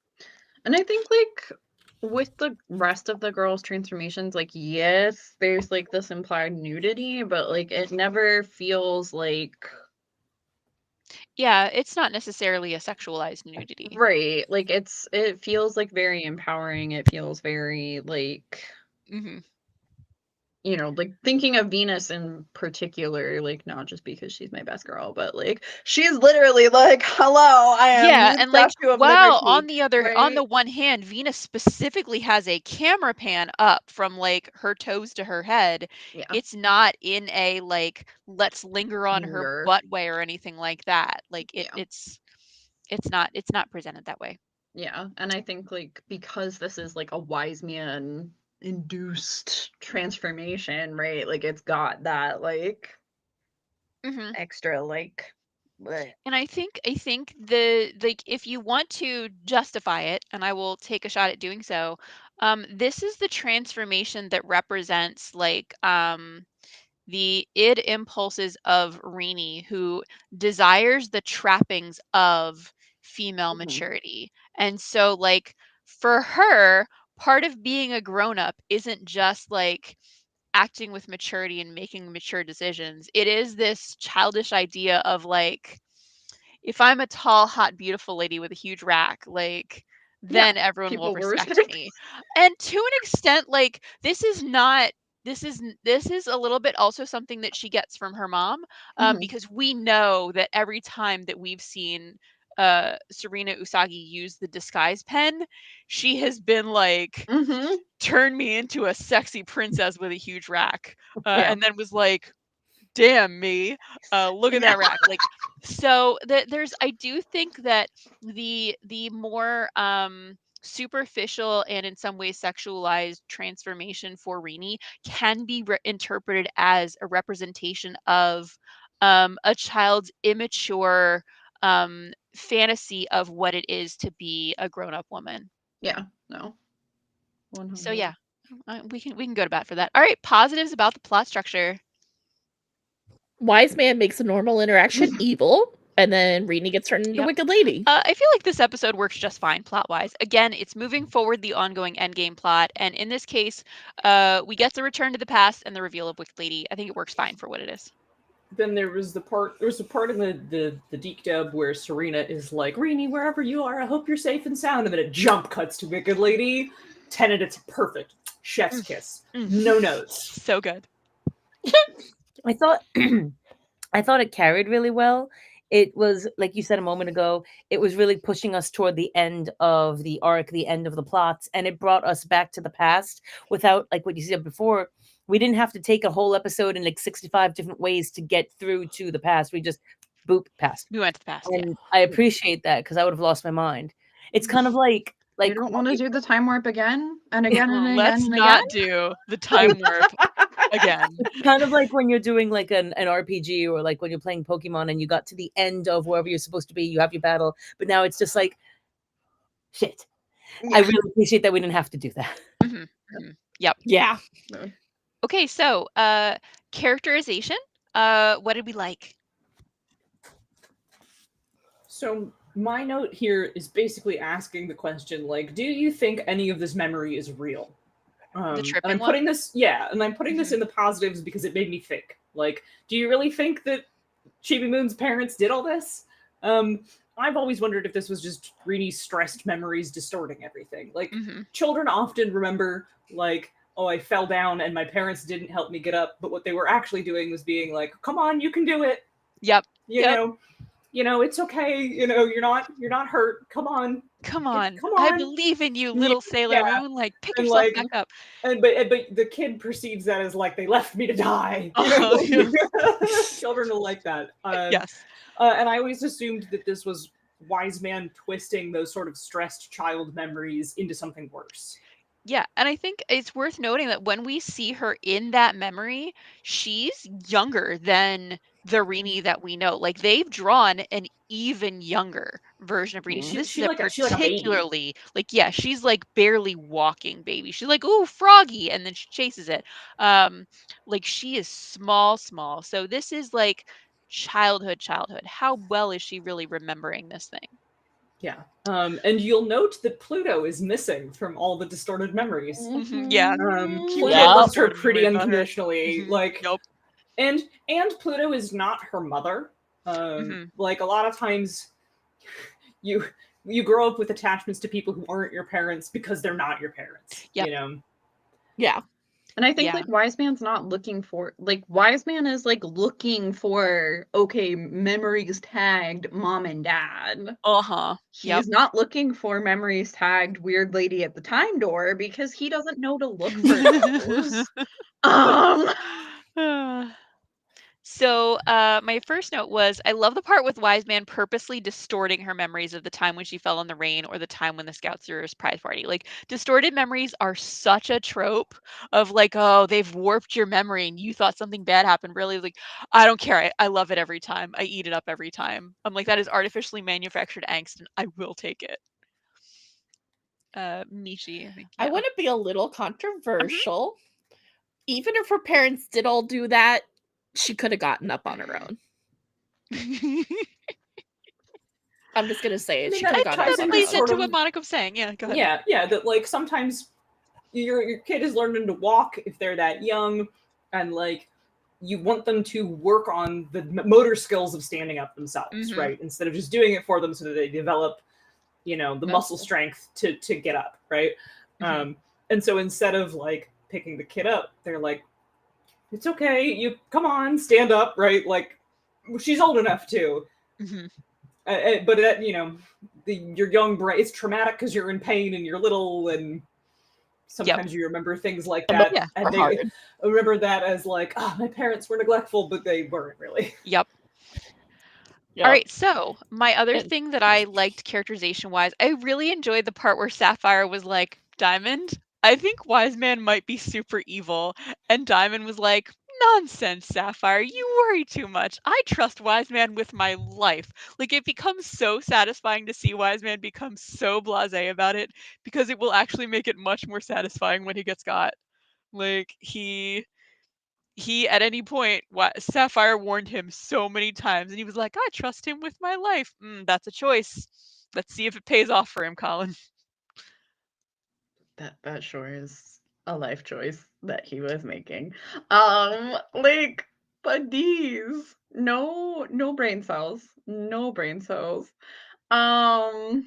And I think like with the rest of the girls' transformations, like yes, there's like this implied nudity, but like it never feels like Yeah, it's not necessarily a sexualized nudity. right. Like it feels like very empowering. It feels very like hmm you know, like thinking of Venus in particular, like not just because she's my best girl, but like she's literally like, hello, I am Yeah, the and like, Statue of wow, Liberty, on the right? one hand, Venus specifically has a camera pan up from like her toes to her head. Yeah, It's not in a like let's linger on her linger. butt way or anything like that. Like Yeah. it's not presented that way. Yeah, and I think like because this is like a wise man induced transformation, right? Like it's got that like Hmm. extra like bleh. And I think the like if you want to justify it, and I will take a shot at doing so, this is the transformation that represents like the id impulses of Rini, who desires the trappings of female Mhm. maturity. And so, like, for her, part of being a grown up isn't just like acting with maturity and making mature decisions. It is this childish idea of like, if I'm a tall, hot, beautiful lady with a huge rack, like, Yeah, then everyone will people will respect respect. me. And to an extent, like, this is a little bit also something that she gets from her mom, Mhm. because we know that every time that we've seen Serena Usagi use the disguise pen, she has been like, Mhm. turn me into a sexy princess with a huge rack, Yeah. and then was like, damn me, look at Yeah. that rack. Like, so there's, I do think that the more superficial and in some ways sexualized transformation for Rini can be interpreted as a representation of a child's immature fantasy of what it is to be a grown-up woman. Yeah. No. So 100. yeah, we can go to bat for that. All right, positives about the plot structure. Wise man makes a normal interaction evil, and then Rini gets turned into Yep. Wicked Lady. I feel like this episode works just fine plot-wise. Again, it's moving forward the ongoing endgame plot, and in this case, we get the return to the past and the reveal of Wicked Lady. I think it works fine for what it is. Then there was a part in the Deke dub where Serena is like, Rini, wherever you are, I hope you're safe and sound, and then a jump cuts to Wicked Lady. 10 and it's perfect. Chef's kiss. Mm. No notes. So good. I thought I thought it carried really well. It was like you said a moment ago, it was really pushing us toward the end of the arc, the end of the plots, and it brought us back to the past without, like what you said before, we didn't have to take a whole episode in like 65 different ways to get through to the past. We just boop past. We went to the past, yeah. And I appreciate that because I would have lost my mind. It's kind of like You don't want to do the time warp again and again and again Let's and not again? do the time warp again. It's kind of like when you're doing like an RPG or like when you're playing Pokemon and you got to the end of wherever you're supposed to be, you have your battle, but now it's just like shit. I Yeah. really appreciate that we didn't have to do that. Mhm, mhm. Yep. Yeah. Okay, so characterization. What did we like? So my note here is basically asking the question, like, do you think any of this memory is real? The And tripping I'm one? putting this, and I'm putting this in the positives because it made me think. Like, do you really think that Chibi Moon's parents did all this? I've always wondered if this was just really stressed memories distorting everything. Like, children often remember, like, oh, I fell down and my parents didn't help me get up, but what they were actually doing was being like, come on, you can do it. Yep. You know, it's okay. You know, you're not hurt. Come on. Come on. Come I on. believe in you, little Sailor Yeah. Moon. Like, pick And yourself like, back up. but the kid perceives that as like they left me to die. You Oh, know? Children will like that. Yes. And I always assumed that this was Wise Man twisting those sort of stressed child memories into something worse. Yeah, and I think it's worth noting that when we see her in that memory, she's younger than the Rini that we know. Like, they've drawn an even younger version of Rini. So this is She's a like a baby. particularly, like, yeah, she's like barely walking baby. She's like, ooh, froggy, and then she chases it. Like, she is small. So this is like childhood. How well is she really remembering this thing? Yeah. And you'll note that Pluto is missing from all the distorted memories. Yeah. Pluto Yeah. loves her pretty unconditionally. Like, Nope. and Pluto is not her mother. Like, a lot of times you grow up with attachments to people who aren't your parents because they're not your parents. Yep. You know? Yeah. And I think Yeah. like Wise Man's not looking for like Wise Man is like looking for okay, memories tagged mom and dad. Uh-huh. Yep. He's not looking for memories tagged weird lady at the time door because he doesn't know to look for those. So my first note was, I love the part with Wise Man purposely distorting her memories of the time when she fell in the rain or the time when the scouts threw her prize party. Like, distorted memories are such a trope of like, oh, they've warped your memory and you thought something bad happened. Really, like, I don't care. I love it every time. I eat it up every time. I'm like, that is artificially manufactured angst and I will take it. Michi, I think. I Yeah. want to be a little controversial. Even if her parents did all do that, she could have gotten up on her own. I'm just gonna say it. I mean, She that could have ties gotten up that on into plays her own. sort into of- what Monica was saying. Yeah, go ahead. Yeah, that like sometimes your kid is learning to walk if they're that young, and like you want them to work on the motor skills of standing up themselves, Mhm. right? Instead of just doing it for them so that they develop, the muscle strength to get up, right? Mhm. And so instead of like picking the kid up, they're like, it's okay, you come on, stand up, right? Like she's old enough to. Mhm. But that, your young brain, it's traumatic because you're in pain and you're little, and sometimes you remember things like that. Yeah, And they hard. remember that as like, oh, my parents were neglectful, but they weren't really. Yep. Yeah. All right, so my other And- thing that I liked characterization wise, I really enjoyed the part where Sapphire was like, Diamond, I think Wise Man might be super evil. And Diamond was like, nonsense, Sapphire, you worry too much. I trust Wise Man with my life. Like, it becomes so satisfying to see Wise Man become so blasé about it because it will actually make it much more satisfying when he gets got. Like, he at any point, Sapphire warned him so many times, and he was like, I trust him with my life. That's a choice. Let's see if it pays off for him, Colin. That sure is a life choice that he was making. Like, but these no brain cells, no brain cells. And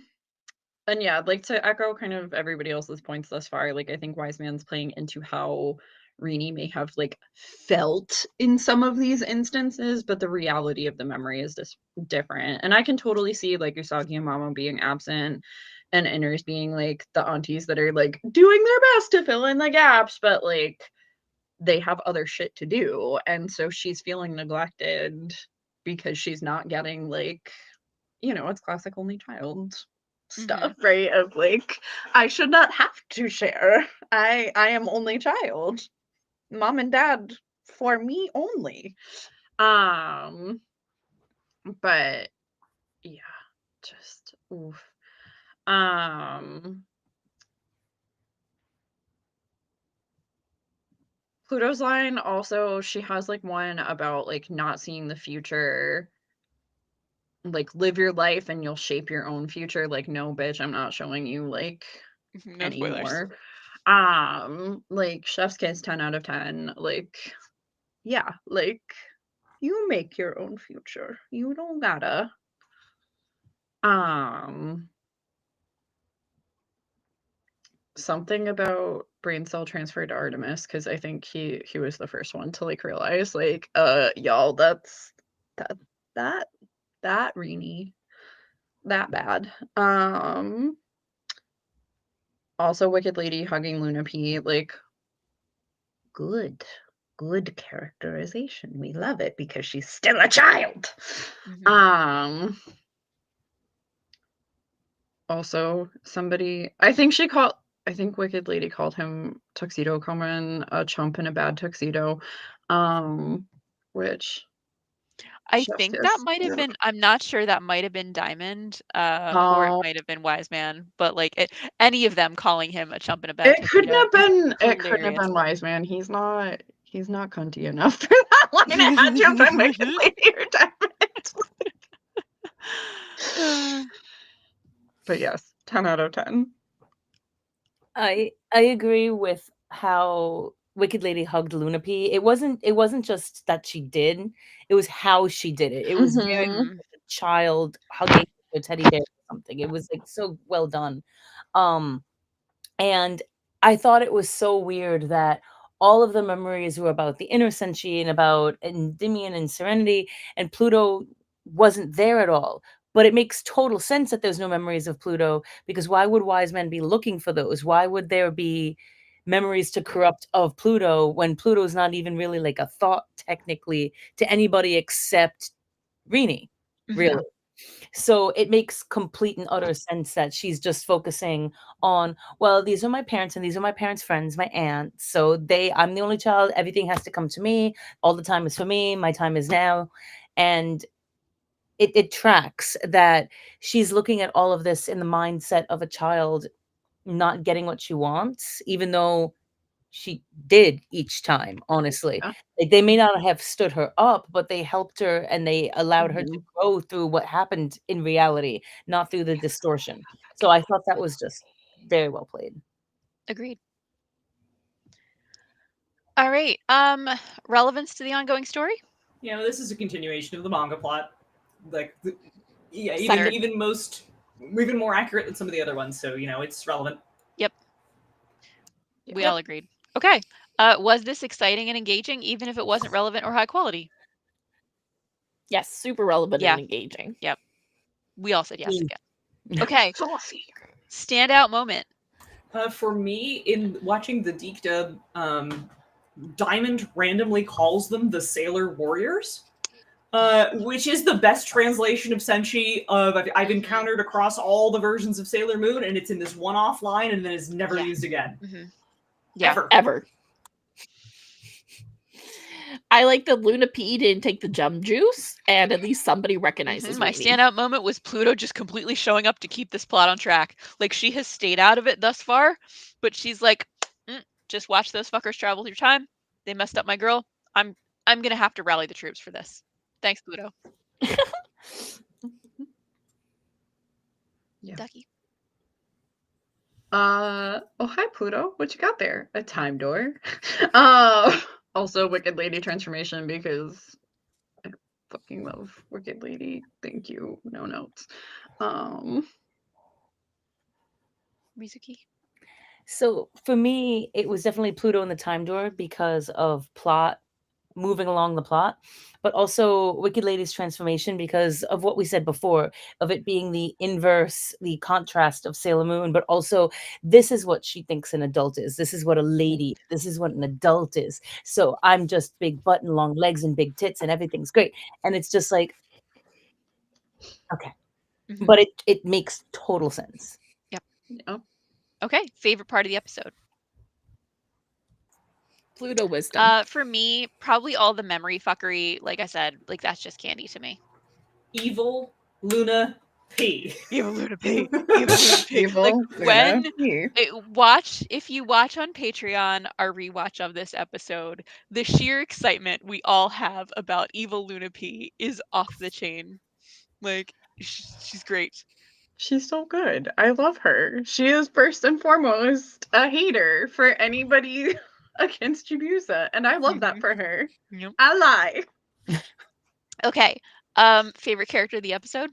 yeah, I'd like to echo kind of everybody else's points thus far. Like, I think Wise Man's playing into how Rini may have like felt in some of these instances, but the reality of the memory is just different. And I can totally see like Usagi and Mama being absent and Inners being like the aunties that are like doing their best to fill in the gaps, but like they have other shit to do. And so she's feeling neglected because she's not getting like, it's classic only child stuff, right? Of like, I should not have to share. I am only child. Mom and dad for me only. But yeah, just oof. Pluto's line also, she has like one about like not seeing the future, like live your life and you'll shape your own future. Like, no, bitch, I'm not showing you like No spoilers. anymore. Like chef's kiss 10 out of 10. Like, yeah, like you make your own future. You don't gotta. Something about brain cell transfer to Artemis, because I think he was the first one to like realize like y'all, that's that Rini, that bad. Also Wicked Lady hugging Luna P, like good characterization. We love it because she's still a child. Also somebody, I think Wicked Lady called him Tuxedo Common a chump in a bad tuxedo, which I think that might have been, I'm not sure, that might have been Diamond, or it might have been Wise Man, but like any of them calling him a chump in a bad tuxedo. It couldn't have been Wise Man. He's not cunty enough for that line. It had to have been Wicked Lady or Diamond. But yes, 10 out of 10. I agree with how Wicked Lady hugged Luna P. It wasn't just that she did, it was how she did it. It was very much like a child hugging a teddy bear or something. It was like so well done. And I thought it was so weird that all of the memories were about the inner Senshi and about Endymion and Serenity, and Pluto wasn't there at all. But it makes total sense that there's no memories of Pluto, because why would wise men be looking for those? Why would there be memories to corrupt of Pluto when Pluto's not even really like a thought technically to anybody except Rini, really? So it makes complete and utter sense that she's just focusing on, well, these are my parents and these are my parents' friends, my aunts. So I'm the only child. Everything has to come to me. All the time is for me. My time is now. And it tracks that she's looking at all of this in the mindset of a child not getting what she wants, even though she did each time, honestly. Yeah. Like, they may not have stood her up, but they helped her and they allowed her to Mhm. grow through what happened in reality, not through the distortion. So I thought that was just very well played. Agreed. All right. Relevance to the ongoing story? You know, this is a continuation of the manga plot. Like, yeah, Second. even more accurate than some of the other ones. So, you know, it's relevant. Yep. We Yep. all agreed. Okay. Was this exciting and engaging, even if it wasn't relevant or high quality? Yes, super relevant Yeah. and engaging. Yep. We all said yes Mm. again. Okay. Saucy. Standout moment. For me, in watching the Deke dub, Diamond randomly calls them the Sailor Warriors, which is the best translation of Senshi I've encountered across all the versions of Sailor Moon, and it's in this one-off line and then is never Yeah. used again. Yeah. Ever. I like that Luna P didn't take the gem juice, and at least somebody recognizes My Rini. standout moment was Pluto just completely showing up to keep this plot on track. Like, she has stayed out of it thus far, but she's like, just watch those fuckers travel through time. They messed up my girl. I'm gonna have to rally the troops for this. Thanks, Pluto. Yeah. Ducky. Oh, hi, Pluto. What you got there? A time door. Also Wicked Lady transformation, because I fucking love Wicked Lady. Thank you. No notes. Rizuki. So for me, it was definitely Pluto and the Time Door because of plot, moving along the plot, but also Wicked Lady's transformation because of what we said before, of it being the inverse, the contrast of Sailor Moon, but also this is what she thinks an adult is. This is what a lady, this is what an adult is. So I'm just big butt and long legs and big tits and everything's great. And it's just like, okay. But it makes total sense. Yep. Yep. Okay. Favorite part of the episode. Pluto wisdom. For me, probably all the memory fuckery. Like I said, like that's just candy to me. Evil Luna P. Evil Luna P. Evil Luna P. Like when if you watch on Patreon our rewatch of this episode, the sheer excitement we all have about Evil Luna P is off the chain. Like she's great. She's so good. I love her. She is first and foremost a hater for anybody against Chibusa, and I love that for her. Yep. I lie. Okay. Favorite character of the episode?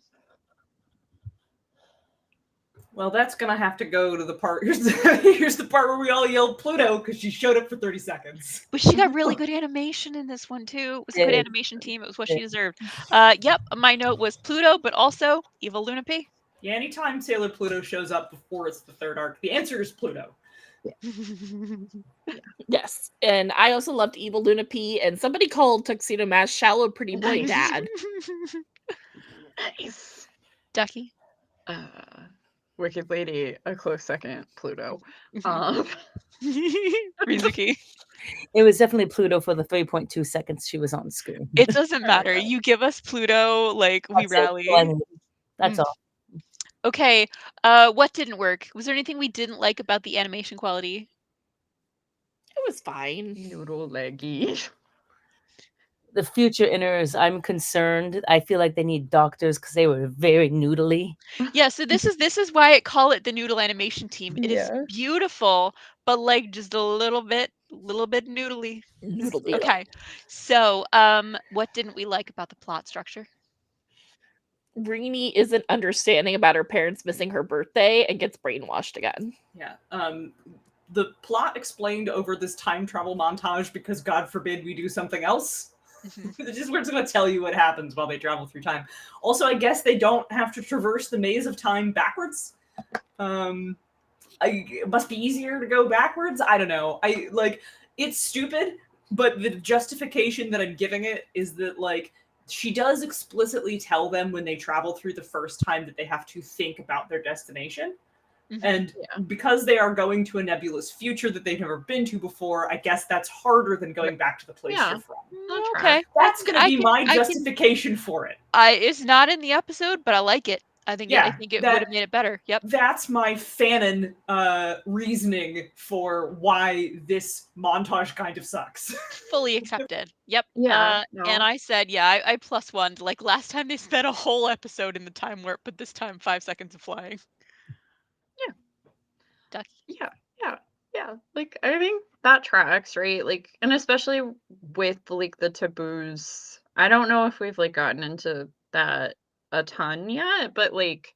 Well, that's gonna have to go to the part. Here's the part where we all yelled Pluto because she showed up for 30 seconds. But she got really good animation in this one too. It was a good Yeah. animation team. It was what Yeah. she deserved. Yep. My note was Pluto, but also Evil Luna P. Yeah, anytime Sailor Pluto shows up before it's the third arc, the answer is Pluto. Yes. And I also loved Evil Luna P, and somebody called Tuxedo Mask Shallow Pretty Boy Nice. Dad. Nice. Ducky. Wicked Lady, a close second. Pluto. Rizuki. It was definitely Pluto for the 3.2 seconds she was on screen. It doesn't matter. You give us Pluto, like we That's it. rally. Well, I mean, that's all. Okay. What didn't work? Was there anything we didn't like about the animation quality? It was fine. Noodle leggy. The future inners, I'm concerned. I feel like they need doctors because they were very noodly. Yeah, so this is why I call it the Noodle Animation Team. It is Yeah. beautiful, but like just a little bit noodly. Noodly. Okay. So, what didn't we like about the plot structure? Rini isn't understanding about her parents missing her birthday and gets brainwashed again. Yeah. the plot explained over this time travel montage because God forbid we do something else. We're just going to tell you what happens while they travel through time. Also, I guess they don't have to traverse the maze of time backwards. It must be easier to go backwards. I don't know. It's stupid, but the justification that I'm giving it is that, like, she does explicitly tell them when they travel through the first time that they have to think about their destination. And because they are going to a nebulous future that they've never been to before, I guess that's harder than going back to the place you're from. Okay. That's going to be my justification for it. It's not in the episode, but I like it. I think it would have made it better. Yep. That's my fanon reasoning for why this montage kind of sucks. Fully accepted. Yep. Yeah. And I said, I plus one. Like last time they spent a whole episode in the time warp, but this time 5 seconds of flying. Yeah. Ducky. Yeah. Like I think that tracks, right? Like, and especially with like the taboos. I don't know if we've like gotten into that a ton yet, but like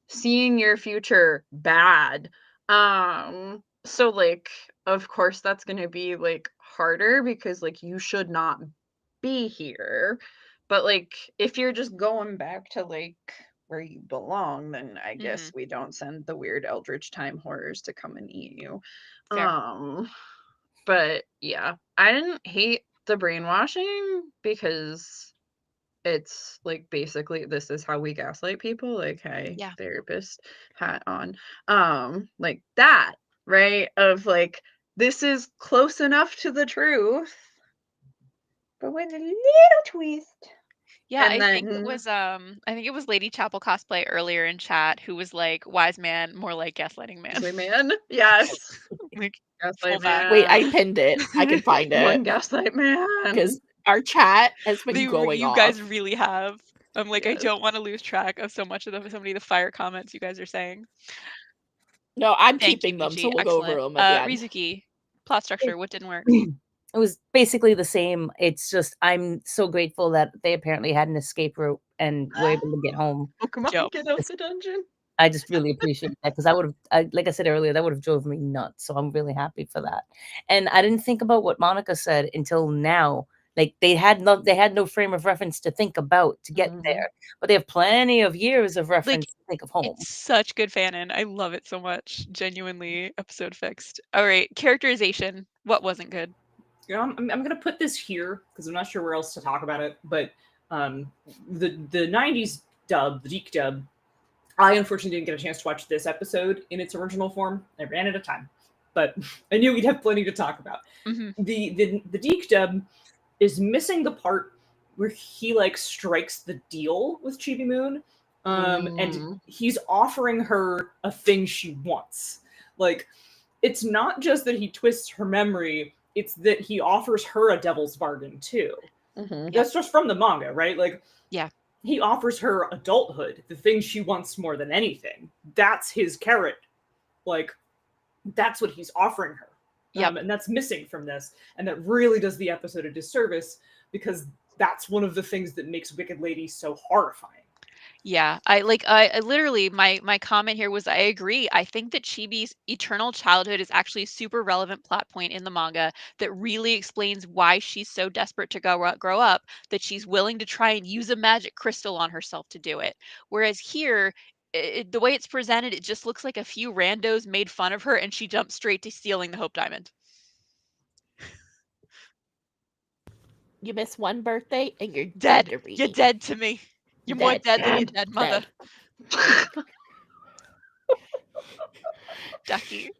seeing your future bad. So like of course that's gonna be like harder because like you should not be here. But like if you're just going back to like where you belong, then I guess we don't send the weird eldritch time horrors to come and eat you. Fair. But yeah, I didn't hate the brainwashing because it's like basically this is how we gaslight people, like hey, therapist hat on. Like that, right? Of like this is close enough to the truth, but with a little twist. Yeah, And I think it was Lady Chapel cosplay earlier in chat who was like, wise man, more like gaslighting man. Gaslight man. Yes. Like, gaslight full back. man. Wait, I pinned it. I can find it. One gaslight man. Because our chat has been going you off. guys really have. I'm like, I don't want to lose track of so much of so many of the fire comments you guys are saying. No, I'm Thank keeping you, them, Michi. so we'll go over Excellent. them at the end. Rizuki, plot structure, what didn't work? It was basically the same. It's just I'm so grateful that they apparently had an escape route and were able to get home. Oh, come on, get out the dungeon. I just really appreciate that because I would have, like I said earlier, that would have drove me nuts. So I'm really happy for that. And I didn't think about what Monica said until now. Like they had no frame of reference to think about to get there, but they have plenty of years of reference to think of home. It's such good fanon. I love it so much. Genuinely, episode fixed. All right, characterization. What wasn't good? You know, I'm going to put this here because I'm not sure where else to talk about it. But the 90s dub, the Deke dub, I unfortunately didn't get a chance to watch this episode in its original form. I ran out of time, but I knew we'd have plenty to talk about. The Deke dub is missing the part where he like strikes the deal with Chibi Moon, and he's offering her a thing she wants. Like, it's not just that he twists her memory; it's that he offers her a devil's bargain too. That's just from the manga, right? Like, he offers her adulthood, the thing she wants more than anything. That's his carrot. Like, that's what he's offering her. And that's missing from this. And that really does the episode a disservice because that's one of the things that makes Wicked Lady so horrifying. Yeah, I literally my comment here was I agree. I think that Chibi's eternal childhood is actually a super relevant plot point in the manga that really explains why she's so desperate to grow up that she's willing to try and use a magic crystal on herself to do it. Whereas here, the way it's presented, it just looks like a few randos made fun of her and she jumped straight to stealing the Hope Diamond. You miss one birthday and you're Dead. to read. You're dead to me. You're more dead than your dead mother. Ducky.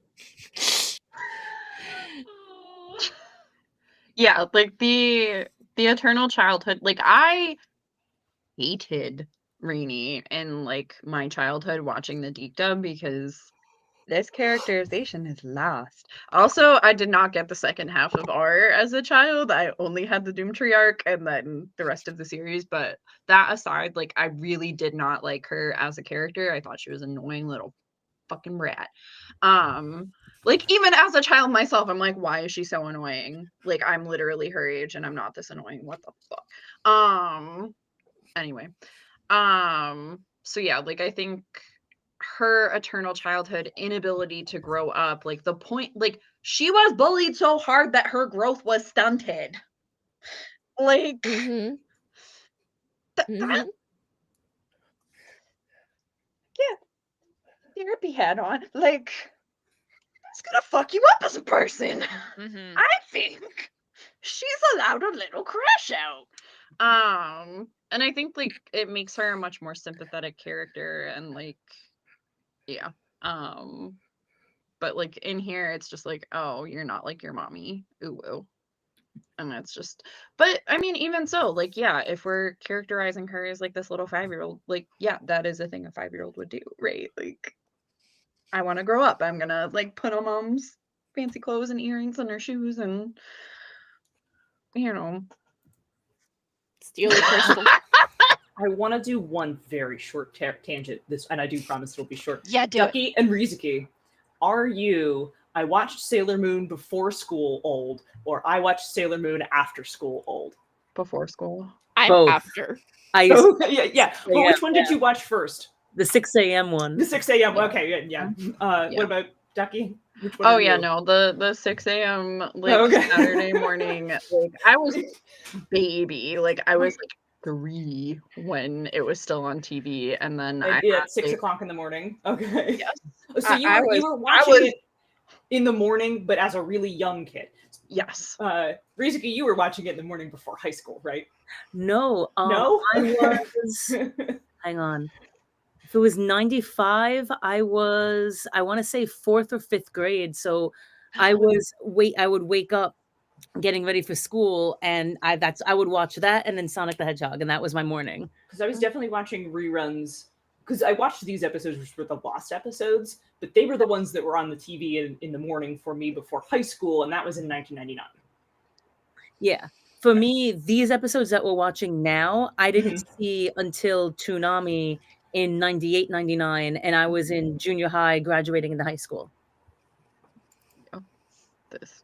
Yeah, like the eternal childhood. Like I hated Rainy in like my childhood watching the Deke dub because this characterization is lost. Also, I did not get the second half of R as a child. I only had the Doomtree arc and then the rest of the series. But that aside, like I really did not like her as a character. I thought she was an annoying little fucking rat. Like even as a child myself, I'm like, why is she so annoying? Like I'm literally her age and I'm not this annoying. What the fuck? Anyway. So yeah, like I think her eternal childhood, inability to grow up, like the point, like she was bullied so hard that her growth was stunted. Like Mm-hmm. that, Mm-hmm. therapy hat on, like that's gonna fuck you up as a person. Mhm. I think she's allowed a little crash out. And I think like it makes her a much more sympathetic character, and like yeah. But like in here it's just like, oh, you're not like your mommy. Ooh woo. And that's just, but I mean, even so, like, yeah, if we're characterizing her as like this little 5-year-old, like, yeah, that is a thing a 5-year-old would do, right? Like, I want to grow up. I'm gonna like put on mom's fancy clothes and earrings and her shoes and you know. Steal the crystal. I want to do one very short tangent. And I do promise it'll be short. Yeah, do it. Duckie and Rizuki, are you? I watched Sailor Moon before school old, or I watched Sailor Moon after school old. Before school. I'm Both. after. I used Oh, yeah. Well, which one did you watch first? the 6 a.m. one. The 6 a.m. Yeah. Okay, yeah. Yeah. What about Duckie? Which one Oh are yeah, you? no, the 6 a.m. like Okay. Saturday morning, like I was baby, like I was like 3 when it was still on TV, and then I Yeah, had, at 6 like, o'clock in the morning. Okay. yes, So you I were was- watching I was- it in the morning, but as a really young kid. yes. Rizuki, you were watching it in the morning before high school, right? No. No? I was, hang on. If it was 95, I want to say 4th or 5th grade. So I would wake up getting ready for school, and I would watch that and then Sonic the Hedgehog, and that was my morning. Because I was definitely watching reruns. Because I watched these episodes, which were the lost episodes, but they were the ones that were on the TV in the morning for me before high school, and that was in 1999. Yeah. For me, these episodes that we're watching now, I didn't see until Toonami in 98, 99, and I was in junior high graduating into high school. This.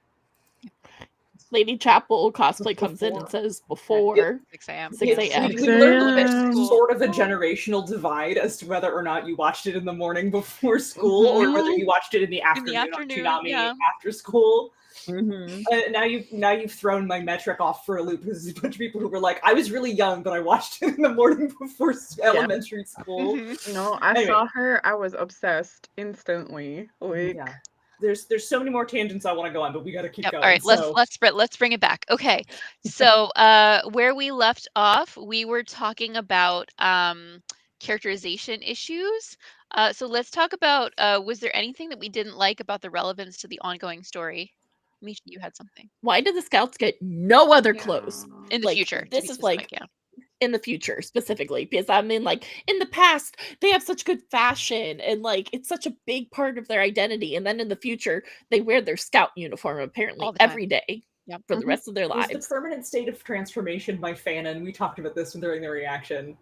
Lady Chapel cosplay comes in and says before 6 a.m. 6 a.m. We learned that there's a.m. sort of a generational divide as to whether or not you watched it in the morning before school or whether you watched it in the afternoon, on Toonami yeah. after school. Mm-hmm. Now you've thrown my metric off for a loop because there's a bunch of people who were like, I was really young, but I watched it in the morning before elementary school. Mhm. No, I Anyway. saw her, I was obsessed instantly. Like Yeah. There's so many more tangents I want to go on, but we got to keep Yep. going. All right, so. let's bring it back. Okay, so where we left off, we were talking about characterization issues. So let's talk about was there anything that we didn't like about the relevance to the ongoing story? Michi, you had something Why did the scouts get no other clothes? in the Like, future. to this be is specific, like in the future specifically, because I mean, like, in the past they have such good fashion and like it's such a big part of their identity, and then in the future they wear their scout uniform apparently All the time. every day Yep. for the rest of their Is lives. the permanent state of transformation my fanon? We talked about this during the reaction.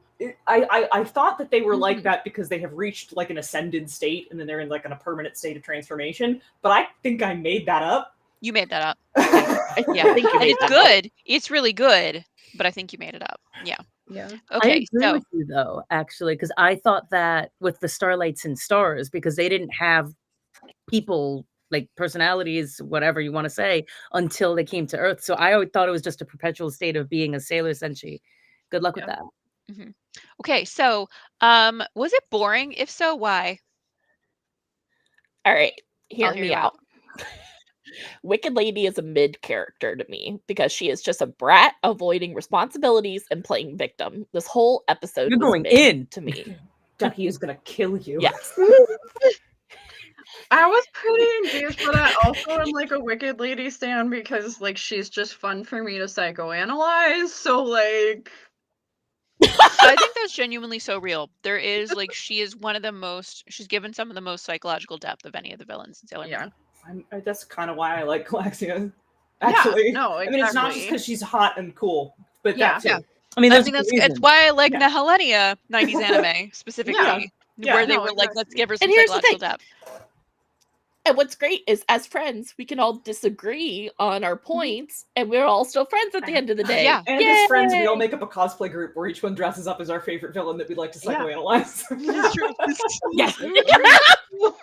I thought that they were like that because they have reached like an ascended state and then they're in like a permanent state of transformation. But I think I made that up. You made that up. I Yeah, think you and made it's that up. good. It's really good, but I think you made it up. Yeah. yeah. I Okay. agree So with you though, actually, because I thought that with the Starlights and Stars, because they didn't have people like personalities, whatever you want to say, until they came to Earth. So I always thought it was just a perpetual state of being a sailor Senshi. Good luck with Yeah. that. okay. So was it boring? If so, why? All right, hear I'll hear me you out. Wicked Lady is a mid character to me because she is just a brat avoiding responsibilities and playing victim. This whole episode You're was going mid in. to me. Duckie is gonna kill you. Yes. I was pretty engaged, but I also am like a Wicked Lady stan because like she's just fun for me to psychoanalyze. So like I think that's genuinely so real. There is like she is one of the most. She's given some of the most psychological depth of any of the villains in Sailor Moon. yeah. That's kind of why I like Galaxia. Actually, no, I mean it's not just exactly. because she's hot and cool, but Yeah. that too. Yeah. I mean, I there's think a that's reason. it's why I like Yeah. Nahelenia 90s anime specifically, Yeah, where they no, were like, let's exactly. give her some And here's the psychological thing. depth. And what's great is, as friends, we can all disagree on our points, and we're all still friends at the end of the day. Yeah. And as friends, we all Yay! make up a cosplay group where each one dresses up as our favorite villain that we'd like to Yeah. psychoanalyze. This is true. This is Yes. true.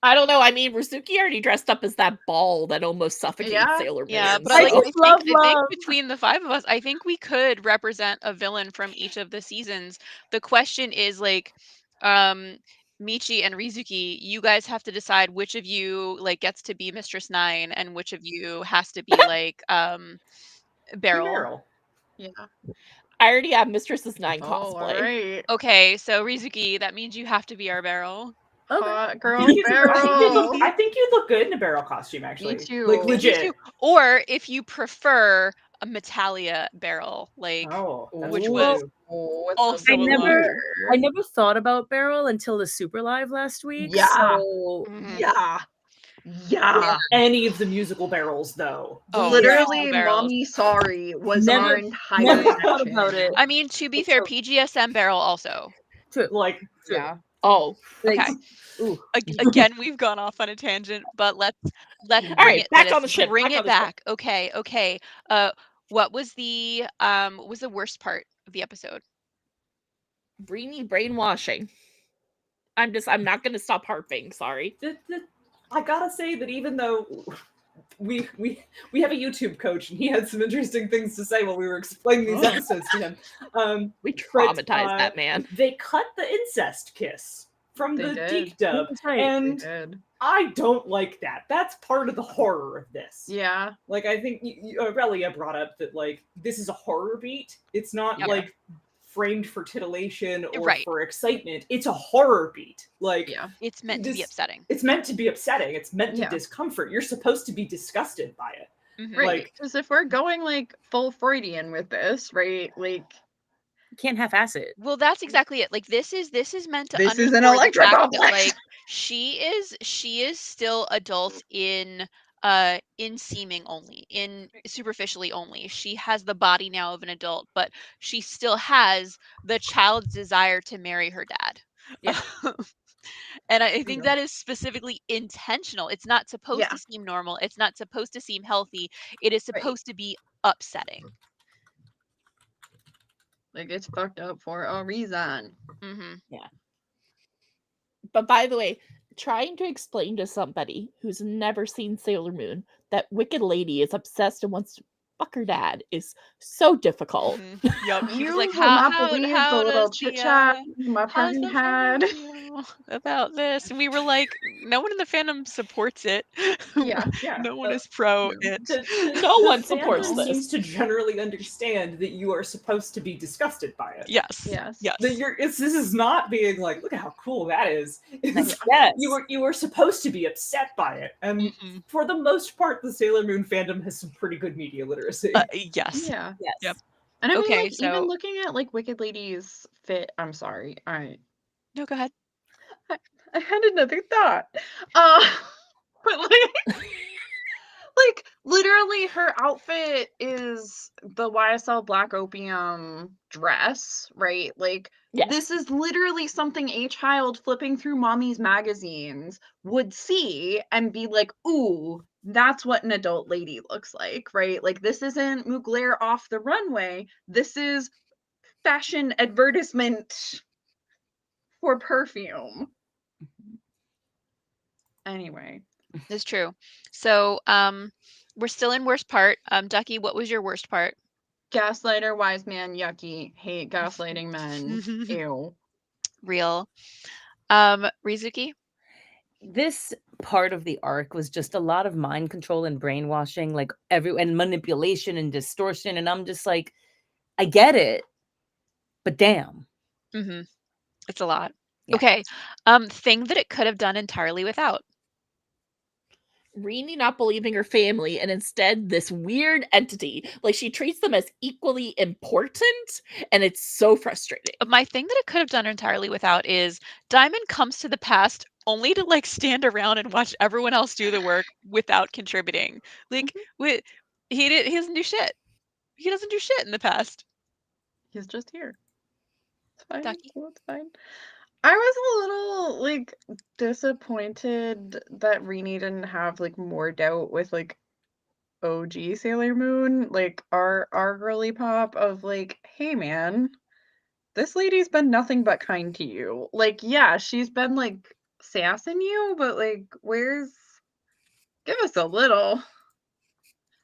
I don't know. I mean, Rizuki already dressed up as that ball that almost suffocates Yeah. Sailor Moon. Yeah, but I like, just love I think love. between the 5 of us, I think we could represent a villain from each of the seasons. The question is like, Michi and Rizuki, you guys have to decide which of you like gets to be Mistress Nine and which of you has to be like Beryl. Yeah. I already have Mistress's 9 Oh, cosplay. all right. Okay, so Rizuki, that means you have to be our Beryl. Okay. Hot I girl think you'd Beryl. look good in a Beryl costume, actually. Me too. Like Me legit. too. Or if you prefer a Metalia Beryl, like Oh, that's which true. was Oh, it's also I a lot. never thought about Beryl until the Super Live last week. Yeah. So Mhm. Yeah. Yeah. Any of the musical barrels, though. Oh, Literally, musical barrels. Mommy Sorry was Never- our entire never thought section. about it. I mean, to be fair, PGSM Beryl also. True. Like, Yeah. Oh, Like, Okay. ooh. Again, we've gone off on a tangent, but let's All bring right, it. back let's on the ship. Bring back on it the ship. back. Okay. What was the worst part of the episode? Breeny brainwashing. I'm not gonna stop harping. Sorry. I gotta say that even though we have a YouTube coach and he had some interesting things to say while we were explaining these episodes to him. We traumatized that man. They cut the incest kiss from They the did. geek dub, That's right. and They did. I don't like that. That's part of the horror of this. Yeah. Like, I think Relia brought up that, like, this is a horror beat. It's not, Yep. like, framed for titillation or Right. for excitement. It's a horror beat. Like, Yeah. It's meant to be This- upsetting. it's meant to be upsetting. It's meant to Yeah. discomfort. You're supposed to be disgusted by it. Mhm. Right. Like- Because if we're going like full Freudian with this, right? Like You can't half-ass it. Well, that's exactly it. Like this is meant to This is an underscore the fact that electrocomplex. like she is still adult in seeming only, in superficially only. She has the body now of an adult, but she still has the child's desire to marry her dad. Yeah. And I think Yeah. that is specifically intentional. It's not supposed Yeah. to seem normal. It's not supposed to seem healthy. It is Right. supposed to be upsetting. Like it's fucked up for a reason. Hmm But by the way, trying to explain to somebody who's never seen Sailor Moon that Wicked Lady is obsessed and wants to fuck her dad is so difficult. Yep. He was You like, will not how believe how the little does the, chit chat my how does friend the had. fandom feel about this? And we were like, no one in the fandom supports it. Yeah. Yeah. No one is pro no. it. No the one supports fandom this. seems to generally understand that you are supposed to be disgusted by it. Yes. Yes. Yes. That this is not being like, look at how cool that is. It's, Yes. you were supposed to be upset by it, and Mhm. for the most part, the Sailor Moon fandom has some pretty good media literacy. Yes. Yeah. Yes. Yep. And I mean, Okay, like, so- even looking at like Wicked Lady's fit. I'm sorry. No, go ahead. I had another thought. But like literally her outfit is the YSL Black Opium dress, right? Like Yes. this is literally something a child flipping through mommy's magazines would see and be like, ooh, that's what an adult lady looks like, right? Like this isn't Mugler off the runway. This is fashion advertisement for perfume. Anyway. That's true. So we're still in worst part. Ducky, what was your worst part? Gaslighter, wise man, yucky. Hate gaslighting men. Ew. Real. Rizuki? This part of the arc was just a lot of mind control and brainwashing, like and manipulation and distortion. And I'm just like, I get it, but damn. Mm-hmm. It's a lot. Yeah. Okay. Thing that it could have done entirely without. Rini not believing her family and instead this weird entity. Like she treats them as equally important, and it's so frustrating. My thing that it could have done entirely without is Diamond comes to the past only to like stand around and watch everyone else do the work without contributing. Like he doesn't do shit. He doesn't do shit in the past. He's just here. It's fine. Ducky? It's fine. I was a little like disappointed that Rini didn't have like more doubt with like OG Sailor Moon, like our girly pop of like, hey man, this lady's been nothing but kind to you. Like, yeah, she's been like sassing you, but like, give us a little.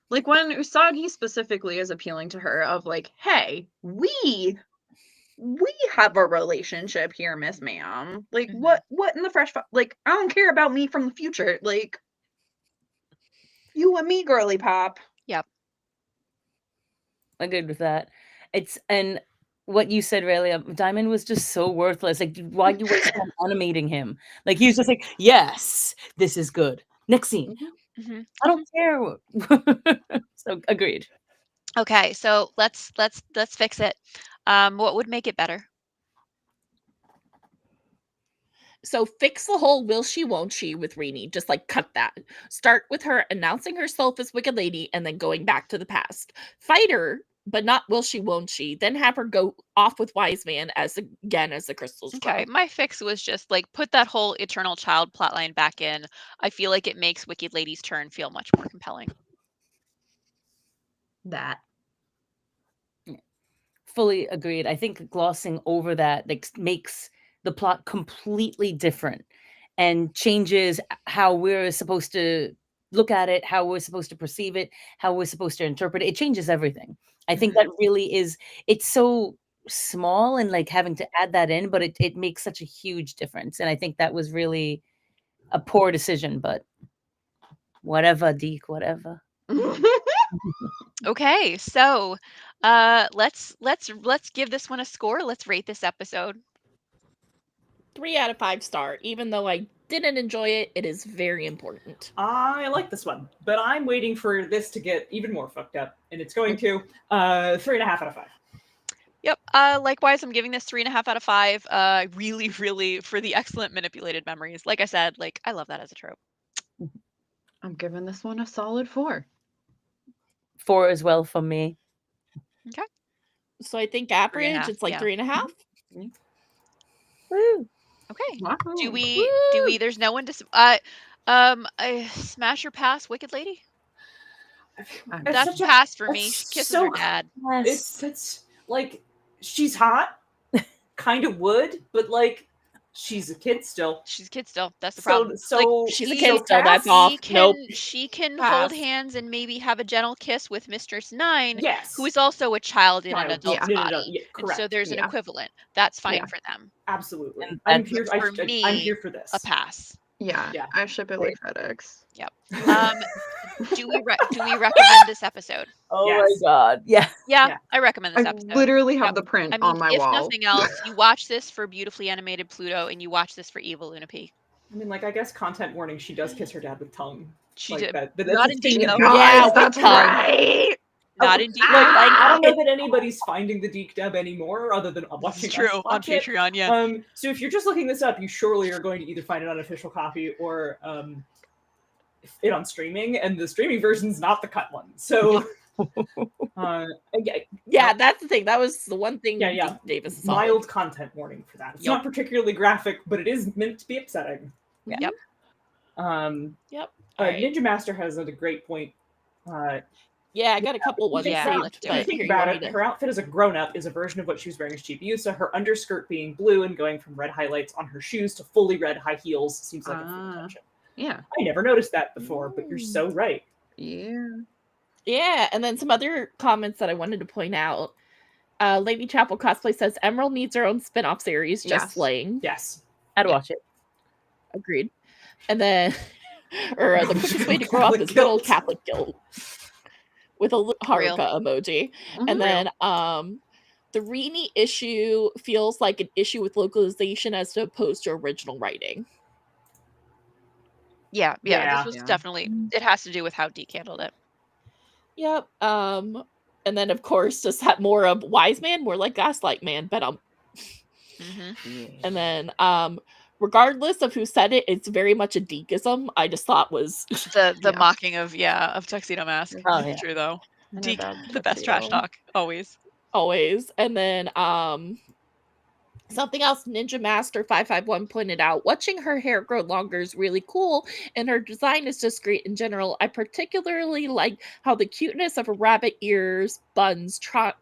Like when Usagi specifically is appealing to her of like, hey, we have a relationship here, Miss Ma'am. Like, what in the like, I don't care about me from the future. Like, you and me, girly pop. Yep. Agreed with that. And what you said, Relia, Diamond was just so worthless. Like, why'd you waste time animating him? Like, he was just like, yes, this is good. Next scene. I don't care. So agreed. Okay, so let's fix it. What would make it better? So fix the whole will she won't she with Rini. Just like cut that. Start with her announcing herself as Wicked Lady and then going back to the past. Fight her, but not will she won't she. Then have her go off with Wise Man as the crystals grow. Okay, my fix was just like put that whole Eternal Child plotline back in. I feel like it makes Wicked Lady's turn feel much more compelling. That. Fully agreed. I think glossing over that like makes the plot completely different and changes how we're supposed to look at it, how we're supposed to perceive it, how we're supposed to interpret it. It changes everything. I think that really is, it's so small and like having to add that in, but it makes such a huge difference. And I think that was really a poor decision, but whatever, Deke, whatever. Okay, so let's give this one a score. Let's rate this episode. 3 out of 5 star. Even though I didn't enjoy it, it is very important. I like this one, but I'm waiting for this to get even more fucked up, and it's going to 3.5 out of 5. Yep. Likewise, I'm giving this 3.5 out of 5. Really, really for the excellent manipulated memories. Like I said, like I love that as a trope. I'm giving this one a solid 4. 4 as well for me. Okay. So I think average, 3.5, it's like yeah. 3.5. Woo. Okay. Wow. Do we? There's no one to. Smash or pass, Wicked Lady. That's a pass for me. She kisses her dad. It's like she's hot, kind of would, but like she's a kid still. She's a kid still. That's the problem. So She's a she- kid still. That's off. Nope. She can Pass. hold hands and maybe have a gentle kiss with Mistress Nine, Yes, who is also a child in an Child. adult's Yeah. body. Yeah, And correct. so there's an Yeah. equivalent. That's fine Yeah. for them. Absolutely. And I'm that's- here. For I'm me, here for this. A pass. Yeah. Yeah. I ship it like FedEx. Do we recommend this episode? Oh Yes. my god. Yeah. Yeah, I recommend this I episode. literally have Yep. the print I mean, on my if wall. nothing else, you watch this for beautifully animated Pluto, and you watch this for evil Luna P. I mean, like, I guess content warning. She does kiss her dad with tongue. She Like did. that. But Not that's in a thing Deke, that- though. Yeah, Guys, that's with tongue. right. Not in Deke. Like, I don't know it- that anybody's finding the Deke dub anymore, other than watching It's true us on watch it. Patreon. Yeah. So if you're just looking this up, you surely are going to either find an unofficial copy or it on streaming, and the streaming version's not the cut one. So, Yeah, that's the thing. That was the one thing. Yeah. Davis is on. mild content warning for that. It's not particularly graphic, but it is meant to be upsetting. Yeah. Yep. Yep. All right. Ninja Master has a great point. Yeah, I got a couple ones Yeah, saved. let's do but it. If you think here, you about want me it, to- her outfit as a grown-up is a version of what she was wearing as Chibiusa. Her underskirt being blue and going from red highlights on her shoes to fully red high heels seems like a full attention. Yeah. I never noticed that before, but you're so right. Yeah. Yeah, and then some other comments that I wanted to point out. Lady Chapel Cosplay says Emerald needs her own spin-off series, just Yes. slaying. Yes. I'd Yeah. watch it. Agreed. And then, or the quickest way to grow up Catholic is good old guilt. Catholic guilt with a Haruka emoji. And then, the Rini issue feels like an issue with localization as opposed to original writing. Yeah. Yeah. This was Yeah. definitely. It has to do with how Deke handled it. Yep. And then of course just had more of Wise Man, more like Gaslight Man, but and then regardless of who said it, it's very much a Dekeism. I just thought was The Yeah. mocking of Tuxedo Mask. Oh, yeah. True though. And Deke, about the best trash Tuxedo. talk always. always. And then Something else Ninja Master 551 pointed out, watching her hair grow longer is really cool, and her design is just great in general. I particularly like how the cuteness of her rabbit ears, buns, I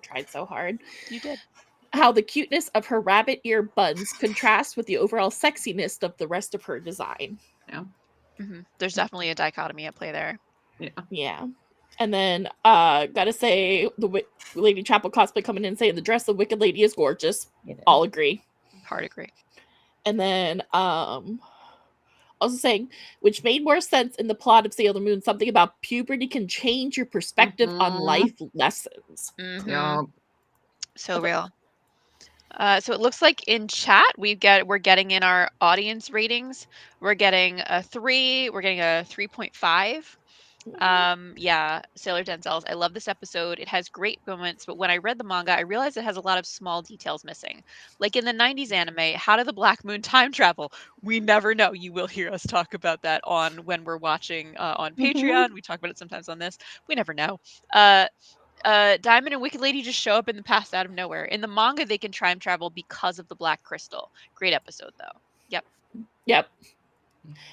tried so hard. You did. How the cuteness of her rabbit ear buns contrasts with the overall sexiness of the rest of her design. Yeah. There's definitely a dichotomy at play there. Yeah. And then, gotta say, the Lady Chapel cosplay coming in saying the dress of Wicked Lady is gorgeous. All agree. Hard agree. And then, also saying, which made more sense in the plot of Sailor Moon, something about puberty can change your perspective on life lessons. Yeah. So real. So it looks like in chat we're getting in our audience ratings. We're getting a 3. We're getting a 3.5. Yeah, Sailor Denzel's. I love this episode. It has great moments, but when I read the manga, I realized it has a lot of small details missing. Like in the 90s anime, how did the Black Moon time travel? We never know. You will hear us talk about that when we're watching on Patreon. We talk about it sometimes on this. We never know. Diamond and Wicked Lady just show up in the past out of nowhere. In the manga, they can time travel because of the Black Crystal. Great episode, though. Yep.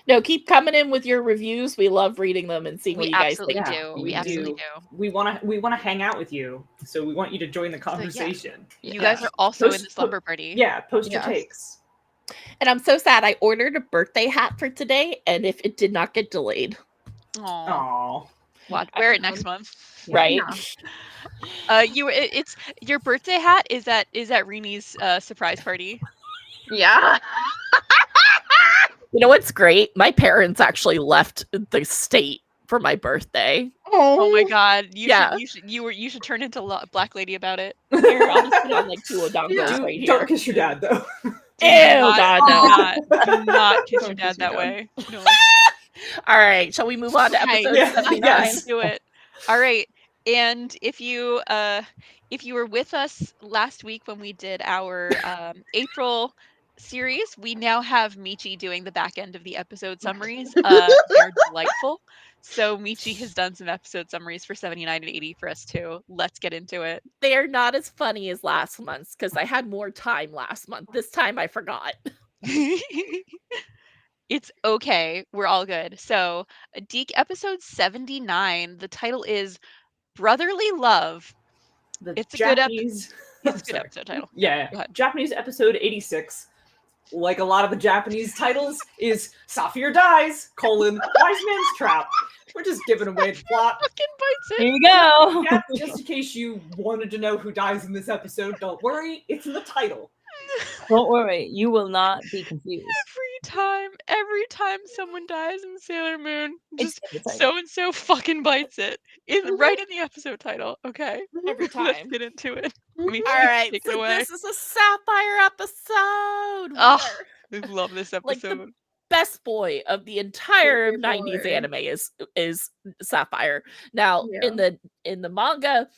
No, keep coming in with your reviews. We love reading them and seeing what We you guys absolutely think. do. We absolutely do. We want to hang out with you, so we want you to join the conversation. You guys are also in the slumber party. Yeah, post your takes. And I'm so sad. I ordered a birthday hat for today, and if it did not get delayed. Aww. Wear it next month. Right. It's your birthday hat is at Rini's surprise party. Yeah. You know what's great? My parents actually left the state for my birthday. Oh my god! You should turn into Black Lady about it. Here, I'll just put on like 2 odongos right here. Don't kiss your dad though. Ew, God, no. Do not kiss your dad that way. No. All right, shall we move on to episode 79? Yes, do it. All right, and if you were with us last week when we did our April series, we now have Michi doing the back end of the episode summaries. They're delightful. So Michi has done some episode summaries for 79 and 80 for us too. Let's get into it. They're not as funny as last month's because I had more time last month. This time I forgot. It's okay. We're all good. So, Deke episode 79. The title is Brotherly Love. It's a good episode title. Yeah. Japanese episode 86. Like a lot of the Japanese titles, is Saphir dies, Wise Man's Trap. We're just giving away the plot. Fucking bites it. Here you go. Yeah, just in case you wanted to know who dies in this episode, don't worry, it's in the title. Don't worry, you will not be confused. Every time someone dies in Sailor Moon, just It's so and so fucking bites it. Right in the episode title. Okay. Every time. Let's get into it. Michi, All right, take it so away. this is a Sapphire episode. Oh, I love this episode. Like the best boy of the entire Baby 90s boy. anime is Sapphire. Now in the manga,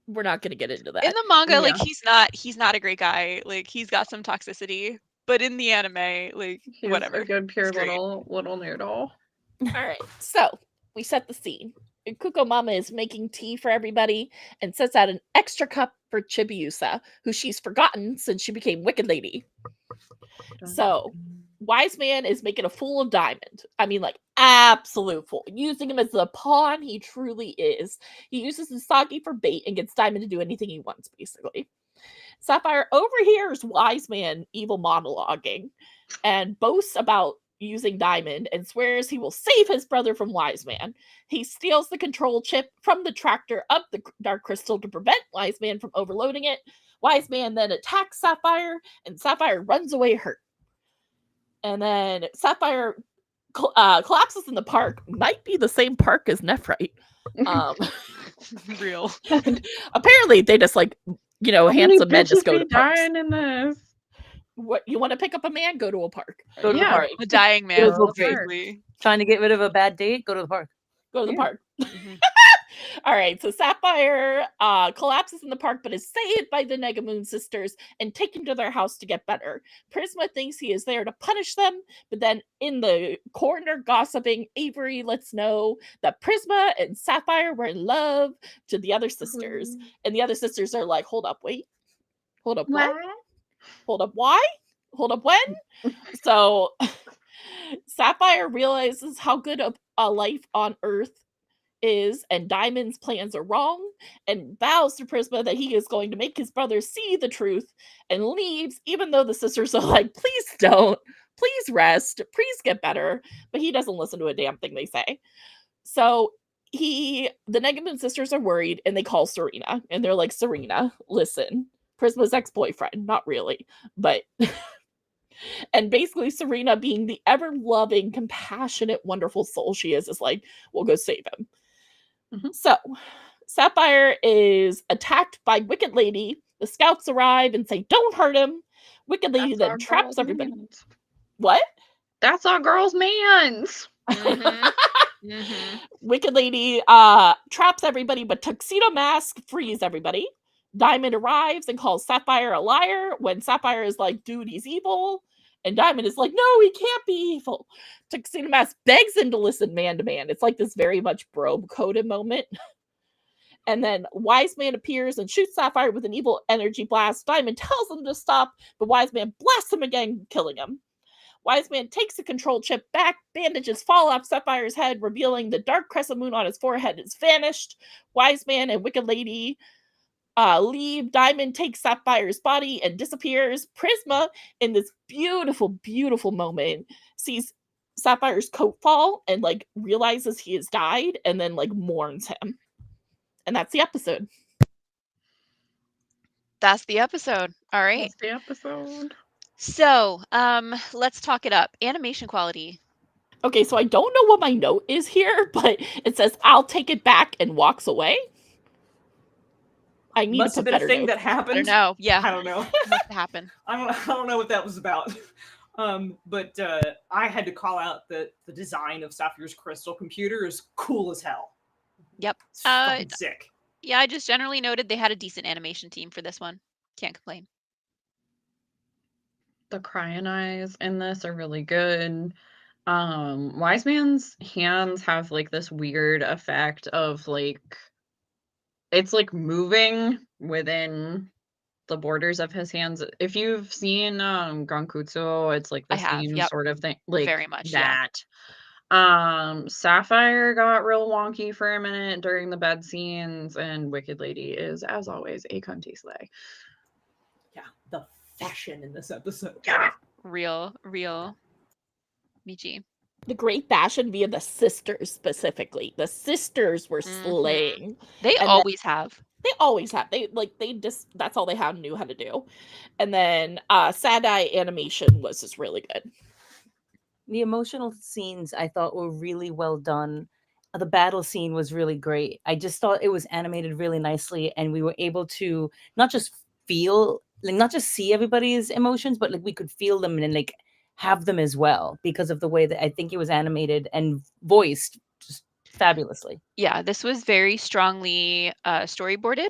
we're not going to get into that. In the manga, like he's not a great guy. Like he's got some toxicity, but in the anime, like He's whatever. a good pure It's great. little noodle. All right, so we set the scene. Kuko Mama is making tea for everybody and sets out an extra cup for Chibiusa, who she's forgotten since she became Wicked Lady. So Wise Man is making a fool of Diamond. I mean, like, absolute fool. Using him as the pawn he truly is. He uses Usagi for bait and gets Diamond to do anything he wants, basically. Sapphire overhears Wise Man evil monologuing and boasts about using Diamond and swears he will save his brother from Wise Man. He steals the control chip from the tractor of the Dark Crystal to prevent Wise Man from overloading it. Wise Man then attacks Sapphire, and Sapphire runs away hurt. And then Sapphire collapses in the park. Might be the same park as Nephrite. Real. Apparently, they just handsome men just go to parks. Dying in this. What you want to pick up a man? Go to a park. Go to the park. A dying man. Go to the Basically. Trying to get rid of a bad date? Go to the park. Go to the park. Mm-hmm. All right, so Sapphire collapses in the park, but is saved by the Negamoon sisters and taken to their house to get better. Prisma thinks he is there to punish them, but then in the corner gossiping, Avery lets know that Prisma and Sapphire were in love to the other sisters. And the other sisters are like, hold up, wait. Hold up, what? Hold up, why? Hold up, when? So Sapphire realizes how good a life on Earth is, and Diamond's plans are wrong, and vows to Prisma that he is going to make his brother see the truth, and leaves, even though the sisters are like, please don't, please rest, please get better, but he doesn't listen to a damn thing they say. So the Negative sisters are worried, and they call Serena, and they're like, Serena, listen, Prisma's ex-boyfriend, not really, but and basically Serena, being the ever-loving, compassionate, wonderful soul she is like, we'll go save him. So Sapphire is attacked by Wicked Lady. The scouts arrive and say, don't hurt him. Wicked Lady then traps everybody. What? That's our girl's man's. Wicked Lady traps everybody, but Tuxedo Mask frees everybody. Diamond arrives and calls Sapphire a liar when Sapphire is like, dude, he's evil. And Diamond is like, no, he can't be evil. Tuxedo Mask begs him to listen man to man. It's like this very much bro-coded moment. And then Wise Man appears and shoots Sapphire with an evil energy blast. Diamond tells him to stop, but Wise Man blasts him again, killing him. Wise Man takes the control chip back. Bandages fall off Sapphire's head, revealing the dark crescent moon on his forehead is vanished. Wise Man and Wicked Lady leave. Diamond takes Sapphire's body and disappears. Prisma, in this beautiful, beautiful moment, sees Sapphire's coat fall and like realizes he has died, and then like mourns him. And that's the episode. That's the episode. All right. That's the episode. So, let's talk it up. Animation quality. Okay, so I don't know what my note is here, but it says, I'll take it back, and walks away. I need Must to have put been a better thing notes. that happened. I don't know. Yeah. I don't know. Must happen. I don't know what that was about. But I had to call out that the design of Sapphire's crystal computer is cool as hell. Yep. It's fucking sick. Yeah, I just generally noted they had a decent animation team for this one. Can't complain. The crying eyes in this are really good. Wise Man's hands have like this weird effect of like it's like moving within the borders of his hands. If you've seen Gankutsu, it's like the I have, same yep. sort of thing. Like Very much, yeah. that. Sapphire got real wonky for a minute during the bed scenes, and Wicked Lady is, as always, a cunty slay. Yeah, the fashion in this episode. Yeah. Real. Michi. The great fashion via the sisters specifically. The sisters were slaying. They And always have. They always have. They just, that's all they knew how to do. And then Sad Eye animation was just really good. The emotional scenes I thought were really well done. The battle scene was really great. I just thought it was animated really nicely, and we were able to not just feel, like not just see everybody's emotions, but like we could feel them and like have them as well because of the way that I think it was animated and voiced just fabulously. Yeah, this was very strongly storyboarded.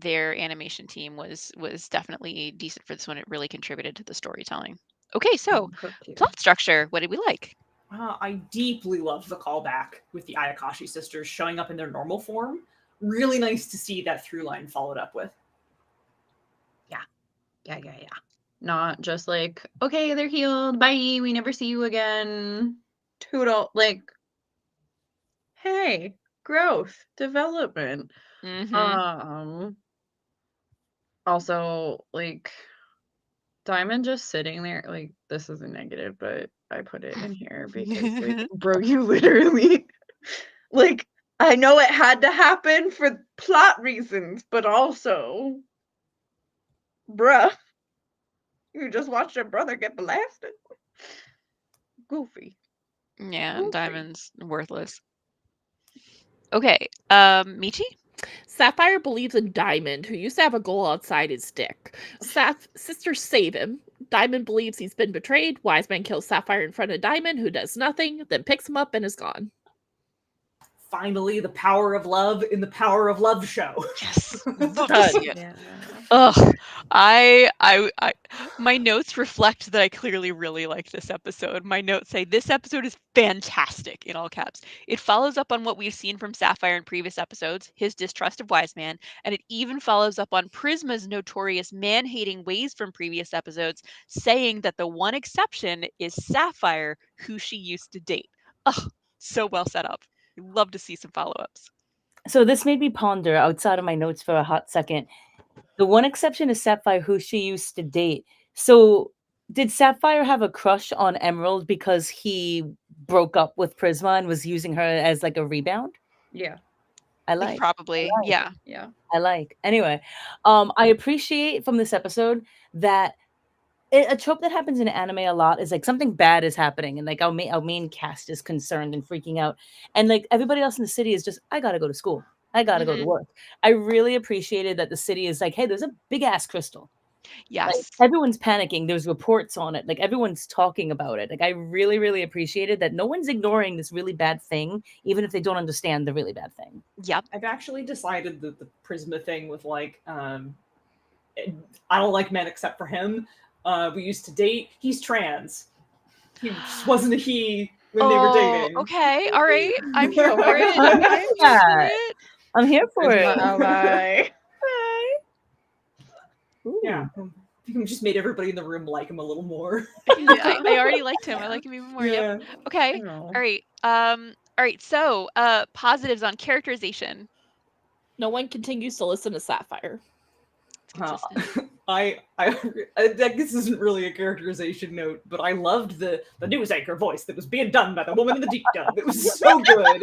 Their animation team was definitely decent for this one. It really contributed to the storytelling. Okay, so plot structure. What did we like? I deeply love the callback with the Ayakashi sisters showing up in their normal form. Really nice to see that through line followed up with. Yeah. Not just like, okay, they're healed. Bye. We never see you again. Toodle. Like, hey, growth, development. Also, like, Diamond just sitting there, like, this is a negative, but I put it in here because, like, bro, you literally, like, I know it had to happen for plot reasons, but also, bruh, you just watched your brother get blasted. Goofy. Yeah, Goofy. Diamond's worthless. Okay, Michi? Sapphire believes in Diamond, who used to have a goal outside his dick. Sisters save him. Diamond believes he's been betrayed. Wise Man kills Sapphire in front of Diamond, who does nothing, then picks him up and is gone. finally the power of love in the Power of Love show. Yes, love to Done. see it. Yeah. Ugh, I, my notes reflect that I clearly really liked this episode. My notes say this episode is fantastic in all caps. It follows up on what we've seen from Sapphire in previous episodes, his distrust of Wise Man, and it even follows up on Prisma's notorious man-hating ways from previous episodes, saying that the one exception is Sapphire, who she used to date. Ugh, so well set up. Love to see some follow-ups. So this made me ponder outside of my notes for a hot second. The one exception is Sapphire, who she used to date. So did Sapphire have a crush on Emerald because he broke up with Prisma and was using her as like a rebound? Yeah. I Like like. probably, yeah. Yeah. I like. Anyway, I appreciate from this episode that a trope that happens in anime a lot is like something bad is happening and like our main cast is concerned and freaking out, and like everybody else in the city is just, I gotta go to school, I gotta go to Mhm. work. I really appreciated that the city is like, hey, there's a big ass crystal. Like Yes. everyone's panicking. There's reports on it. Like everyone's talking about it. Like I really, really appreciated that no one's ignoring this really bad thing, even if they don't understand the really bad thing. Yep. I've actually decided that the Prisma thing with like, I don't like men except for him. We used to date. He's trans. He just wasn't a he when they were dating. Okay. All right. I'm here for it. I'm I'm here for here for that. it. I'm here for Prisma it. ally. Ooh. Yeah, he just made everybody in the room like him a little more. I already liked him. I like him even more. Yep. Okay. No. All right. All right. So, positives on characterization. No one continues to listen to Sapphire. It's consistent. I guess this isn't really a characterization note, but I loved the news anchor voice that was being done by the woman in the deep dub. It was so good.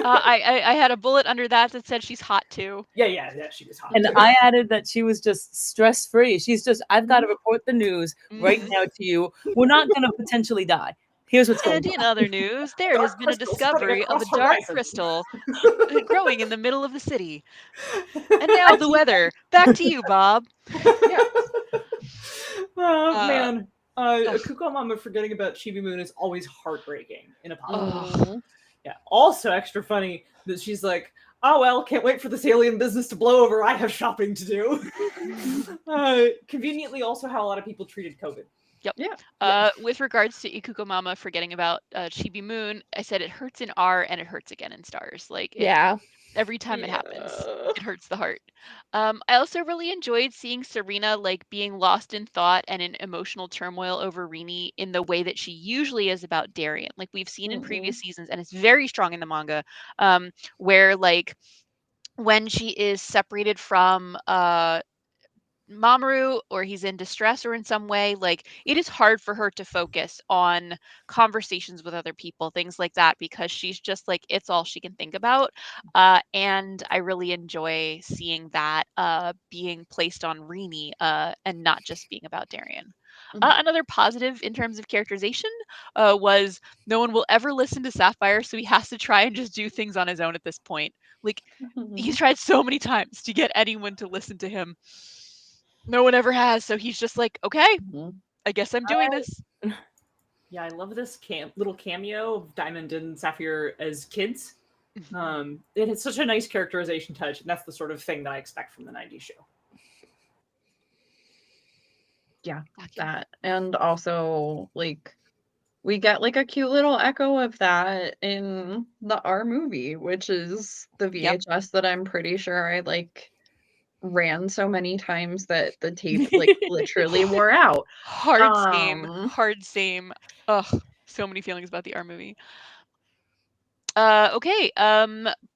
I had a bullet under that said she's hot too. yeah, she was hot. And too. I added that she was just stress free. She's just, I've got to report the news right Mhm. now to you. We're not going to potentially die. Here's what's going And in on. other news, there has Dark been a crystal spreading discovery of a across dark horizons. crystal growing in the middle of the city. And now the weather. Back to you, Bob. Oh man. ugh. Kuko Mama forgetting about Chibi Moon is always heartbreaking in a positive. Ugh. Yeah. Also extra funny that she's like, oh well, can't wait for this alien business to blow over. I have shopping to do. Conveniently also how a lot of people treated COVID. Yep. Yeah. With regards to Ikuko Mama forgetting about Chibi Moon, I said it hurts in R and it hurts again in stars. Like Yeah. every time it happens, it hurts the heart. I also really enjoyed seeing Serena like being lost in thought and in emotional turmoil over Rini in the way that she usually is about Darien. Like we've seen in previous seasons, and it's very strong in the manga, where like when she is separated from Mamoru or he's in distress or in some way, like it is hard for her to focus on conversations with other people, things like that, because she's just like, it's all she can think about. And I really enjoy seeing that being placed on Rini and not just being about Darien. Another positive in terms of characterization was no one will ever listen to Sapphire, so he has to try and just do things on his own at this point. Like, he's tried so many times to get anyone to listen to him. No one ever has, so he's just like, okay, I guess I'm doing this. Yeah, I love this little cameo of Diamond and Sapphire as kids. It has such a nice characterization touch, and that's the sort of thing that I expect from the 90s show. Yeah, that. And also, like, we get like a cute little echo of that in the R movie, which is the VHS that I'm pretty sure I like ran so many times that the tape like literally wore out. Hard same. Ugh, so many feelings about the R movie. Okay,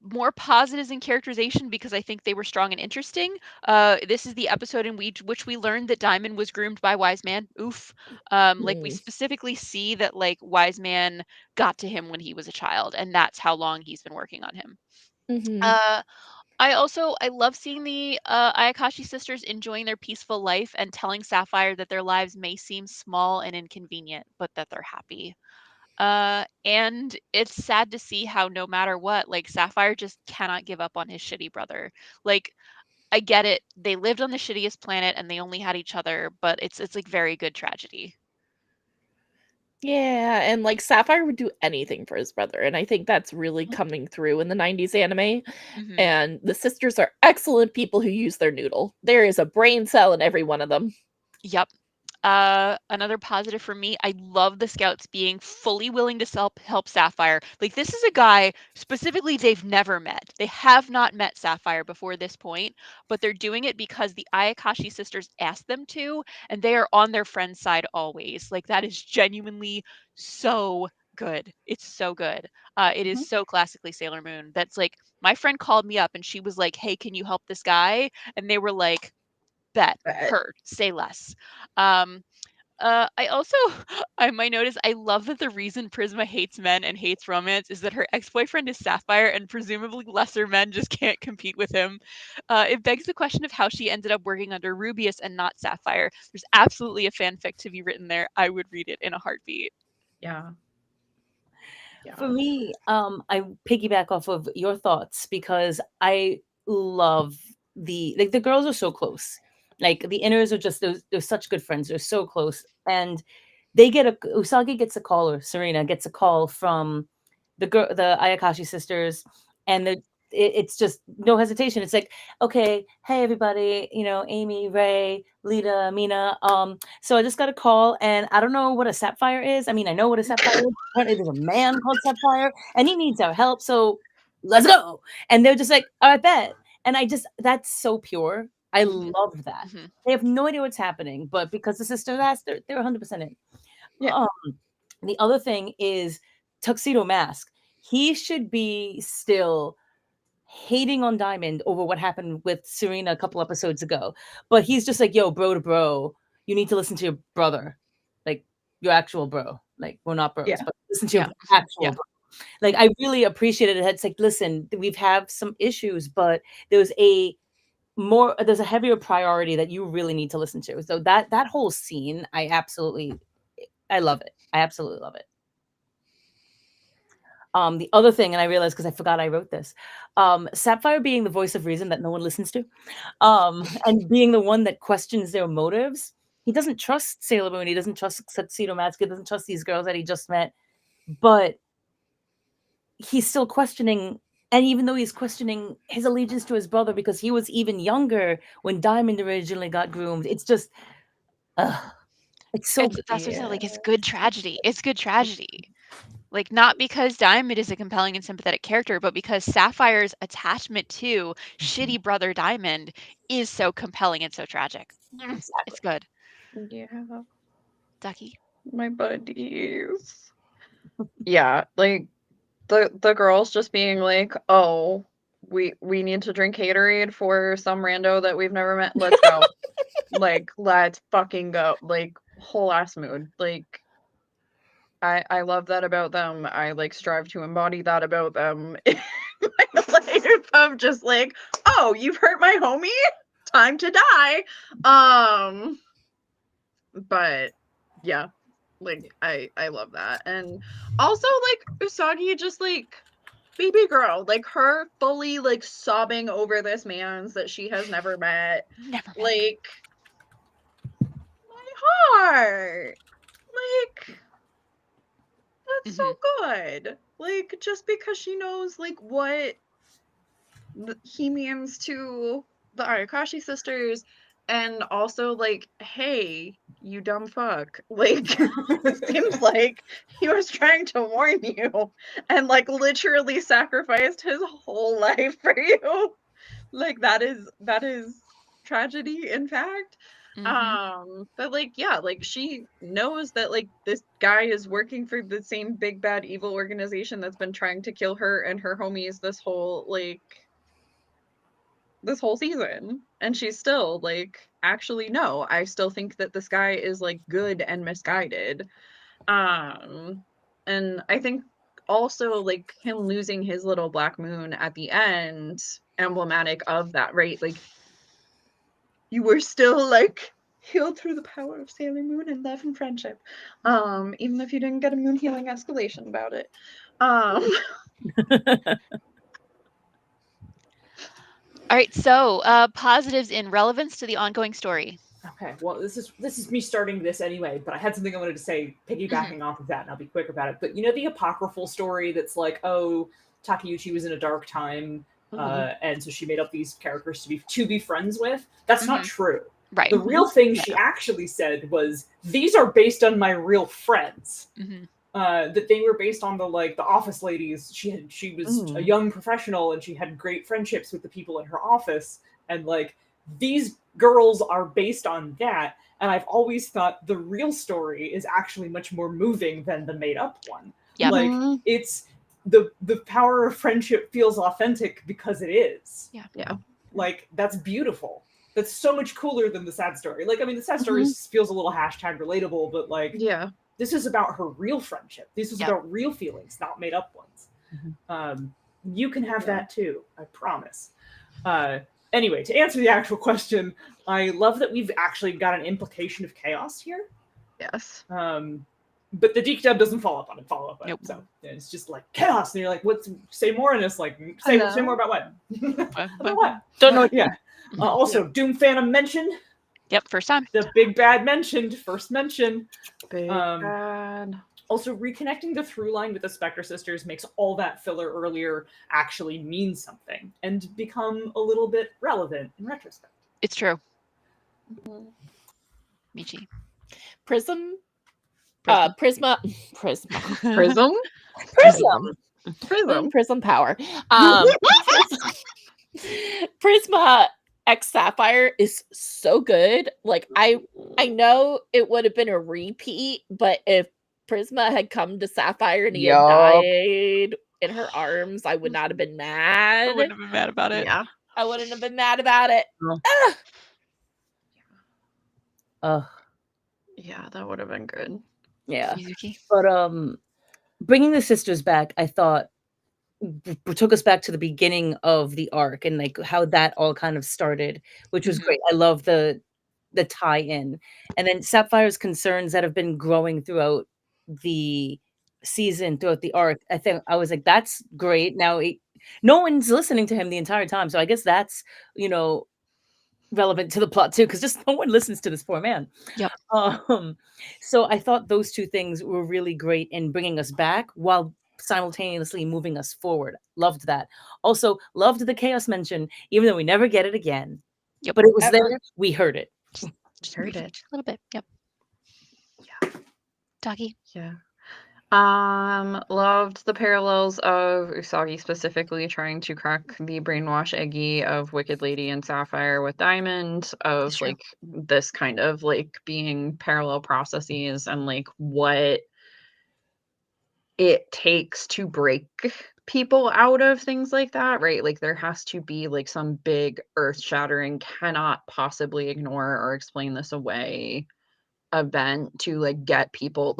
more positives in characterization because I think they were strong and interesting. This is the episode in which we learned that Diamond was groomed by Wise Man. Oof. Like we specifically see that like Wise Man got to him when he was a child, and that's how long he's been working on him. I love seeing the Ayakashi sisters enjoying their peaceful life and telling Sapphire that their lives may seem small and inconvenient, but that they're happy. And it's sad to see how no matter what, like Sapphire just cannot give up on his shitty brother. Like, I get it. They lived on the shittiest planet and they only had each other, but it's like very good tragedy. Yeah, and like Sapphire would do anything for his brother, and I think that's really coming through in the 90s anime. Mhm. And the sisters are excellent people who use their noodle. There is a brain cell in every one of them. Yep. Another positive for me, I love the scouts being fully willing to help Sapphire. Like, this is a guy specifically they've never met. They have not met Sapphire before this point, but they're doing it because the Ayakashi sisters asked them to, and they are on their friend's side always. Like, that is genuinely so good. It's so good. It is so classically Sailor Moon. That's like, my friend called me up and she was like, "Hey, can you help this guy?" And they were like, "Bet, Bet. heard, say less." Um, I also, I might notice, I love that the reason Prisma hates men and hates romance is that her ex-boyfriend is Sapphire, and presumably lesser men just can't compete with him. It begs the question of how she ended up working under Rubius and not Sapphire. There's absolutely a fanfic to be written there. I would read it in a heartbeat. Yeah. For me, I piggyback off of your thoughts because I love the girls are so close. Like the inners are just they're such good friends. They're so close, and Usagi gets a call, or Serena gets a call from the Ayakashi sisters, and it's just no hesitation. It's like, okay, hey everybody, Amy, Ray, Lita, Mina. So I just got a call, and I don't know what a sapphire is. I mean, I know what a sapphire is. Apparently, there's a man called Sapphire, and he needs our help. So let's go. And they're just like, all right, bet. And that's so pure. I love that. Mhm. They have no idea what's happening, but because the sisters asked, they're 100% in. Yeah. The other thing is Tuxedo Mask. He should be still hating on Diamond over what happened with Serena a couple episodes ago. But he's just like, yo, bro to bro, you need to listen to your brother. Like your actual bro. Like we're not bros, Yeah. but listen to your Yeah. actual Yeah. bro. Like I really appreciated it. It's like, listen, we've have some issues, but there's a heavier priority that you really need to listen to. So that whole scene, I love it. I absolutely love it. The other thing, and I realized because I forgot I wrote this, Sapphire being the voice of reason that no one listens to, and being the one that questions their motives. He doesn't trust Sailor Moon. He doesn't trust Tuxedo Mask. He doesn't trust these girls that he just met. But he's still questioning. And even though he's questioning his allegiance to his brother because he was even younger when Diamond originally got groomed, it's just, it's so. That's what I said. Like, it's good tragedy. It's good tragedy. Like, not because Diamond is a compelling and sympathetic character, but because Sapphire's attachment to shitty brother Diamond is so compelling and so tragic. It's good. Yeah. Ducky. My buddies. Yeah, like the girls just being like, "Oh, we need to drink Gatorade for some rando that we've never met. Let's go." Like, let's fucking go. Like, whole ass mood. Like, I love that about them. I like strive to embody that about them in my life of just like, "Oh, you've hurt my homie? Time to die." But yeah, like I love that. And also like Usagi just like baby girl, like her fully like sobbing over this man's that she has never met. Never met. Like my heart. Like that's so good. Like just because she knows like what he means to the Ayakashi sisters, and also like, hey, you dumb fuck. Like it seems like he was trying to warn you and like literally sacrificed his whole life for you. Like that is tragedy in fact. But like yeah, like she knows that like this guy is working for the same big bad evil organization that's been trying to kill her and her homies this whole season, and she's still like, actually no, I still think that this guy is like good and misguided. And I think also like him losing his little black moon at the end, emblematic of that, right? Like you were still like healed through the power of Sailor Moon and love and friendship, even if you didn't get a moon healing escalation about it. All right, so positives in relevance to the ongoing story. Okay, well, this is me starting this anyway, but I had something I wanted to say, piggybacking off of that, and I'll be quick about it. But you know the apocryphal story that's like, oh, Takeuchi was in a dark time, and so she made up these characters to be friends with? That's not true. Right. The real thing she actually said was, these are based on my real friends. That they were based on the office ladies. She was a young professional, and she had great friendships with the people in her office, and these girls are based on that. And I've always thought the real story is actually much more moving than the made up one. Yep. It's the power of friendship feels authentic because it is. Yeah. That's beautiful. That's so much cooler than the sad story. The sad story feels a little hashtag relatable, but this is about her real friendship. This is about real feelings, not made up ones. You can have that too, I promise. Anyway, to answer the actual question, I love that we've actually got an implication of chaos here. Yes. But the Deke dub doesn't follow up on it. Nope. So it's just chaos, and you're like, "What? Say more." And it's say more about what? About what? Don't know. Yeah. Also, Doom Phantom mentioned. Yep, first time. The big bad mentioned. First mention. Big bad. Also, reconnecting the through line with the Spectre Sisters makes all that filler earlier actually mean something and become a little bit relevant in retrospect. It's true. Michi. Prism. Prism. Prism power. Prisma X Sapphire is so good. I know it would have been a repeat, but if Prisma had come to Sapphire and he had died in her arms, I would not have been mad. I wouldn't have been mad about it. Yeah. I wouldn't have been mad about it. Yeah, that would have been good. Yeah. Rizuki. But bringing the sisters back, I thought took us back to the beginning of the arc and how that all kind of started, which was great. I love the tie-in, and then Sapphire's concerns that have been growing throughout the season, throughout the arc. I was like, that's great. Now no one's listening to him the entire time, so I guess that's relevant to the plot too, because just no one listens to this poor man. Yep. So I thought those two things were really great in bringing us back while simultaneously moving us forward. Loved that. Also loved the chaos mention, even though we never get it again. Yep. But it was there. We heard it. Just heard it a little bit. Yep. Yeah. Taki. Yeah. Loved the parallels of Usagi specifically trying to crack the brainwash Eggy of Wicked Lady and Sapphire with Diamond, of this kind of being parallel processes and what it takes to break people out of things like that, right? There has to be some big earth-shattering, cannot possibly ignore or explain this away event to get people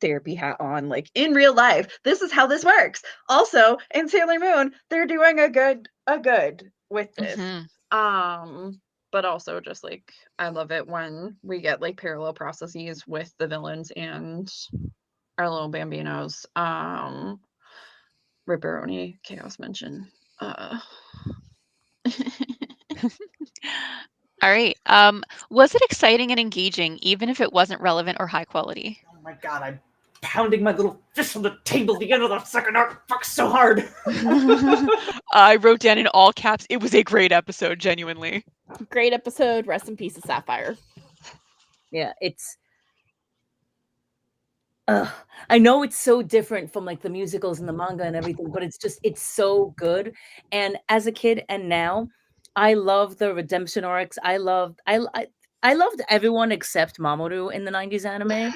therapy hat on in real life. This is how this works. Also in Sailor Moon, they're doing a good with this. But also just I love it when we get parallel processes with the villains and our little Bambinos. Ripperoni Chaos mention. All right. Was it exciting and engaging, even if it wasn't relevant or high quality? Oh my god, I'm pounding my little fist on the table at the end of the second arc. Fuck so hard. I wrote down in all caps, it was a great episode, genuinely. Great episode. Rest in peace of Sapphire. Yeah, it's I know it's so different from the musicals and the manga and everything, but it's so good. And as a kid and now, I love the redemption arcs. I loved everyone except Mamoru in the 90s anime.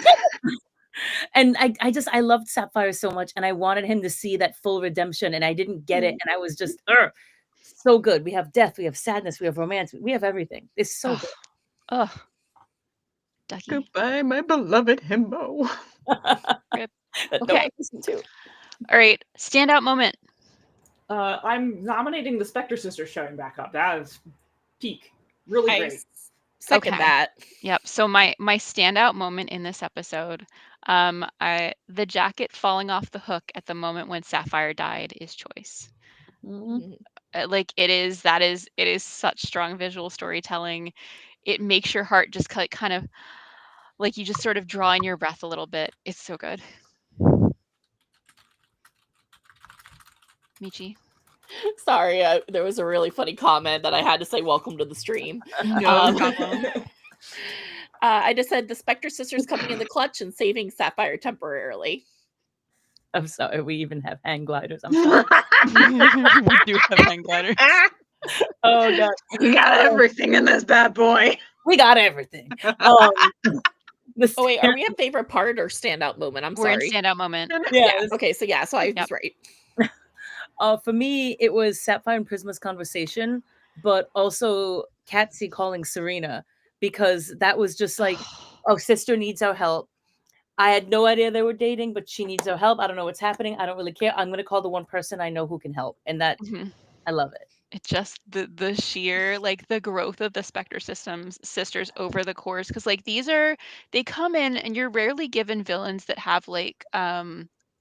And I loved Sapphire so much, and I wanted him to see that full redemption, and I didn't get it, and I was just so good. We have death, we have sadness, we have romance, we have everything. It's so good. Ducky. Goodbye, my beloved himbo. Okay. All right. Standout moment. I'm nominating the Spectre Sisters showing back up. That is peak. Really great. Second that. Yep. So my standout moment in this episode, the jacket falling off the hook at the moment when Sapphire died is choice. It is such strong visual storytelling. it makes your heart just kind of like you just sort of draw in your breath a little bit. It's so good. Michi. Sorry, there was a really funny comment that I had to say welcome to the stream. No problem. I just said the Spectre sisters coming in the clutch and saving Sapphire temporarily. I'm sorry. We even have hang gliders. I'm sorry. We do have hang gliders. Oh god, You got everything in this bad boy. we got everything. Oh wait, are we at favorite part or standout moment? I'm We're sorry. in standout moment. Yes. Okay, so I was right. For me, it was Sapphire and Prisma's conversation, but also Katsy calling Serena, because that was just like, oh, sister needs our help. I had no idea they were dating, but she needs our help. I don't know what's happening. I don't really care. I'm going to call the one person I know who can help. And that, I love it. It's just the sheer like the growth of the Spectre sisters over the course, because like they come in and you're rarely given villains that have like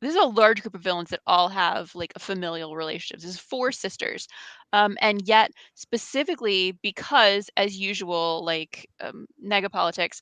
this is a large group of villains that all have like a familial relationships. This is 4 sisters, and yet specifically because, as usual, like nega politics,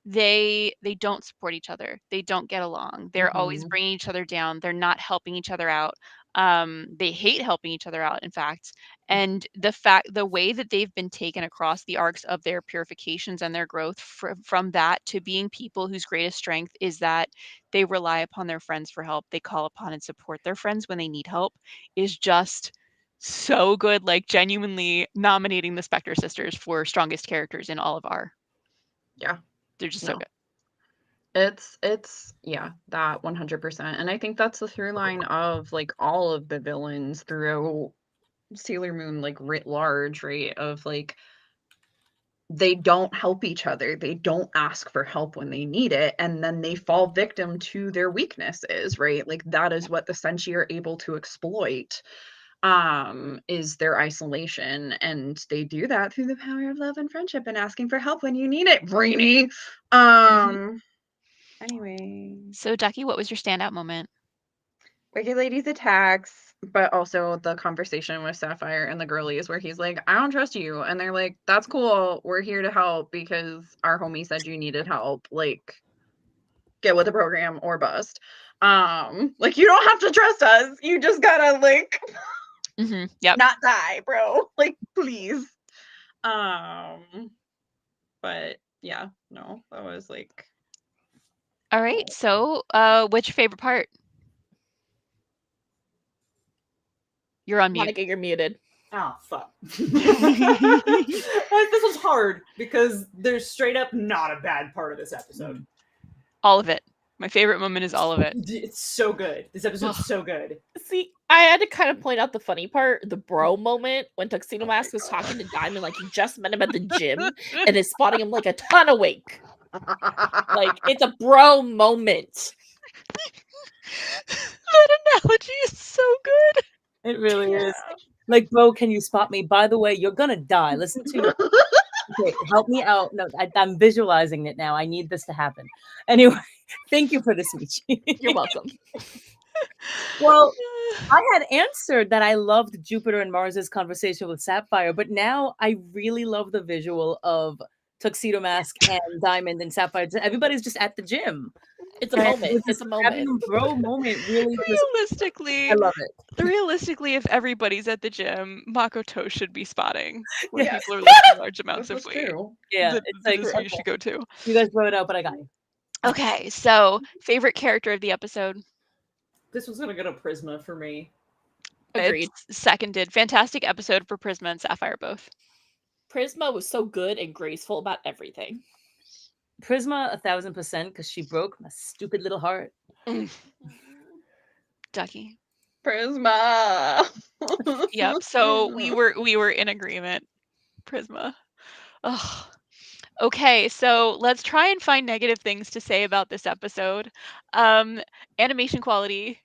they don't support each other. They don't get along. They're always bringing each other down. They're not helping each other out. They hate helping each other out, in fact. And the way that they've been taken across the arcs of their purifications and their growth from that to being people whose greatest strength is that they rely upon their friends for help, they call upon and support their friends when they need help, is just so good. Like genuinely nominating the Spectre sisters for strongest characters in all of our. Yeah, they're just so good. It's yeah, that 100%. And I think that's the through line of like all of the villains through Sailor Moon, like writ large, right? Of like they don't help each other. They don't ask for help when they need it, and then they fall victim to their weaknesses, right? Like that is what the Senshi are able to exploit, is their isolation, and they do that through the power of love and friendship and asking for help when you need it, Brainy. Anyway, So Ducky, what was your standout moment? Wicked Lady's attacks, but also the conversation with Sapphire and the girlies where he's like, I don't trust you. And they're like, that's cool. We're here to help because our homie said you needed help. Like, get with the program or bust. Like, you don't have to trust us. You just gotta, like, not die, bro. Like, please. But yeah, no, that was like. All right. So, what's your favorite part? You're on mute. Monica, you're muted. Oh, fuck. This was hard because there's straight up not a bad part of this episode. All of it. My favorite moment is all of it. It's so good. This episode's so good. See, I had to kind of point out the funny part, the bro moment, when Tuxedo Mask was talking to Diamond like he just met him at the gym and is spotting him like a ton awake. Like, it's a bro moment. That analogy is so good. It really is. Like, bro, can you spot me? By the way, you're gonna die. Listen to me. Okay, help me out. No, I'm visualizing it now. I need this to happen. Anyway, thank you for this, Michi. You're welcome. Well, I had answered that I loved Jupiter and Mars's conversation with Sapphire, but now I really love the visual of Tuxedo Mask and Diamond and Sapphire. Everybody's just at the gym. It's a moment. It's a moment. Having a bro moment really. Realistically, I love it. Realistically, if everybody's at the gym, Makoto should be spotting when people are lifting large amounts of weight. Yeah, it's like where you should go to. You guys blow it out, but I got you. Okay, so favorite character of the episode. This was gonna go to Prisma for me. Agreed. It's seconded. Fantastic episode for Prisma and Sapphire both. Prisma was so good and graceful about everything. Prisma 1000% because she broke my stupid little heart. Ducky. Prisma. Yep. So we were in agreement. Prisma. Oh. Okay, so let's try and find negative things to say about this episode. Animation quality.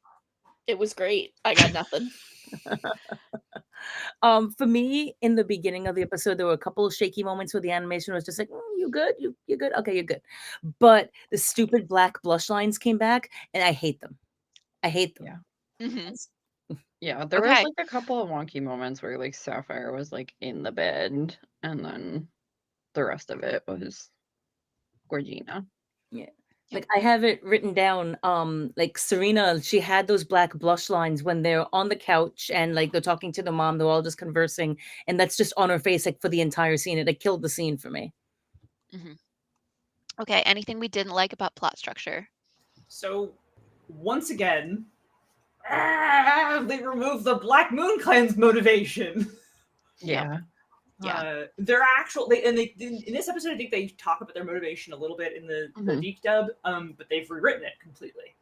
It was great. I got nothing. For me, in the beginning of the episode, there were a couple of shaky moments where the animation was just like, you good? You good? Okay, you're good. But the stupid black blush lines came back, and I hate them. I hate them. Yeah. Yeah, there was like a couple of wonky moments where like Sapphire was like in the bed and then the rest of it was Gorgina. Yeah. Like I have it written down. Like Serena, she had those black blush lines when they're on the couch and like they're talking to the mom. They're all just conversing, and that's just on her face, like for the entire scene. It like killed the scene for me. Okay, anything we didn't like about plot structure? So, once again, they removed the Black Moon Clan's motivation. Yeah. Their actual in this episode, I think they talk about their motivation a little bit in the deep dub, but they've rewritten it completely.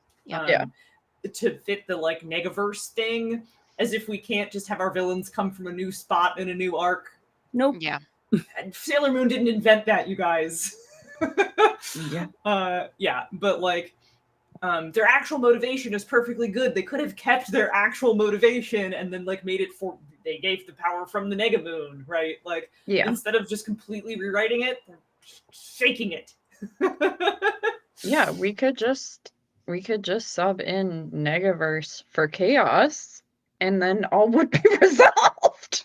To fit the like Negaverse thing, as if we can't just have our villains come from a new spot in a new arc. Nope. Yeah. And Sailor Moon didn't invent that, you guys. But like their actual motivation is perfectly good. They could have kept their actual motivation and then like made it for they gave the power from the Nega Moon, right? Like instead of just completely rewriting it, they're shaking it. Yeah, we could just sub in Negaverse for Chaos and then all would be resolved.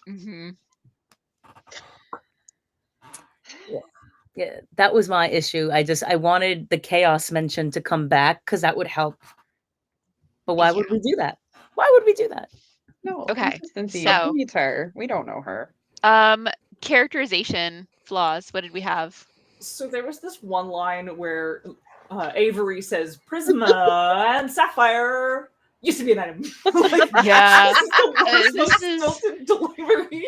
Yeah, that was my issue. I wanted the Chaos mention to come back because that would help. But why would we do that? Why would we do that? No, Okay, consistency. so- Who needs her? We don't know her. Characterization flaws. What did we have? So there was this one line where Avery says Prisma and Sapphire used to be an item. Like, Yeah. this is most delivery.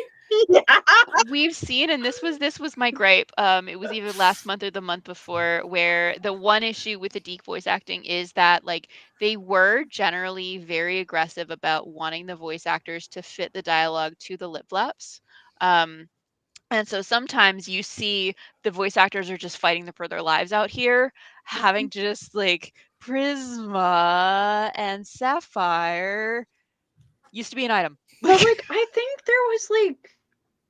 We've seen, and this was my gripe. It was either last month or the month before, where the one issue with the Deke voice acting is that like they were generally very aggressive about wanting the voice actors to fit the dialogue to the lip flaps. And so sometimes you see the voice actors are just fighting for their lives out here, having to just like Prisma and Sapphire used to be an item. But like I think there was like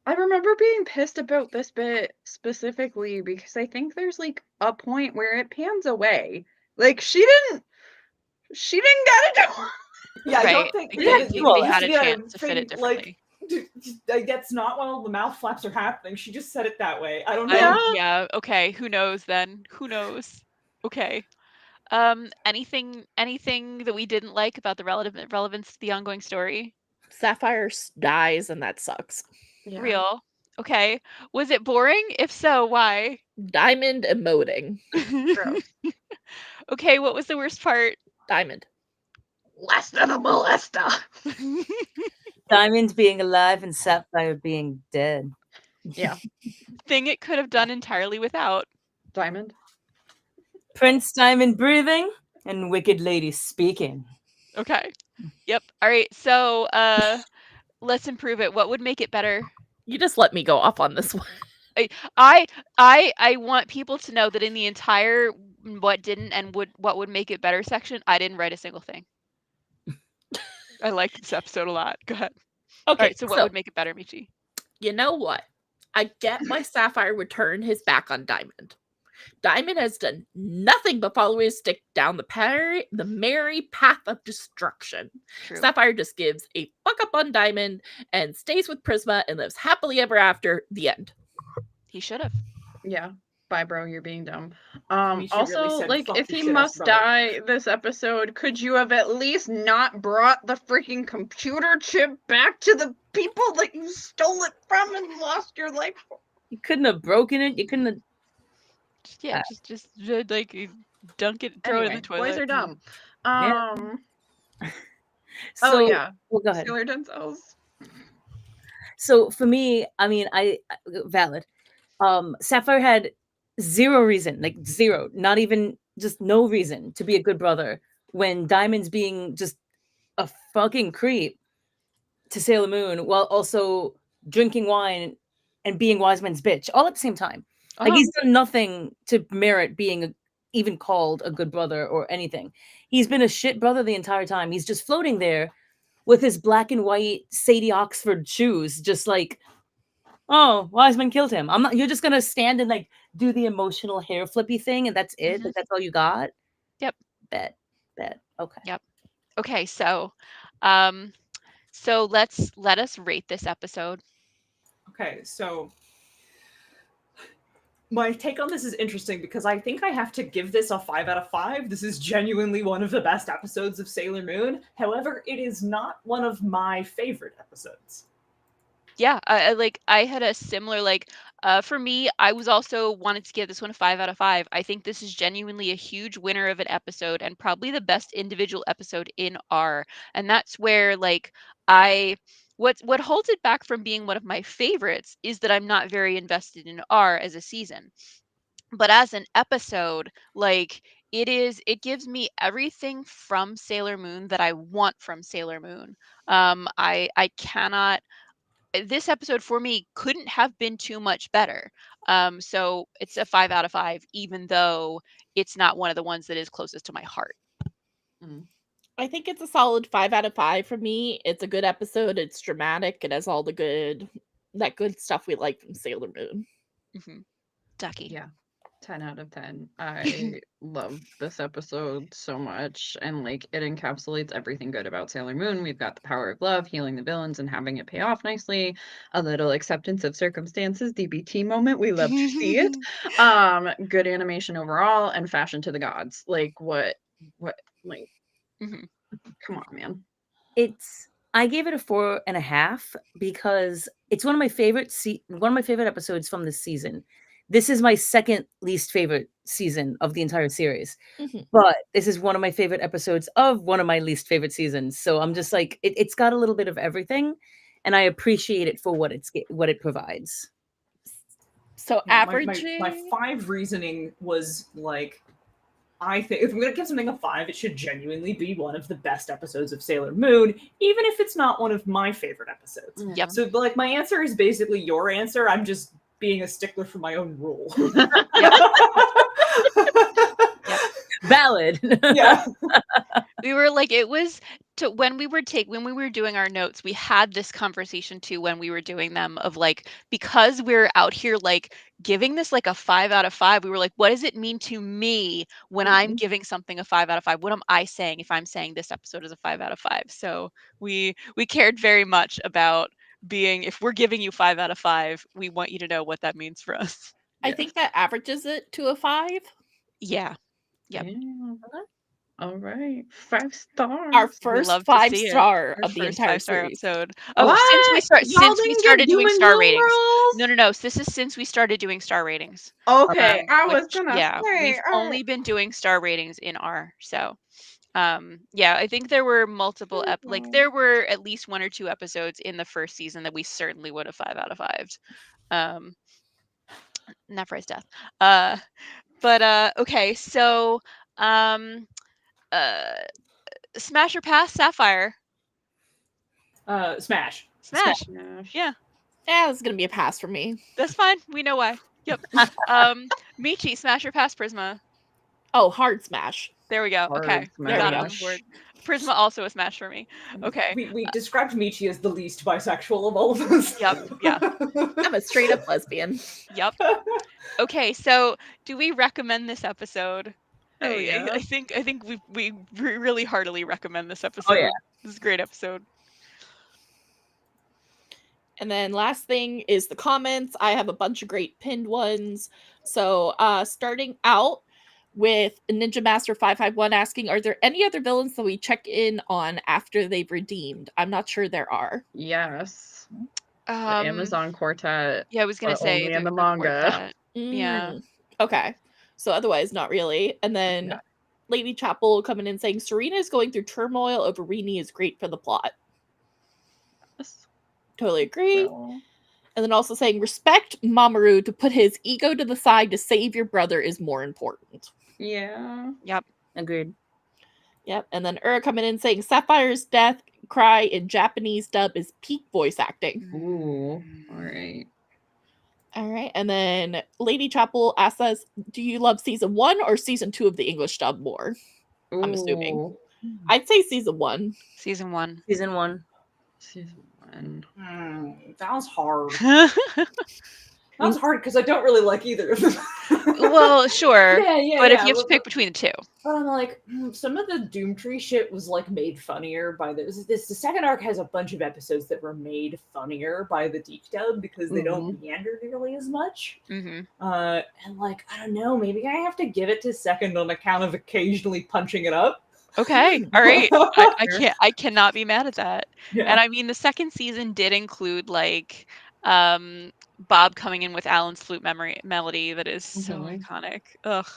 I remember being pissed about this bit specifically because I think there's like a point where it pans away. Like she didn't get it. Yeah, I Right. don't think They it had a used to be chance to fit it differently. Like, that's not while the mouth flaps are happening. She just said it that way. I don't know. Yeah. Okay. Who knows then? Who knows? Okay. Anything that we didn't like about the relevance to the ongoing story? Sapphire dies, and that sucks. Yeah. Real. Okay. Was it boring? If so, why? Diamond emoting. Okay. What was the worst part? Diamond. Less than a molester. Diamond being alive and Sapphire being dead. Yeah. Thing it could have done entirely without. Diamond. Prince Diamond breathing and Wicked Lady speaking. Okay. Yep. All right. So let's improve it. What would make it better? You just let me go off on this one. I want people to know that in the entire what didn't and what would make it better section, I didn't write a single thing. I liked this episode a lot. Go ahead. Okay, All right, so what would make it better, Michi? You know what? I get why Sapphire would turn his back on Diamond. Diamond has done nothing but follow his stick down the merry path of destruction. True. Sapphire just gives a fuck up on Diamond and stays with Prisma and lives happily ever after. The end. He should have. Yeah. Bye, bro. You're being dumb. Michi Also, really said, like, "Fuck if your he shit-ass must brother." die this episode, could you have at least not brought the freaking computer chip back to the people that you stole it from and lost your life for? You couldn't have broken it. You couldn't have. Yeah, just like dunk it, throw it in the toilet. Boys are dumb. So, yeah. Well, go ahead. Sailor themselves. So for me, I mean, I valid. Sapphire had zero reason, like zero, not even just no reason to be a good brother when Diamond's being just a fucking creep to Sailor Moon while also drinking wine and being Wiseman's bitch all at the same time. Like he's done nothing to merit being even called a good brother or anything. He's been a shit brother the entire time. He's just floating there with his black and white Sadie Oxford shoes, just like, oh, Wiseman killed him. I'm not. You're just gonna stand and like do the emotional hair flippy thing, and that's it. Like, that's all you got. Yep. Bet. Okay. Yep. Okay. So let us rate this episode. Okay, so My take on this is interesting because I think I have to give this a 5 out of 5. This is genuinely one of the best episodes of Sailor Moon. However, it is not one of my favorite episodes. Yeah, I had a similar for me, I was also wanted to give this one a 5 out of 5. I think this is genuinely a huge winner of an episode and probably the best individual episode in R. And that's where I what holds it back from being one of my favorites is that I'm not very invested in R as a season. But as an episode, it gives me everything from Sailor Moon that I want from Sailor Moon. I cannot this episode for me couldn't have been too much better. So it's a 5 out of 5, even though it's not one of the ones that is closest to my heart. I think it's a solid 5 out of 5 for me. It's a good episode. It's dramatic. It has all the good stuff we like from Sailor Moon. Ducky. Yeah. 10 out of 10. I love this episode so much, and it encapsulates everything good about Sailor Moon. We've got the power of love, healing the villains, and having it pay off nicely. A little acceptance of circumstances, DBT moment. We love to see it. Good animation overall, and fashion to the gods. Come on, man. I gave it a 4.5 because it's one of my favorite episodes from this season. This is my second least favorite season of the entire series, but this is one of my favorite episodes of one of my least favorite seasons. So I'm just it's got a little bit of everything, and I appreciate it for what it provides. So averaging my 5 reasoning was I think if I'm going to give something a 5, it should genuinely be one of the best episodes of Sailor Moon, even if it's not one of my favorite episodes. Yep. So, my answer is basically your answer. I'm just being a stickler for my own rule. Valid. Yeah. We were it was when we were doing our notes, we had this conversation too when we were doing them of because we're out here giving this a 5 out of 5. We were what does it mean to me when I'm giving something a 5 out of 5? What am I saying if I'm saying this episode is a 5 out of 5? So we cared very much about if we're giving you 5 out of 5, we want you to know what that means for us. I think that averages it to a 5. Yeah. Yep. Yeah. All right. 5 stars. Our first 5-star of the entire 5-star series. episode. Oh, since we started doing star ratings. No. This is since we started doing star ratings. Okay, I was gonna say. We've only been doing star ratings in R. So, I think there were multiple there were at least 1 or 2 episodes in the first season that we certainly would have 5 out of 5'd. Nephri's death. But okay, so Smash or pass, Sapphire? Smash. Smash. Yeah. Yeah, it's gonna be a pass for me. That's fine. We know why. Yep. Michi, smash or pass, Prisma? Oh, hard smash. There we go. Hard Okay. We got it on smash. board. Prisma also a smash for me. Okay. We described Michi as the least bisexual of all of us. Yep. Yeah. I'm a straight up lesbian. Yep. Okay, so do we recommend this episode? Oh, yeah. I think we really heartily recommend this episode. Oh, yeah. This is a great episode. And then last thing is the comments. I have a bunch of great pinned ones. So starting out with Ninja Master 551 asking, are there any other villains that we check in on after they've redeemed? I'm not sure there are. Yes. The Amazon Quartet. Yeah, I was gonna say only in the manga. Yeah. Okay. So otherwise, not really. And then Lady Chapel coming in saying Serena is going through turmoil over Rini is great for the plot. Yes. Totally agree. Well, And then also saying respect Mamoru to put his ego to the side to save your brother is more important. yeah. Yep. Agreed. Yep. And then Ura coming in saying Sapphire's death cry in Japanese dub is peak voice acting. Ooh. All right. All right. And then Lady Chapel asks us, do you love season 1 or season 2 of the English dub more? I'm assuming. Ooh. I'd say season 1. Season 1. Season 1. Season 1. That was hard. That was hard because I don't really like either of them. Well, sure. Yeah, But if yeah, you have to pick between the two. But I'm like, some of the Doomtree shit was like made funnier by this. The second arc has a bunch of episodes that were made funnier by the deep dub because they don't meander nearly as much. Mm-hmm. And like, I don't know, maybe I have to give it to second on account of occasionally punching it up. Okay, all right. I cannot be mad at that. Yeah. And I mean, the second season did include like Bob coming in with Alan's flute melody that is so iconic. Ugh.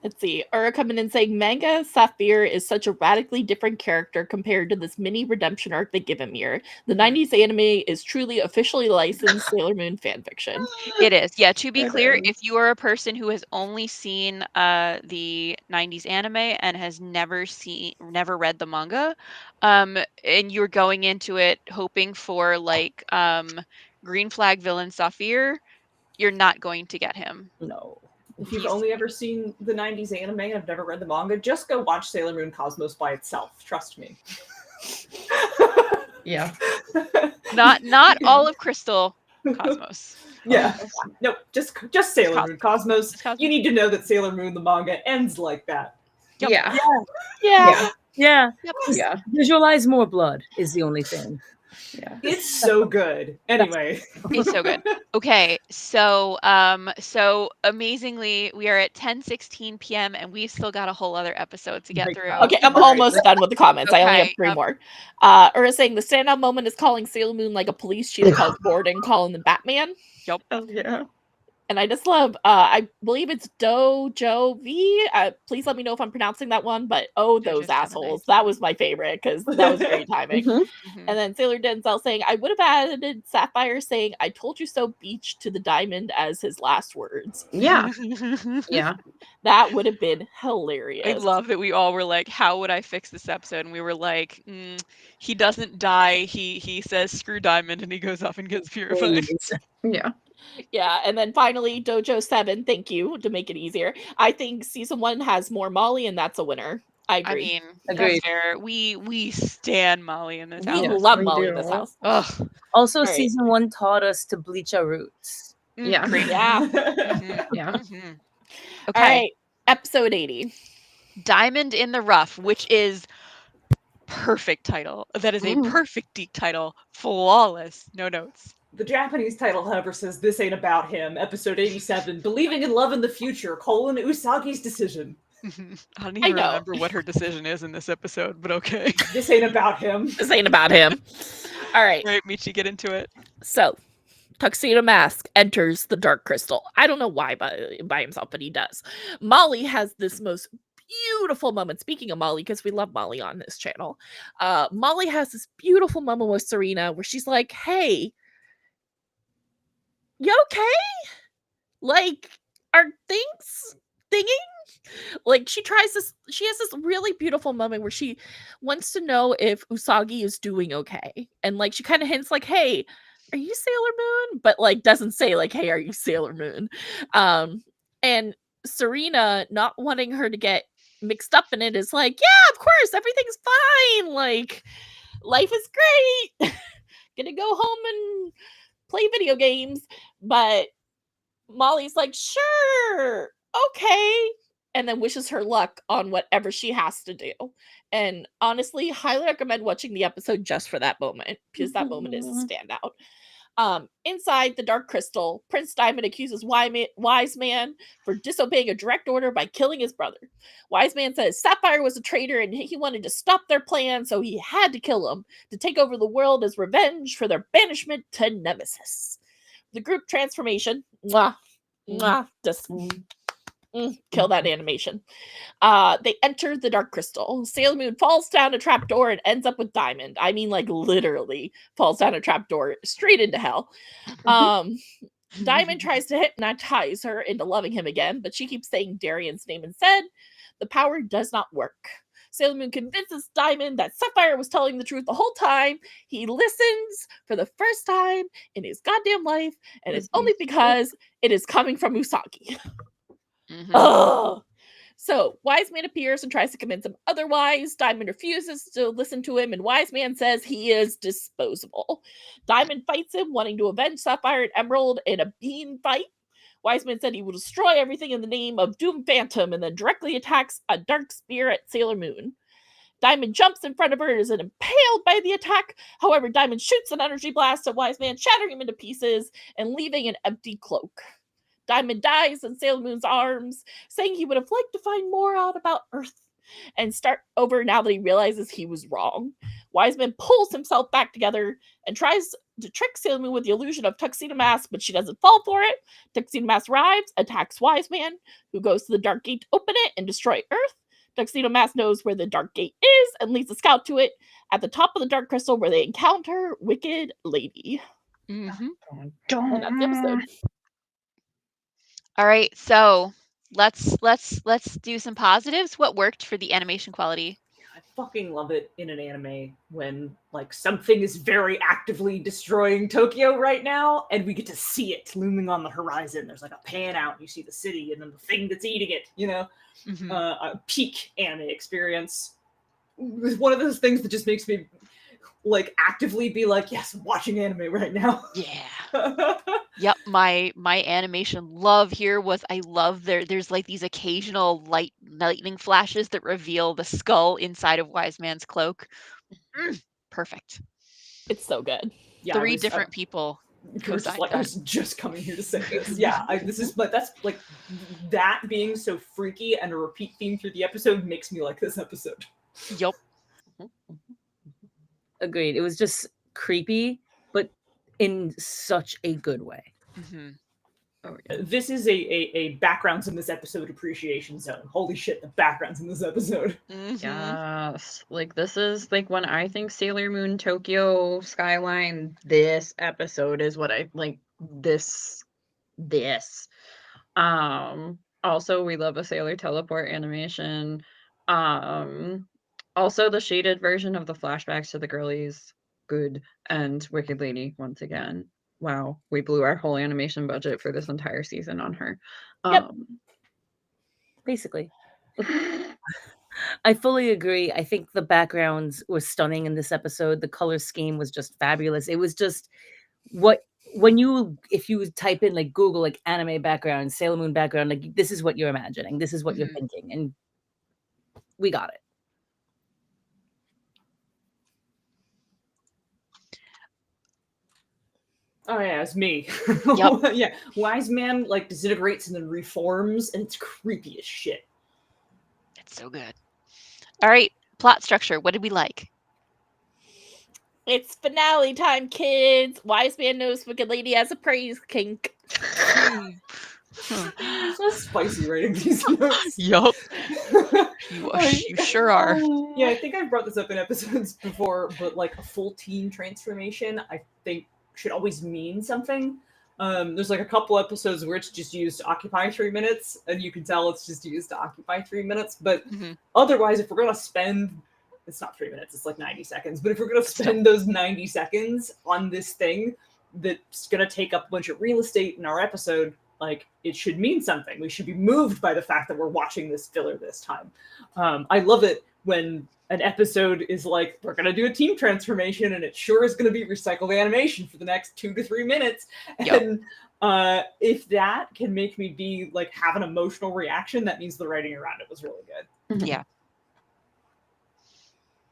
Let's see. Ura coming in saying Manga Sapphire is such a radically different character compared to this mini redemption arc they give him here. The 90s anime is truly officially licensed Sailor Moon fanfiction. It is. Yeah, to be clear, if you are a person who has only seen the 90s anime and has never read the manga, and you're going into it hoping for like green flag villain Sapphire, you're not going to get him. No. If you've only ever seen the 90s anime and have never read the manga, just go watch Sailor Moon Cosmos by itself. Trust me. Yeah. Not all of Crystal Cosmos. Yeah. No, just Sailor Moon Cosmos. You need to know that Sailor Moon, the manga, ends like that. Yep. Yeah. Yeah. Yeah. Yep. Yeah. Visualize more blood is the only thing. Yeah. It's so good. Anyway. It's so good. Okay, so amazingly, we are at 10:16 p.m. and we've still got a whole other episode to get Great through. job. Okay, I'm almost done with the comments. I only have Okay, 3 yep. more. Ura saying the standout moment is calling Sailor Moon like a police chief calls Gordon calling the Batman. Yep. Oh, yeah. And I just love, I believe it's Dojo V. Please let me know if I'm pronouncing that one, but those Jojo's assholes. That was my favorite because that was great timing. Mhm. And then Sailor Denzel saying, I would have added Sapphire saying, I told you so beach to the diamond as his last words. Yeah. Yeah. That would have been I hilarious. love that we all were like, how would I fix this episode? And we were like, he doesn't die. He says screw diamond and he goes off and gets purified. Yeah. Yeah, and then finally, Dojo 7, thank you, to make it easier. I think season 1 has more Molly, and that's a winner. I agree. I mean, Agreed. that's fair. We stand Molly in this We house. love we Molly in do. this house. Ugh. Also, All right. season 1 taught us to bleach our roots. Yeah. Great. Yeah. Mhm, Yeah. mhm. All Okay. right, episode 80. Diamond in the Rough, which is perfect title. That is a Mhm. perfect deep title. Flawless. No notes. The Japanese title, however, says This Ain't About Him, episode 87, Believing in Love in the Future, Usagi's Decision. I don't I even know. remember what her decision is in this episode, but okay. This ain't about him. This ain't about him. All right, Right, Michi, get into it. so Tuxedo Mask enters the Dark Crystal. I don't know why by himself, but he does. Molly has this most beautiful moment. Speaking of Molly, because we love Molly on this channel, Molly has this beautiful moment with Serena where she's like, hey, you okay? Like, are things thinking? Like, she has this really beautiful moment where she wants to know if Usagi is doing okay. And like she kind of hints like, hey, are you Sailor Moon? But like doesn't say like, hey, are you Sailor Moon? And Serena, not wanting her to get mixed up in it, is like, yeah, of course, everything's fine. Like, life is great. Gonna go home and play video games. But Molly's like, sure, okay. And then wishes her luck on whatever she has to do. And honestly, highly recommend watching the episode just for that moment, because that moment is a standout. Inside the Dark Crystal, Prince Diamond accuses Wise Man for disobeying a direct order by killing his brother. Wise Man says Sapphire was a traitor and he wanted to stop their plan, so he had to kill him to take over the world as revenge for their banishment to Nemesis. The group transformation, just kill that animation. They enter the Dark Crystal. Sailor Moon falls down a trapdoor and ends up with Diamond. I mean, like literally falls down a trapdoor straight into hell. Diamond tries to hypnotize her into loving him again, but she keeps saying Darian's name instead. The power does not work. Sailor Moon convinces Diamond that Sapphire was telling the truth the whole time. He listens for the first time in his goddamn life, and it's only because it is coming from Usagi. Mhm. Ugh. So Wise Man appears and tries to convince him otherwise. Diamond refuses to listen to him, and Wise Man says he is disposable. Diamond fights him, wanting to avenge Sapphire and Emerald in a beam fight. Wise Man said he will destroy everything in the name of Doom Phantom, and then directly attacks a dark spear at Sailor Moon. Diamond jumps in front of her and is impaled by the attack. However, Diamond shoots an energy blast at Wise Man, shattering him into pieces and leaving an empty cloak. Diamond dies in Sailor Moon's arms, saying he would have liked to find more out about Earth and start over now that he realizes he was wrong. Wise Man pulls himself back together and tries to trick Sailor Moon with the illusion of Tuxedo Mask, but she doesn't fall for it. Tuxedo Mask arrives, attacks Wise Man, who goes to the Dark Gate to open it and destroy Earth. Tuxedo Mask knows where the Dark Gate is and leads the scout to it at the top of the Dark Crystal, where they encounter Wicked Lady. Mm-hmm. And that's the episode. All right, so let's do some positives. What worked for the animation quality? I fucking love it in an anime when like something is very actively destroying Tokyo right now, and we get to see it looming on the horizon. There's like a pan out, and you see the city, and then the thing that's eating it. You know, Mhm. A peak anime experience. It's one of those things that just makes me like actively be like, yes, I'm watching anime right now. Yeah. Yep, my animation love here was I love there's like these occasional lightning flashes that reveal the skull inside of Wise Man's cloak. Perfect. It's so good. Yeah, Three different people. I was just coming here to say this. Yeah, that's like that being so freaky and a repeat theme through the episode makes me like this episode. Yep. Agreed. It was just creepy, but in such a good way. Mm-hmm. Oh, yeah. This is a backgrounds in this episode appreciation zone. Holy shit, the backgrounds in this episode. Mm-hmm. Yes, like this is like when I think Sailor Moon Tokyo skyline, this episode is what I like. This also we love a Sailor teleport animation. Also the shaded version of the flashbacks to the girlies, good. And Wicked Lady once again. Wow, we blew our whole animation budget for this entire season on her. Yep. Basically. I fully agree. I think the backgrounds were stunning in this episode. The color scheme was just fabulous. It was just if you type in like Google like anime background, Sailor Moon background, like this is what you're imagining. This is what you're thinking. And we got it. Oh yeah, it's me. Yep. Yeah, Wise Man like disintegrates and then reforms, and it's creepy as shit. It's so good. All right, plot structure. What did we like? It's finale time, kids. Wise Man knows Wicked Lady has a praise kink. So spicy writing these notes. Yup. You sure are. Yeah, I think I've brought this up in episodes before, but like a full teen transformation, I think should always mean something. There's like a couple episodes where it's just used to occupy 3 minutes, and you can tell it's just used to occupy 3 minutes. But otherwise, if we're gonna spend, it's not 3 minutes, it's like 90 seconds. But if we're gonna spend those 90 seconds on this thing that's gonna take up a bunch of real estate in our episode, like it should mean something. We should be moved by the fact that we're watching this filler this time. I love it when an episode is like, we're going to do a team transformation, and it sure is going to be recycled animation for the next 2 to 3 minutes. Yep. And if that can make me be like, have an emotional reaction, that means the writing around it was really good. Yeah.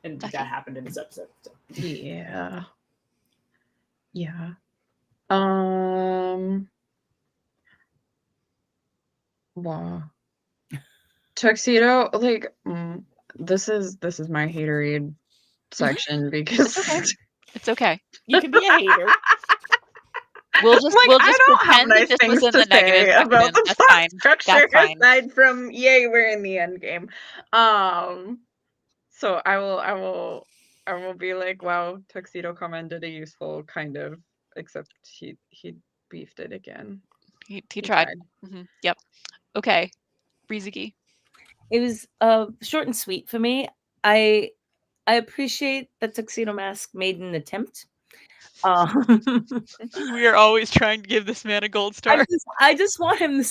And Ducky. that happened in this episode. So. Yeah. Wow. Tuxedo, like this is my haterade section because It's okay. You can be a hater. We'll just pretend that this was in the negative section. about the That's plot fine. structure That's fine. aside from yay, we're in the end game. So I will be like, wow, Tuxedo Comment did a useful kind of, except he beefed it again. He tried. Yep. Okay. Rizuki. It was short and sweet for me. I appreciate that Tuxedo Mask made an attempt. We are always trying to give this man a gold star. I just want him.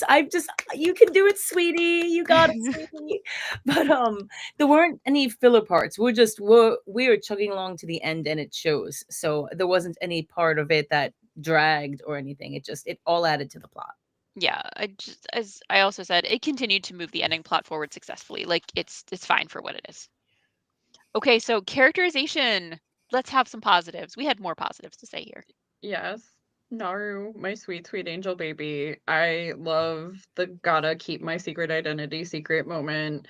You can do it, sweetie. You got it, sweetie. But there weren't any filler parts. We were chugging along to the end, and it shows. So there wasn't any part of it that dragged or anything. It all added to the plot. Yeah, as I also said, it continued to move the ending plot forward successfully. Like it's fine for what it is. Okay, so characterization. Let's have some positives. We had more positives to say here. Yes. Naru, my sweet, sweet angel baby. I love the gotta keep my secret identity secret moment.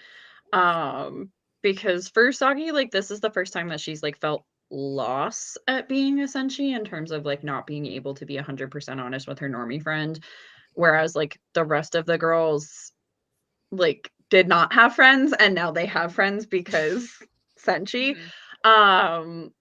Because for Sagi, like this is the first time that she's like felt loss at being a Senshi in terms of like not being able to be 100% honest with her normie friend. Whereas like the rest of the girls like did not have friends and now they have friends because Senshi.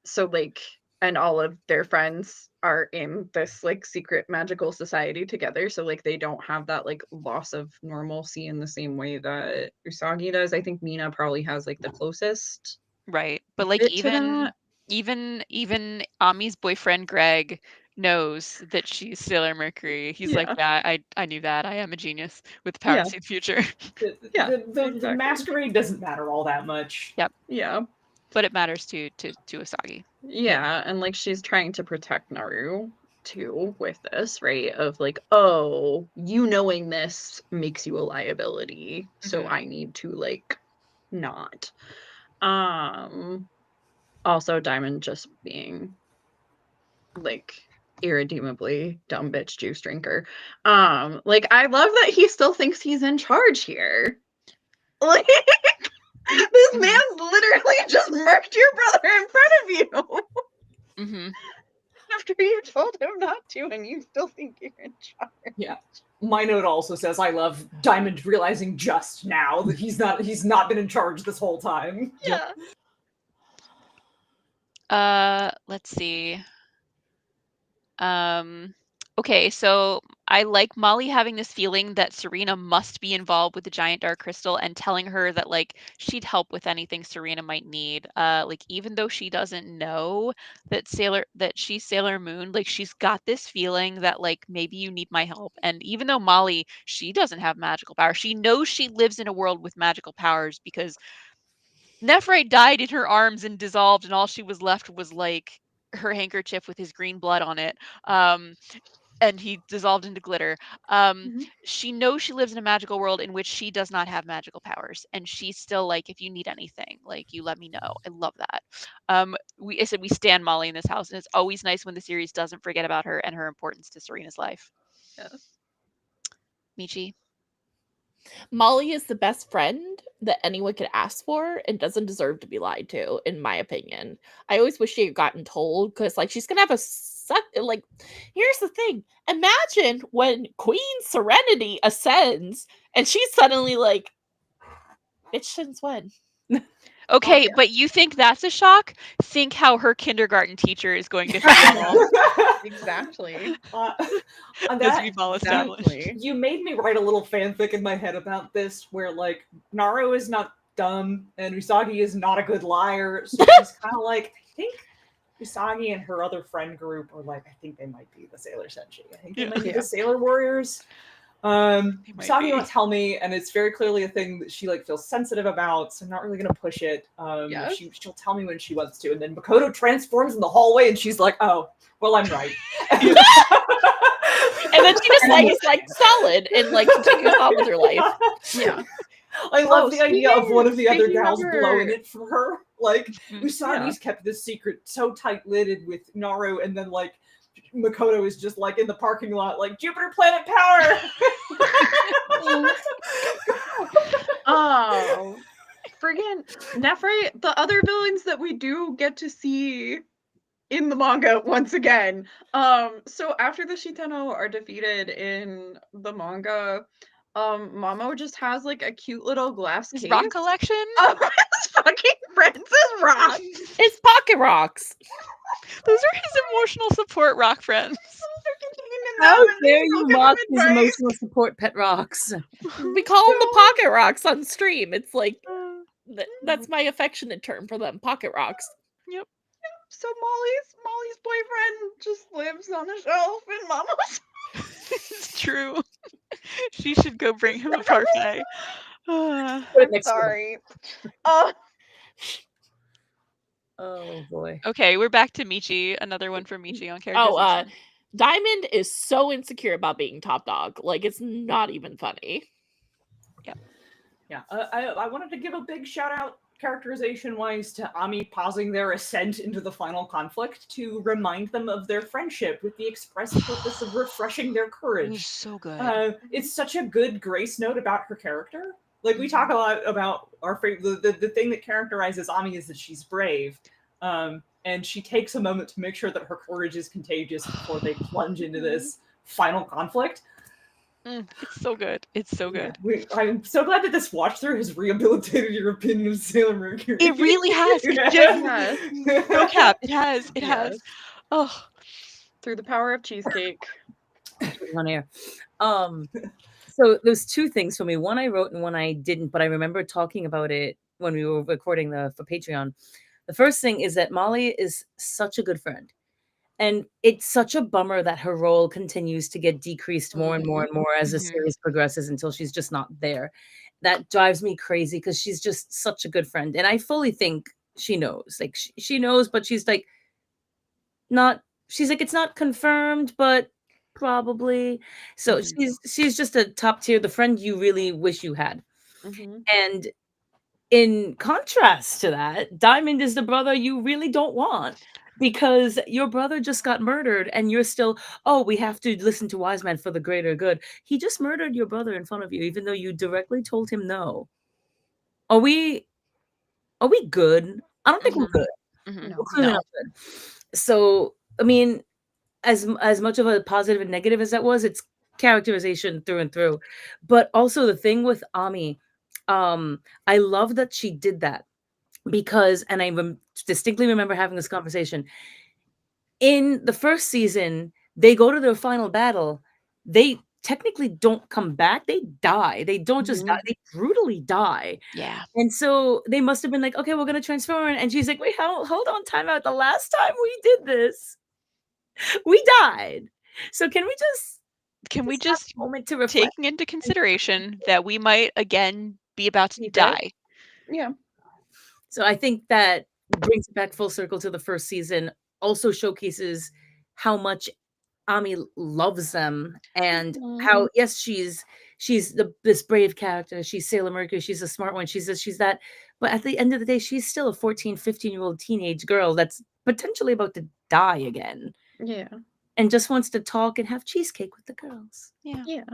So like and all of their friends are in this like secret magical society together, so like they don't have that like loss of normalcy in the same way that Usagi does. I think Mina probably has like the closest Right. But like bit to that. even Ami's boyfriend Greg knows that she's Sailor Mercury. He's like, Yeah. yeah, I knew that. I am a genius with the power Yeah. to see the future. Yeah, The exactly. masquerade doesn't matter all that much. Yeah. But it matters to Usagi. Yeah, and like she's trying to protect Naru too with this, right? Of like, oh, you knowing this makes you a liability, so Mhm. I need to like not. Also Diamond just being like irredeemably dumb bitch juice drinker. Like I love that he still thinks he's in charge here. Like this Mhm. man literally just murked your brother in front of you. Mhm. After you told him not to, and you still think you're in charge. Yeah. My note also says I love Diamond realizing just now that he's not been in charge this whole time. Yeah. Let's see. Okay, so I like Molly having this feeling that Serena must be involved with the giant dark crystal and telling her that like she'd help with anything Serena might need. Like even though she doesn't know that she's Sailor Moon, like she's got this feeling that like maybe you need my help. And even though Molly, she doesn't have magical power, she knows she lives in a world with magical powers because Nephrite died in her arms and dissolved, and all she was left was like her handkerchief with his green blood on it. And he dissolved into glitter. She knows she lives in a magical world in which she does not have magical powers, and she's still like, if you need anything, like you let me know. I love that. I said we stand Molly in this house, and it's always nice when the series doesn't forget about her and her importance to Serena's life. Yes. Michi. Molly is the best friend that anyone could ask for and doesn't deserve to be lied to, in my opinion. I always wish she had gotten told because, like, she's gonna have like. Here's the thing: imagine when Queen Serenity ascends and she's suddenly like, "Bitch, since when?" Okay, yeah. but you think that's a shock? Think how her kindergarten teacher is going to feel Exactly. as we've all established. Exactly. You made me write a little fanfic in my head about this where like Naru is not dumb and Usagi is not a good liar. So she's kind of like, I think Usagi and her other friend group are like, I think they might be the Sailor Senshi. I think they might be the Sailor Warriors. Usagi won't tell me, and it's very clearly a thing that she like feels sensitive about, so I'm not really gonna push it. Yes. She'll tell me when she wants to, and then Makoto transforms in the hallway and she's like, oh, well, I'm right. And then she just like is like solid and like continues on with her life. Yeah. I love the idea of one of the other speaking of gals her- blowing it for her. Like Mhm. Usagi's kept this secret so tight-lidded with Naru, and then like Makoto is just like in the parking lot, like Jupiter Planet Power. Oh, friggin' Nephrite, the other villains that we do get to see in the manga once again. So after the Shitano are defeated in the manga, Mamo just has like a cute little glass His case rock collection? of his fucking friends' rocks. It's pocket rocks. Those are his emotional support rock friends. How dare you mock his emotional support pet rocks? We call them the pocket rocks on stream. It's like that's my affectionate term for them, pocket rocks. Yep. So Molly's boyfriend just lives on a shelf in Mama's. It's true. She should go bring him a parfait. Put it I'm next to him. sorry. Oh boy. Okay, we're back to Michi. Another one for Michi on Oh, characterization. Diamond is so insecure about being top dog. Like, it's not even funny. Yeah, I wanted to give a big shout out characterization-wise to Ami pausing their ascent into the final conflict to remind them of their friendship with the express purpose of refreshing their It was courage. so good. It's such a good grace note about her character. Like, we talk a lot about the thing that characterizes Ami is that she's brave. And she takes a moment to make sure that her courage is contagious before they plunge into this final conflict. It's so good. It's so good. Yeah, I'm so glad that this watch through has rehabilitated your opinion of Sailor Mercury. It really has. It just, no cap. It has. It has. Yes. Oh, Through the power of cheesecake. On air. So there's two things for me. One I wrote and one I didn't, but I remember talking about it when we were recording for Patreon. The first thing is that Molly is such a good friend. And it's such a bummer that her role continues to get decreased more and more and more as the series progresses until she's just not there. That drives me crazy because she's just such a good friend. And I fully think she knows. Like, she knows, but she's like, she's like, it's not confirmed, but probably. So she's just a top tier, the friend you really wish you had. And in contrast to that, Diamond is the brother you really don't want. Because your brother just got murdered and you're still, we have to listen to Wise Man for the greater good. He just murdered your brother in front of you, even though you directly told him no. Are we good? I don't think we're good. No. We're clearly not good. So, I mean, as much of a positive and negative as that was, it's characterization through and through. But also the thing with Ami, I love that she did that. Because, and I distinctly remember having this conversation, in the first season, they go to their final battle. They technically don't come back. They die. They don't just die. They brutally die. Yeah. And so they must have been like, okay, we're going to transform. And she's like, wait, hold on, time out. The last time we did this, we died. So can we just have a moment to reflect? taking into consideration that we might again be about to die? Yeah. So I think that brings it back full circle to the first season, also showcases how much Ami loves them and how, yes, she's this brave character. She's Sailor Mercury. She's a smart one. She's this, she's that. But at the end of the day, she's still a 14, 15-year-old teenage girl that's potentially about to die again. Yeah. And just wants to talk and have cheesecake with the girls. Yeah. Yeah.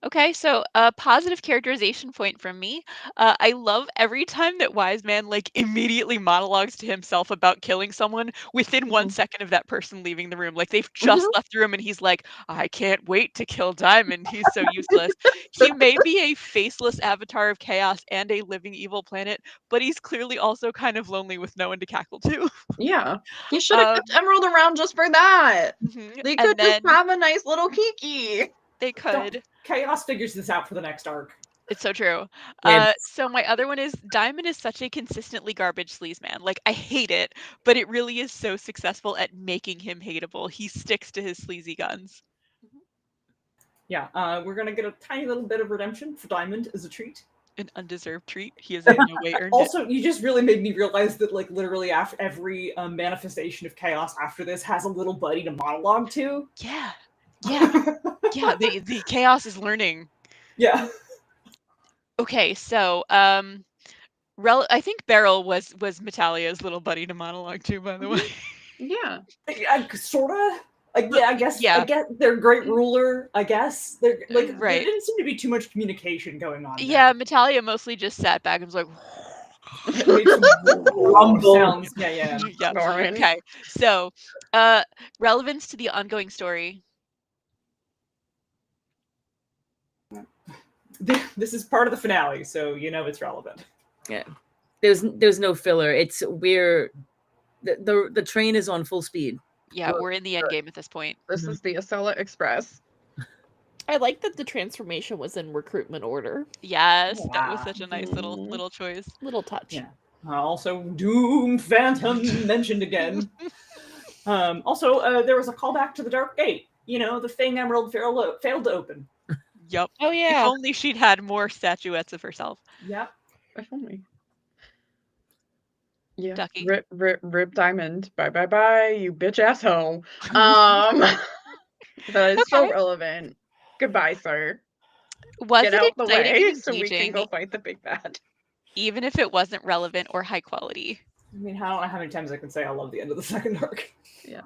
Okay, so a positive characterization point from me. I love every time that Wise Man like immediately monologues to himself about killing someone within 1 second of that person leaving the room. Like they've just left the room and he's like, I can't wait to kill Diamond. He's so useless. He may be a faceless avatar of chaos and a living evil planet, but he's clearly also kind of lonely with no one to cackle to. Yeah. He should have kept Emerald around just for that. They could just have a nice little kiki. They could. Chaos figures this out for the next arc. It's so true. Yes. So my other one is Diamond is such a consistently garbage sleaze man. Like I hate it, but it really is so successful at making him hateable. He sticks to his sleazy guns. Yeah, we're gonna get a tiny little bit of redemption for Diamond as a treat. An undeserved treat. He has in no way earned it. Also, you just really made me realize that, like, literally after every manifestation of chaos after this has a little buddy to monologue to. Yeah. Yeah. Yeah. The chaos is learning. Yeah. Okay, so I think Beryl was Metalia's little buddy to monologue to, by the way. Yeah. Sorta. Yeah, I guess. Yeah. I guess they're great ruler. I guess they're like Right. There didn't seem to be too much communication going on. Yeah, Metalia mostly just sat back and was like. Made some rumble sounds. Yeah. Okay. So, relevance to the ongoing story. This is part of the finale, so you know it's relevant. Yeah. There's no filler. It's the train is on full speed. Yeah, we're in the end game at this point. This is the Acela Express. I like that the transformation was in recruitment order. Yes, that was such a nice little choice. Little touch. Yeah. Also, Doom Phantom mentioned again. Also, there was a callback to the Dark Gate. You know, the thing Emerald failed to open. Yep. Oh If yeah. only she'd had more statuettes of herself. Yep. If only. Yeah. Ducky. Rip Diamond. Bye, you bitch asshole. That is so Okay. relevant. Goodbye, sir. Was Get it out the exciting way and so we can engaging, go fight the big bad. even if it wasn't relevant or high quality? I mean, I don't know how many times I can say I love the end of the second arc. Yeah.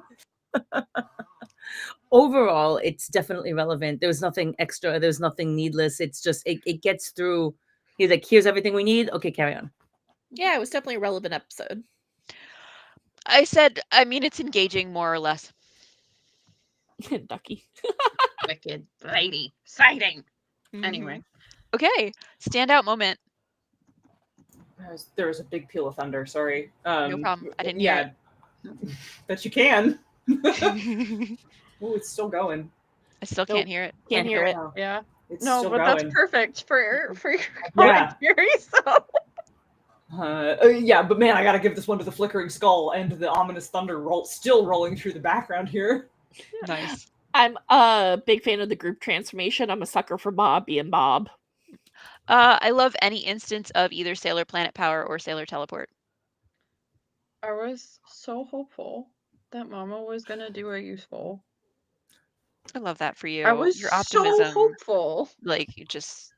Overall, it's definitely relevant. There's nothing extra. There's nothing needless. It's just it gets through. He's like, here's everything we need. Okay, carry on. Yeah, it was definitely a relevant episode. I mean, it's engaging more or less. Ducky. Wicked lady. Sighting. Anyway. Okay, standout moment. There was a big peal of thunder. Sorry. No problem. I didn't hear But you can. it. Oh, it's still going. I still can't hear it. Can't hear it. Wow. Yeah. It's No, still but going. that's perfect for your Yeah. commentary. So. Yeah, but man, I gotta give this one to the flickering skull and the ominous thunder still rolling through the background here. Nice. I'm a big fan of the group transformation. I'm a sucker for Bob being Bob. I love any instance of either Sailor Planet Power or Sailor Teleport. I was so hopeful that Mama was gonna do a useful. I love that for you. I was Your so optimism, hopeful. like, you just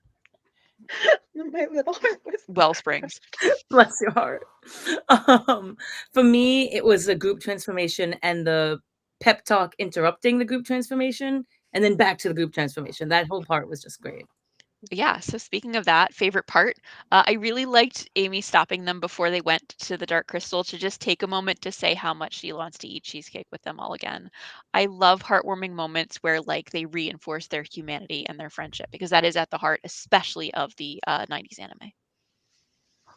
My little heart was well springs. Bless your heart. For me, it was a group transformation and the pep talk interrupting the group transformation, and then back to the group transformation. That whole part was just great. Yeah, so speaking of that, favorite part, I really liked Amy stopping them before they went to the Dark Crystal to just take a moment to say how much she wants to eat cheesecake with them all again. I love heartwarming moments where like they reinforce their humanity and their friendship, because that is at the heart, especially of the 90s anime.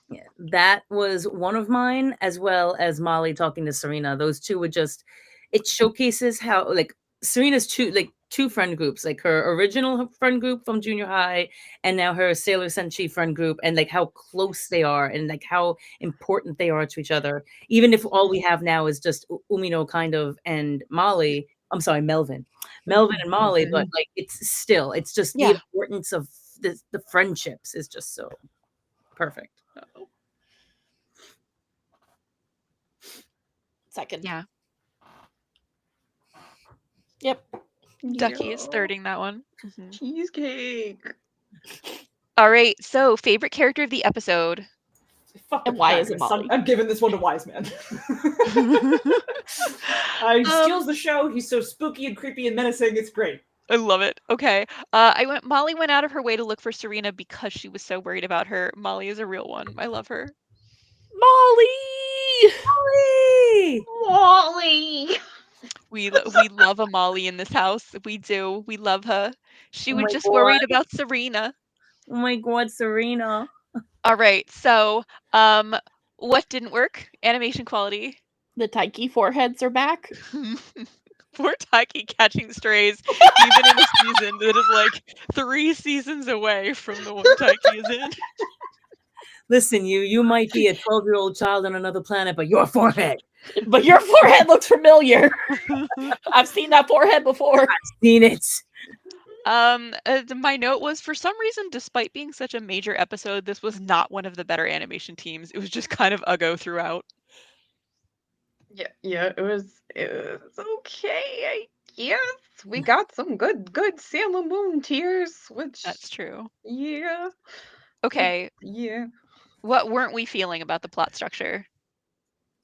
Yeah, that was one of mine, as well as Molly talking to Serena. Those two were just, it showcases how like Serena's two friend groups, like her original friend group from junior high and now her Sailor Senshi friend group, and like how close they are and like how important they are to each other. Even if all we have now is just Umino kind of and Molly. I'm sorry, Melvin and Molly, but like it's just Yeah. the importance of the friendships is just so perfect. Second. Yeah. Yep. Ducky is thirding that one. Cheesecake. All right, so favorite character of the episode. Fuck And the why is it protagonist. Molly? I'm giving this one to Wise Man. He steals the show. He's so spooky and creepy and menacing. It's great. I love it. Okay. Molly went out of her way to look for Serena because she was so worried about her. Molly is a real one. I love her. Molly! Wally. We love a Molly in this house. We do. We love her. She Oh was my just God. worried about Serena. Oh my God, Serena. All right. So, what didn't work? Animation quality. The Taiki foreheads are back. Poor Taiki catching strays, even in a season that is like 3 seasons away from the one Taiki is in. Listen, you might be a 12-year-old child on another planet, but your forehead. But your forehead looks familiar. I've seen that forehead before. Seen it. My note was, for some reason, despite being such a major episode, this was not one of the better animation teams. It was just kind of uggo throughout. Yeah, it was okay, I guess. We got some good Sailor Moon tears, which That's true. yeah. Okay, Yeah. what weren't we feeling about the plot structure?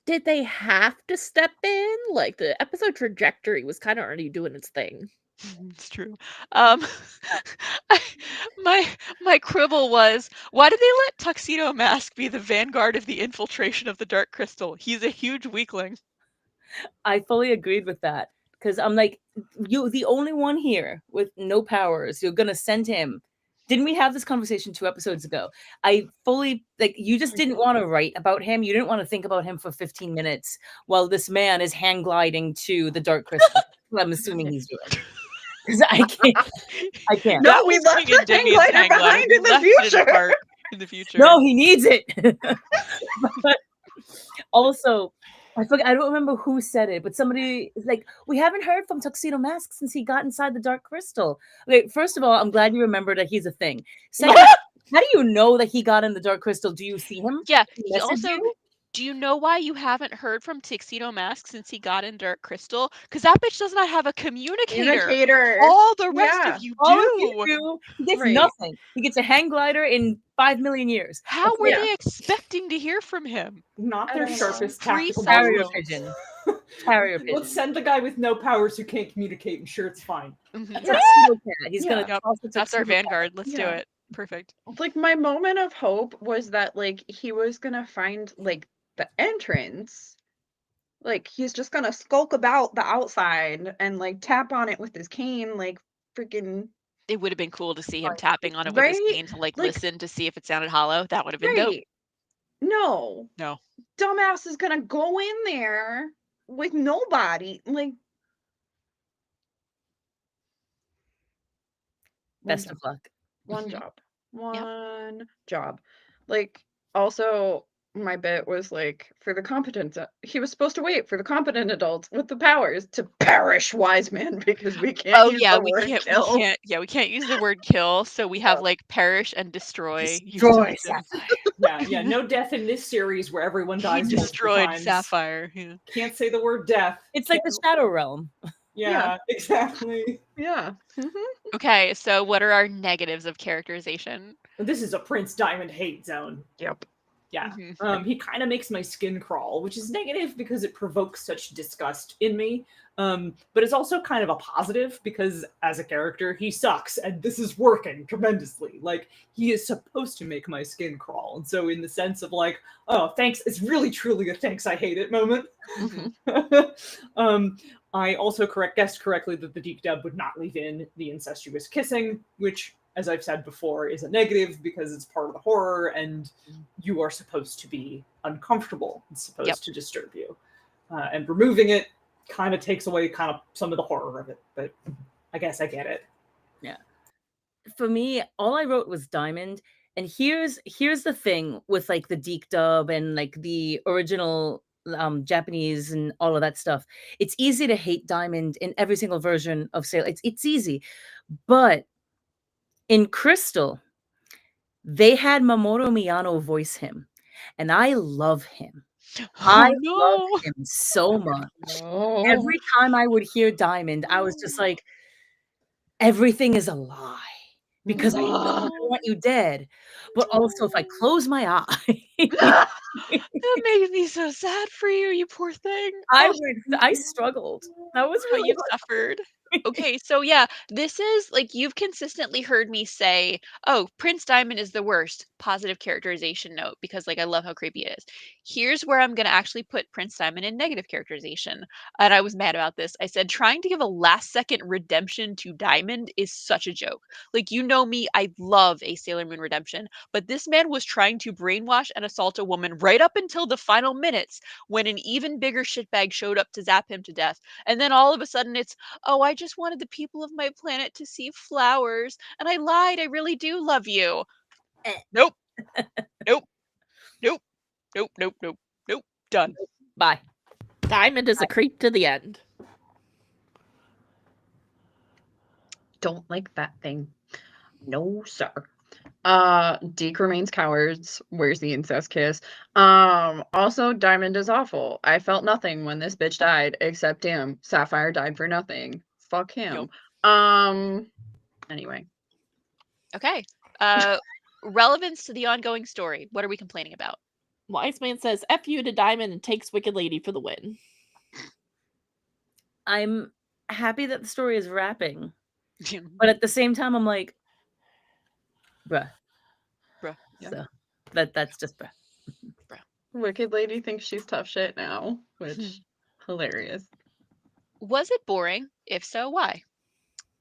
Did they have to step in? Like, the episode trajectory was kind of already doing its thing. It's true. My quibble was, why did they let Tuxedo Mask be the vanguard of the infiltration of the Dark Crystal? He's a huge weakling. I fully agreed with that because I'm like, you, the only one here with no powers. You're gonna send him. Didn't we have this conversation 2 episodes ago? I fully like. You just didn't want to write about him. You didn't want to think about him for 15 minutes while this man is hang gliding to the Dark Crystal. I'm assuming he's doing. Because I can't. No, That we was left friggin' the hang Damien's glider hang glider. behind We in the left it future. apart in the future. No, he needs it. But also, I don't remember who said it, but somebody is like, we haven't heard from Tuxedo Mask since he got inside the Dark Crystal. Okay, first of all, I'm glad you remember that he's a thing. Second, how do you know that he got in the Dark Crystal? Do you see him? Yeah, He he messaged also. you? Do you know why you haven't heard from Tuxedo Mask since he got in Dark Crystal? Because that bitch does not have a communicator. All the rest Yeah. of you All of you do. do. He gets Right. nothing. He gets a hang glider in 5 million years. How were Yeah. they expecting to hear from him? Not I their don't know. sharpest tactical Pre-cell Carrier moves. phone. pigeon. Carrier pigeon. Let's send the guy with no powers who can't communicate, and sure, it's fine. Mhm. A tuxedo cat. He's gonna Yep, toss a that's our tuxedo cat. vanguard. Let's do Yeah. it. Perfect. Like, my moment of hope was that, like, he was gonna find, like, the entrance. Like, he's just gonna skulk about the outside and, like, tap on it with his cane, like, freaking It would have been cool to see him Like, tapping on it with his right? cane to like Like, listen to see if it sounded hollow. That would have been dope. right. No. No. Dumbass is gonna go in there with nobody. Like, best of luck. one Mhm. job. One job. Like, also, my bit was like, for the competent, he was supposed to wait for the competent adults with the powers to perish, wise man, because we can't Oh use yeah, the we word can't. kill. We can't. Yeah, we can't use the word kill. So we have like perish and destroy. Destroy used in- Sapphire. Yeah, no death in this series where everyone He dies multiple destroyed times. Sapphire. Yeah. Can't say the word death. It's like the Shadow Realm. Yeah, exactly. Yeah. Okay, so what are our negatives of characterization? This is a Prince Diamond hate zone. Yep. Yeah. Mhm. He kind of makes my skin crawl, which is negative because it provokes such disgust in me. But it's also kind of a positive because as a character, he sucks, and this is working tremendously. Like, he is supposed to make my skin crawl. And so in the sense of like, oh, thanks, it's really truly a thanks I hate it moment. Mhm. I also guessed correctly that the deep dub would not leave in the incestuous kissing, which, as I've said before, is a negative because it's part of the horror and you are supposed to be uncomfortable. It's supposed to disturb you. And removing it kind of takes away kind of some of the horror of it, but I guess I get it. Yeah. For me, all I wrote was Diamond. And here's the thing with like the Deke dub and like the original Japanese and all of that stuff. It's easy to hate Diamond in every single version of Sailor. It's easy. But in Crystal, they had Mamoru Miyano voice him. And I love him. I Oh love no! him so much. No. Every time I would hear Diamond, I was just like, everything is a lie because I want you dead. But also, if I close my eye, That made me so sad for you, you poor thing. I struggled. That was How really you suffered. Okay, so yeah, this is like you've consistently heard me say, "Oh, Prince Diamond is the worst." Positive characterization note because like I love how creepy it is. Here's where I'm going to actually put Prince Diamond in negative characterization. And I was mad about this. I said trying to give a last second redemption to Diamond is such a joke. Like you know me, I love a Sailor Moon redemption, but this man was trying to brainwash and assault a woman right up until the final minutes when an even bigger shitbag showed up to zap him to death. And then all of a sudden it's, "Oh, I just wanted the people of my planet to see flowers. And I lied. I really do love you." Nope. Nope. Nope. Nope. Nope. Nope. Nope. Done. Bye. Diamond is a creep to the end. Don't like that thing. No, sir. Deke remains cowards. Where's the incest kiss? Also, Diamond is awful. I felt nothing when this bitch died, except him. Sapphire died for nothing. Fuck him. Anyway. Okay. Relevance to the ongoing story. What are we complaining about? Wise Man says F you to Diamond and takes Wicked Lady for the win. I'm happy that the story is wrapping. But at the same time, I'm like, bruh. Bruh. Yeah. So that's just bruh. Wicked Lady thinks she's tough shit now, which hilarious. Was it boring? If so, why?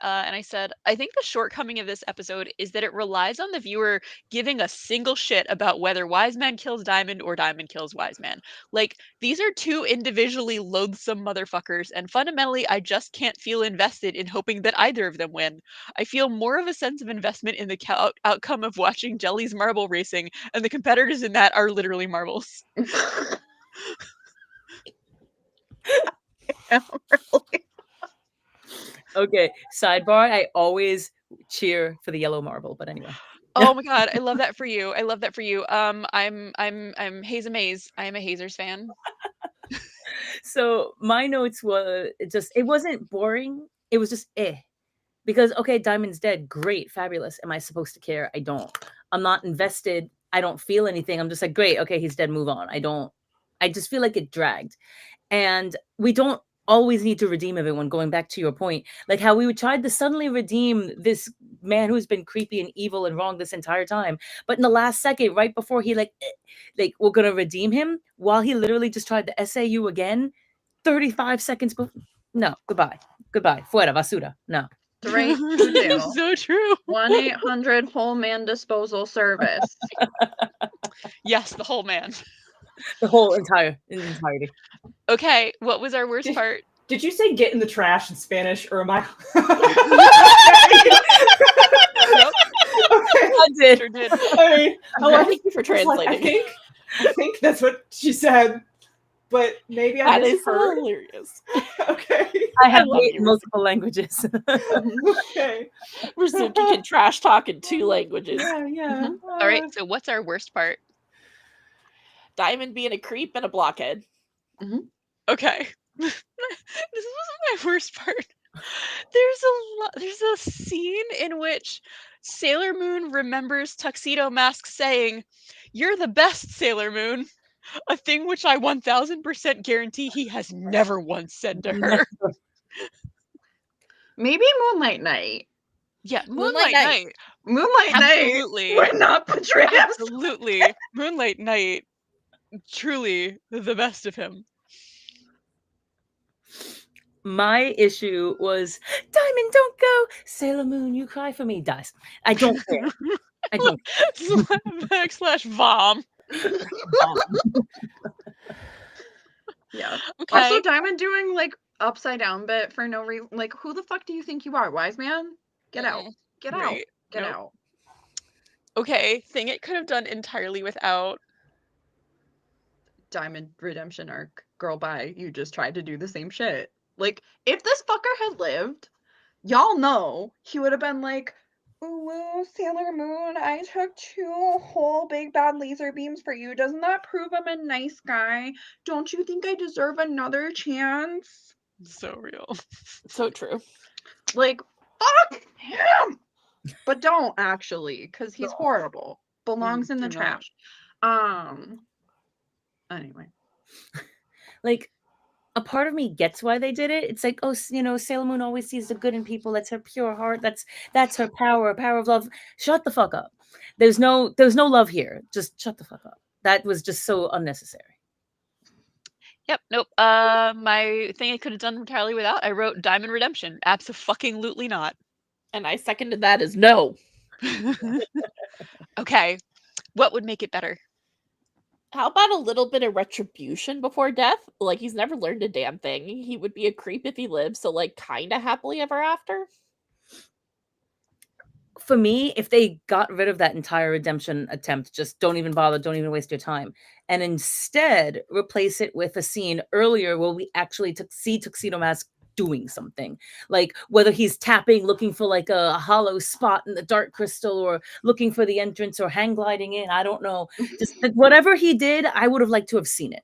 and I said, I think the shortcoming of this episode is that it relies on the viewer giving a single shit about whether Wise Man kills Diamond or Diamond kills Wise Man. Like, these are two individually loathsome motherfuckers, and fundamentally, I just can't feel invested in hoping that either of them win. I feel more of a sense of investment in the outcome of watching Jelly's marble racing, and the competitors in that are literally marbles. Really. Okay, sidebar. I always cheer for the yellow marble, but anyway. Oh my god, I love that for you. I love that for you. I'm Haze Amaze. I am a Hazers fan. So my notes were it wasn't boring. It was just because okay, Diamond's dead. Great, fabulous. Am I supposed to care? I don't. I'm not invested. I don't feel anything. I'm just like, great, okay, he's dead. Move on. I just feel like it dragged, and we don't always need to redeem everyone. Going back to your point, like how we tried to suddenly redeem this man who's been creepy and evil and wrong this entire time, but in the last second, right before he like we're gonna redeem him, while he literally just tried to SAU again, 35 seconds before. No, goodbye, fuera basura. No. The right to do. So true. 1-800 whole man disposal service. Yes, the whole man. The whole entirety. Okay, what was our worst part? Did you say get in the trash in Spanish, or am I? Nope. Okay. I did. Sure did. I mean, Thank you for I was like, translating. I think that's what she said, but maybe I That is misheard. hilarious. Okay. I have love you. multiple languages. Okay. Rizuki can trash talk in 2 languages. Yeah. All right, so what's our worst part? Diamond being a creep and a blockhead. Okay. This wasn't my worst part. There's a scene in which Sailor Moon remembers Tuxedo Mask saying, "You're the best, Sailor Moon." A thing which I 1000% guarantee he has never once said to her. Maybe Moonlight Night. Yeah, Moonlight Moonlight Night. Night. Moonlight Absolutely. Night. We're not Patras. Absolutely. Moonlight Night. Truly the best of him. My issue was Diamond, don't go. Sailor Moon, you cry for me. Dies. I don't care. I don't Backslash vom. Yeah. Okay. Also, Diamond doing like upside down bit for no reason. Like, who the fuck do you think you are, Wise Man? Get out. Get out. Right. Get Nope. out. Okay, thing it could have done entirely without. Diamond redemption arc. Girl, bye. You just tried to do the same shit. Like, if this fucker had lived, y'all know he would have been like, "Ooh, Sailor Moon, I took 2 whole big bad laser beams for you. Doesn't that prove I'm a nice guy? Don't you think I deserve another chance?" So real. So true. Like, fuck him! But don't actually, because he's horrible. Belongs in the do not. trash. Anyway. like a part of me gets why they did it. It's like, oh, Sailor Moon always sees the good in people. That's her pure heart. That's her power of love. Shut the fuck up. There's no love here. Just shut the fuck up. That was just so unnecessary. Yep, nope. My thing I could have done entirely without, I wrote Diamond Redemption. Abso-fucking-lutely not. And I seconded that as no. Okay, what would make it better? How about a little bit of retribution before death? Like, he's never learned a damn thing. He would be a creep if he lived, so, like, kind of happily ever after. For me, if they got rid of that entire redemption attempt, just don't even bother, don't even waste your time, and instead replace it with a scene earlier where we actually see Tuxedo Mask doing something, like whether he's tapping, looking for like a hollow spot in the dark crystal, or looking for the entrance, or hang gliding in. I don't know. Just whatever he did, I would have liked to have seen it.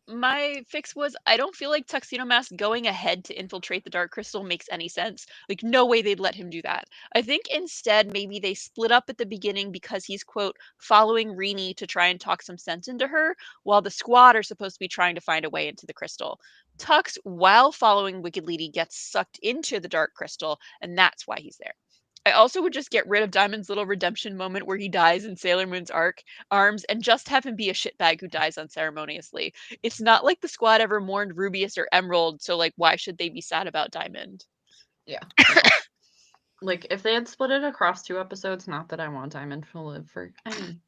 My fix was I don't feel like Tuxedo Mask going ahead to infiltrate the Dark Crystal makes any sense. Like, no way they'd let him do that. I think instead maybe they split up at the beginning because he's, quote, following Rini to try and talk some sense into her, while the squad are supposed to be trying to find a way into the crystal. Tux, while following Wicked Lady, gets sucked into the Dark Crystal, and that's why he's there. I also would just get rid of Diamond's little redemption moment where he dies in Sailor Moon's arms and just have him be a shitbag who dies unceremoniously. It's not like the squad ever mourned Rubius or Emerald, so like why should they be sad about Diamond? Yeah. No. Like if they had split it across 2 episodes, not that I want Diamond to live for any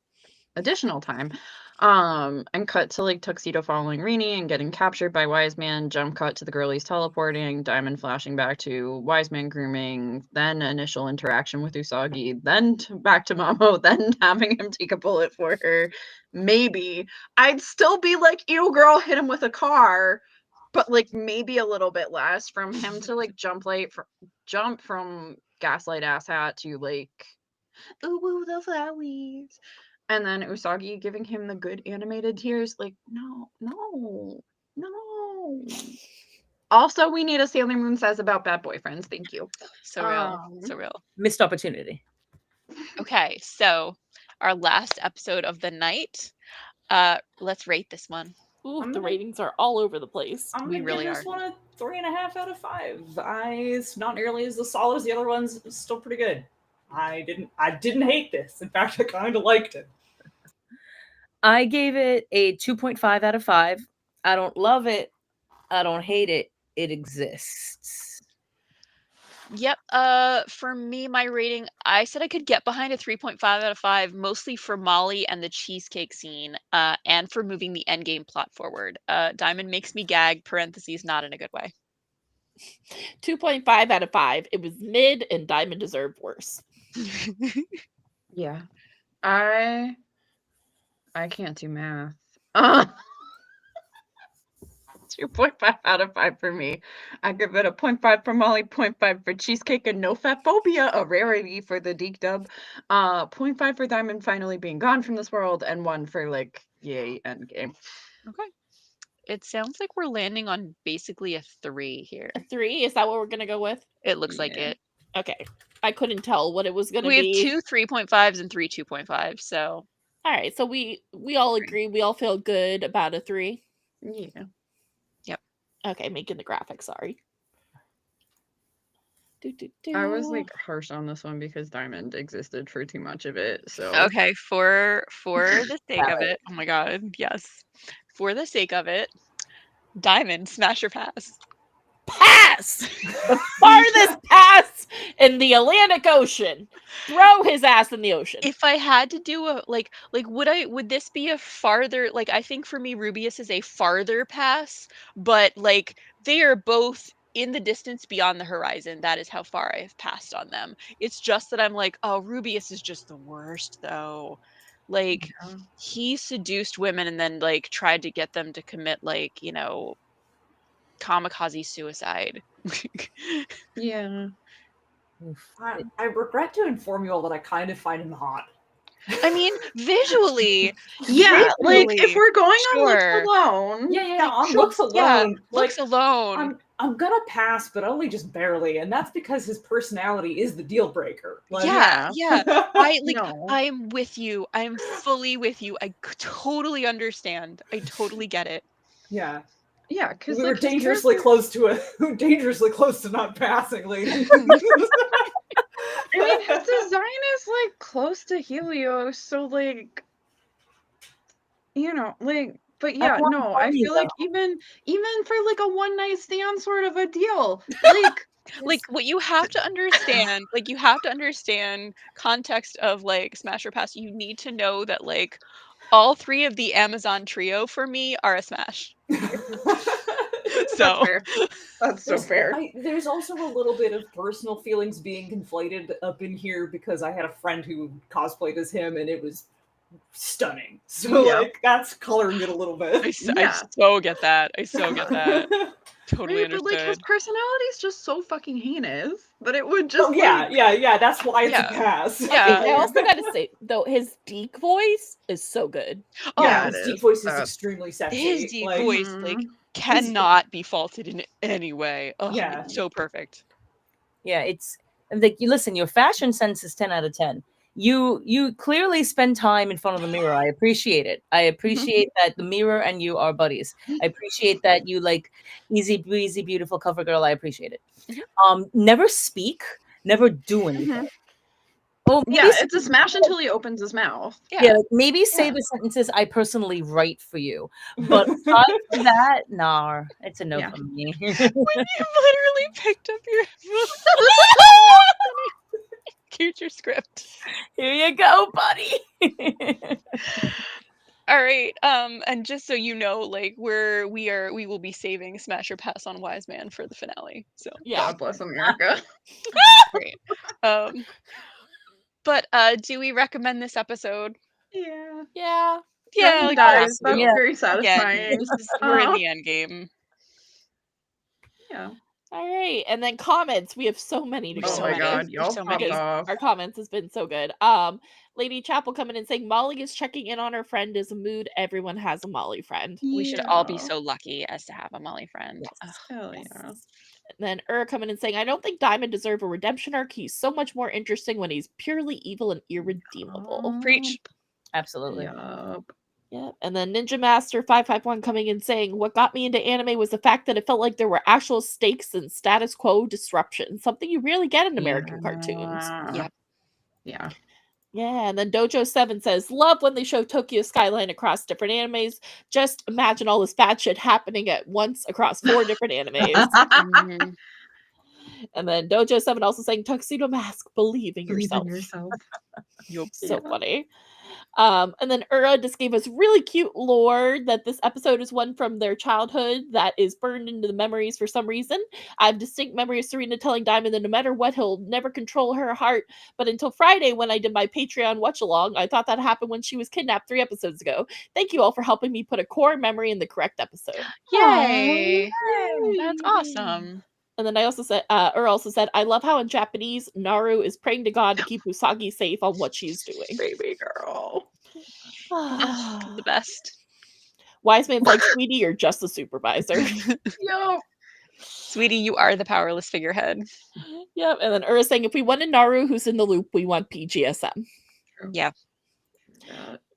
additional time, and cut to like Tuxedo following Rini and getting captured by Wise Man, jump cut to the girlies teleporting, Diamond flashing back to Wise Man grooming, then initial interaction with Usagi, then back to Mamo, then having him take a bullet for her. Maybe I'd still be like, ew girl, hit him with a car, but like maybe a little bit less from him to like jump from gaslight asshat to like ooh woo the flowers. And then Usagi giving him the good animated tears. Like, no. Also, we need a Sailor Moon says about bad boyfriends. Thank you. So real. So real. Missed opportunity. Okay, so our last episode of the night. Let's rate this one. Ooh, I'm the gonna- ratings are all over the place. I'm We gonna really give this are. one a 3.5 out of 5. It's not nearly as solid as the other ones. It's still pretty good. I didn't hate this. In fact, I kind of liked it. I gave it a 2.5 out of 5. I don't love it. I don't hate it. It exists. Yep. For me, my rating, I said I could get behind a 3.5 out of 5, mostly for Molly and the cheesecake scene, and for moving the endgame plot forward. Diamond makes me gag, parentheses, not in a good way. 2.5 out of 5. It was mid, and Diamond deserved worse. Yeah. I can't do math. 2.5 out of 5 for me. I give it a 0.5 for Molly, 0.5 for Cheesecake and No Fat Phobia, a rarity for the Deke dub. 0.5 for Diamond finally being gone from this world, and 1 for like, yay, endgame. Okay. It sounds like we're landing on basically a 3 here. A 3? Is that what we're going to go with? It looks like Yeah. it. Okay. I couldn't tell what it was going to We be. have 2 3.5s and 3 2.5s, so All right. So we all Three. agree. We all feel good about a 3. Yeah. Okay, making the graphic. Sorry. I was like harsh on this one because Diamond existed for too much of it. So okay, for the sake of Valid. it. Oh my god, yes. For the sake of it, Diamond, smash or pass. pass the farthest pass in the Atlantic Ocean. Throw his ass in the ocean. If I had to do a like would this be a farther, like I think for me Rubius is a farther pass, but like they are both in the distance beyond the horizon. That is how far I have passed on them. It's just that I'm like, oh, Rubius is just the worst though. Like yeah. he seduced women and then like tried to get them to commit like, you know, kamikaze suicide. Yeah. I regret to inform you all that I kind of find him hot. I mean, visually, Yeah, like if visually, we're going on sure. looks alone. Yeah, on Sure, looks alone. yeah, like, looks alone. I'm gonna pass, but only just barely, and that's because his personality is the deal breaker. Like, Yeah. I like. No. I'm with you. I'm fully with you. I totally understand. I totally get it. yeah. Yeah, because We like were dangerously close to not passing, lady. I mean, his design is like close to Helios, so like, you know, like, but yeah, want no, I Barbie, feel like even for like a one night stand sort of a deal, like, Like what you have to understand, like you have to understand context of like Smash or Pass. You need to know that like all 3 of the Amazon trio for me are a smash. that's So fair. That's so fair. There's also a little bit of personal feelings being conflated up in here because I had a friend who cosplayed as him and it was stunning. So Yeah. like that's coloring it a little bit. I Yeah. so get that. I so get that. Totally Right, but like his understood. personality is just so fucking heinous that it would just Oh yeah, like, yeah. That's why it's Yeah. a pass. Yeah. I also gotta say though, his Deke voice is so good. Oh, Yeah, his it deep is. voice is extremely sexy. his deep like, voice like Mhm. cannot be faulted in any way. Oh, Yeah. it's so perfect. Yeah, it's like you listen, your fashion sense is 10 out of 10. You clearly spend time in front of the mirror. I appreciate it. I appreciate that the mirror and you are buddies. I appreciate that you like easy breezy, beautiful cover girl. I appreciate it. Never speak, never do anything. Oh, maybe Yeah, it's a smash until he opens his mouth. yeah, like, maybe say Yeah. the sentences I personally write for you. But aside from that, nah, it's a no Yeah. from me. When you literally picked up your future script. Here you go, buddy. All right. And just so you know, like we will be saving Smash or Pass on Wise Man for the finale. So Yeah. God bless America. great. But do we recommend this episode? Yeah. Yeah. Yeah, Dragon like, dies. we have to. That's very Again, satisfying. we're in the end game. Yeah. All right. And then comments. We have so many to There's go so Oh my over many. god, this y'all so popped many. off. our comments has been so good. Lady Chapel coming in saying Molly is checking in on her friend is a mood. Everyone has a Molly friend. We should all be Yeah. so lucky as to have a Molly friend. Ugh. Hell Yes. yeah. And then coming in saying, I don't think Diamond deserve a redemption arc. He's so much more interesting when he's purely evil and irredeemable. Preach. Absolutely. Yup. Yeah. And then Ninja Master 551 coming in saying, what got me into anime was the fact that it felt like there were actual stakes and status quo disruption, something you rarely get in American cartoons. Yep. Yeah. Yeah, and then Dojo 7 says, love when they show Tokyo skyline across different animes. Just imagine all this bad shit happening at once across 4 different animes. Mhm. And then Dojo 7 also saying, Tuxedo Mask, believe in Believe yourself. in yourself. Yup. So funny. And then Ura just gave us really cute lore that this episode is one from their childhood that is burned into the memories for some reason. I have distinct memory of Serena telling Diamond that no matter what, he'll never control her heart. But until Friday, when I did my Patreon watch along, I thought that happened when she was kidnapped 3 episodes ago. Thank you all for helping me put a core memory in the correct episode. Yay. Yay. That's awesome. And then I also said, also said, I love how in Japanese, Naru is praying to God to keep Usagi safe on what she's doing. Baby girl. Ugh, the best. Wise Man's like, sweetie, you're just a supervisor. Yup. Sweetie, you are the powerless figurehead. Yep. And then Ura saying, if we want a Naru who's in the loop, we want PGSM. Yeah.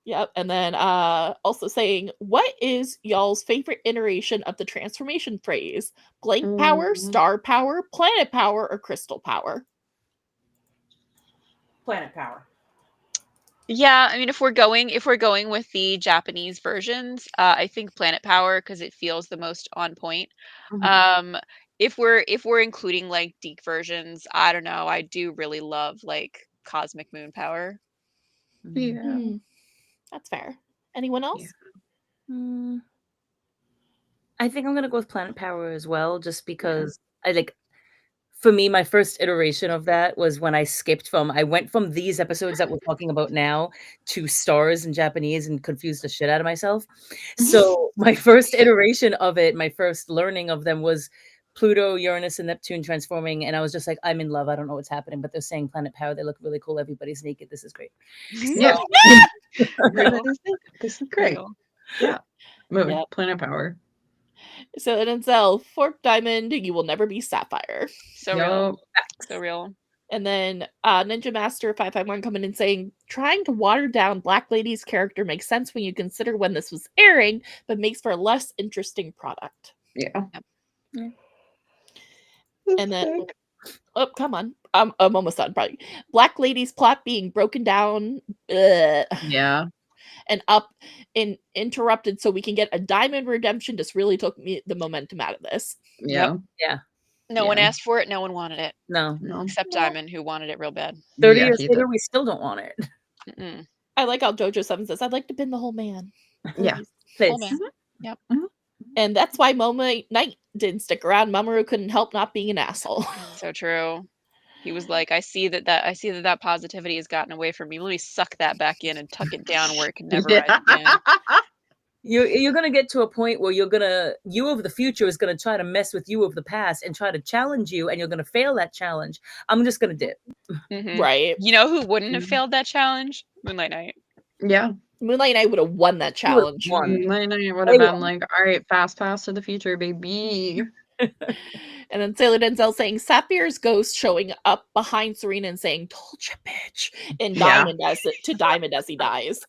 Yep. And then also saying, what is y'all's favorite iteration of the transformation phrase? Blank power, star power, planet power, or crystal power? Planet power. Yeah, I mean, if we're going with the Japanese versions, I think Planet Power because it feels the most on point. If we're including like Deke versions, I don't know. I do really love like Cosmic Moon Power. Yeah. That's fair. Anyone else? I think I'm gonna go with Planet Power as well, just because for me, my first iteration of that was when I went from these episodes that we're talking about now to stars in Japanese and confused the shit out of myself. So my first iteration of it, my first learning of them was Pluto, Uranus, and Neptune transforming, and I was just like, I'm in love. I don't know what's happening, but they're saying Planet Power. They look really cool. Everybody's naked. This is great. Yeah. This is great. Yeah. Moving. Yep. Planet power. So in Denzel, Fork Diamond, you will never be Sapphire. So real. So real. And then Ninja Master 551 coming in saying, trying to water down Black Lady's character makes sense when you consider when this was airing, but makes for a less interesting product. Yeah. And then, oh, come on. I'm almost done, probably. Black Lady's plot being broken down. Yeah. And interrupted so we can get a Diamond redemption just really took me the momentum out of this. Yeah. Yeah. No one asked for it. No one wanted it. No. Except Diamond, who wanted it real bad. 30 years later, we still don't want it. Mm-mm. I like how Jojo 7 says, I'd like to pin the whole man. Yeah. Whole man. Yep. And that's why Momo Knight didn't stick around. Mamoru couldn't help not being an asshole. So true. He was like, I see that positivity has gotten away from me. Let me suck that back in and tuck it down where it can never rise again. You're gonna get to a point where you of the future is gonna try to mess with you of the past and try to challenge you, and you're gonna fail that challenge. I'm just gonna dip. Mm-hmm. Right. You know who wouldn't have failed that challenge? Moonlight Knight. Yeah. Moonlight Knight would have won that challenge. Moonlight Knight would have been like, all right, fast pass to the future, baby. And then Sailor Denzel saying Sapphire's ghost showing up behind Serena and saying, told you, bitch, and Diamond Diamond as he dies.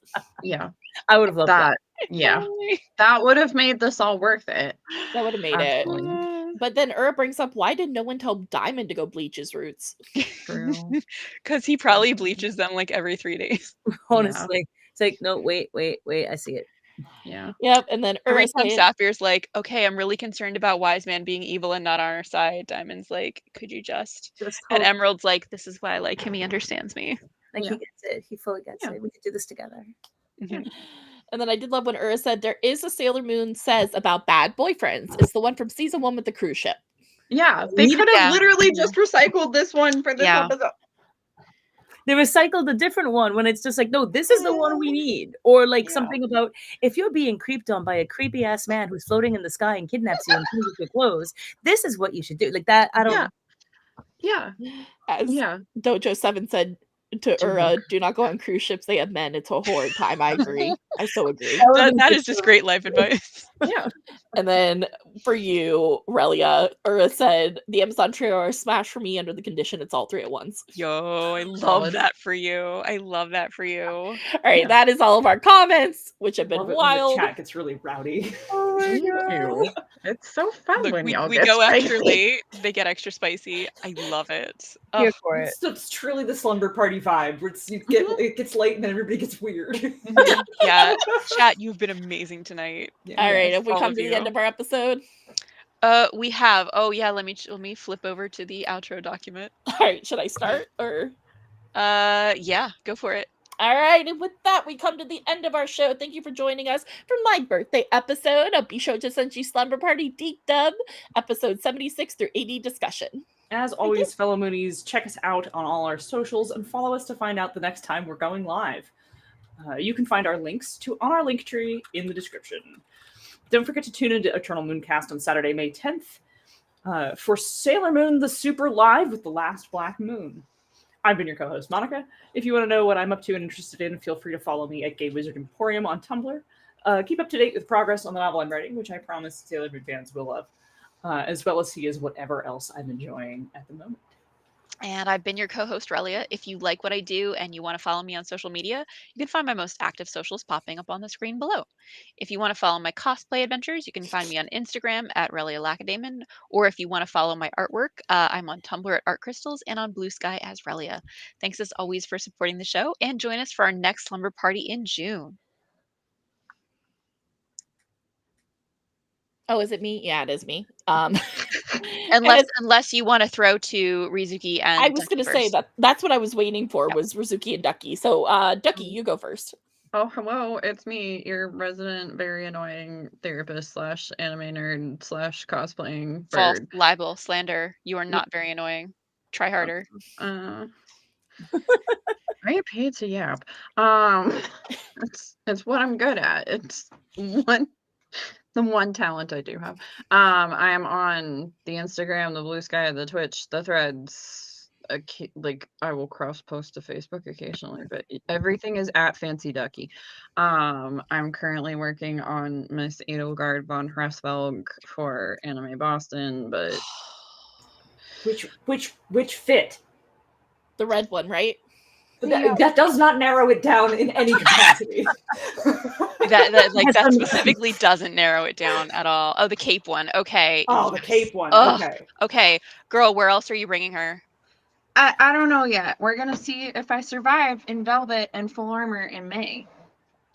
Yeah. I would have loved that. Yeah. That would have made this all worth it. That would have made Absolutely. it. But then Ura brings up, why did no one tell Diamond to go bleach his roots? True. Because he probably bleaches them like every 3 days. Honestly, it's like, no, wait, I see it. Yeah. Yep, and then Every Ura time saying, Saphir's like, okay, I'm really concerned about Wise Man being evil and not on our side. Diamond's like, could you just? Just And hope, Emerald's like, this is why I like him. He understands me. like Yeah. he gets it. He fully gets Yeah. it. We could do this together. Mhm. and then I did love when Ura said, there is a Sailor Moon says about bad boyfriends. It's the one from season 1 with the cruise ship. Yeah, they Needed- could have Yeah. literally just recycled this one for this Yeah. episode. They recycled a different one when it's just like, no, this is the one we need. Or like Yeah. something about if you're being creeped on by a creepy ass man who's floating in the sky and kidnaps you and changes your clothes, this is what you should do. Like that, I don't Yeah. As Yeah. Dojo 7 said to Do Ura, do not go on cruise ships. They have men. It's a horrid time. I agree. I so agree. That is just great life advice. Yeah. And then for you, Relia, Ura said, the Amazon trio are smashed for me under the condition it's all 3 at once. Yo, I love Solid. that for you. I love that for you. All right, Yeah. that is all of our comments, which have been Love it when wild. the chat gets really rowdy. Oh my God. Ew. It's so fun Look, when we y'all we get go extra spicy. late. They get extra spicy. I love it. Here Ugh. for it. It's truly the slumber party vibe where it gets late and then everybody gets weird. Yeah, chat, you've been amazing tonight. All right, Yes, have we all come of to the end you. of our episode? We have. Oh yeah, let me flip over to the outro document. All right, should I start or? Yeah, go for it. All right, and with that, we come to the end of our show. Thank you for joining us for my birthday episode of Bishoujo Senshi Slumber Party Deep Dub, episode 76 through 80 discussion. As always, fellow Moonies, check us out on all our socials and follow us to find out the next time we're going live. You can find our links on our link tree in the description. Don't forget to tune into Eternal Mooncast on Saturday, May 10th for Sailor Moon the Super Live with the Last Black Moon. I've been your co-host, Monica. If you want to know what I'm up to and interested in, feel free to follow me at Gay Wizard Emporium on Tumblr. Keep up to date with progress on the novel I'm writing, which I promise Sailor Moon fans will love, as well as see as whatever else I'm enjoying at the moment. And I've been your co-host, Relia. If you like what I do and you want to follow me on social media, you can find my most active socials popping up on the screen below. If you want to follow my cosplay adventures, you can find me on Instagram at Relia Lacadamon, or if you want to follow my artwork, I'm on Tumblr at Art Crystals and on Blue Sky as Relia. Thanks as always for supporting the show, and join us for our next slumber party in June. Oh, is it me? Yeah, it is me. Unless you want to throw to Rizuki and I was Duckie going to say first. that's what I was waiting for was Rizuki and Duckie. So, Duckie, Mm-hmm. you go first. Oh, hello, it's me, your resident, very annoying therapist / anime nerd / cosplaying False, bird. libel, slander. You are not very annoying. Try harder. I get paid to yap. It's what I'm good at. It's the one talent I do have. I am on the Instagram, the Blue Sky, the Twitch, the Threads. Like I will cross post to Facebook occasionally, but everything is at Fancy Duckie. I'm currently working on Miss Edelgard von Hrassfelg for Anime Boston, but Which fit? The red one, right? That does not narrow it down in any capacity. That specifically doesn't narrow it down at all. Oh, the cape one. Okay. Oh, the cape one. Ugh. Okay. Okay, girl, where else are you bringing her? I don't know yet. We're gonna see if I survive in Velvet and full armor in May.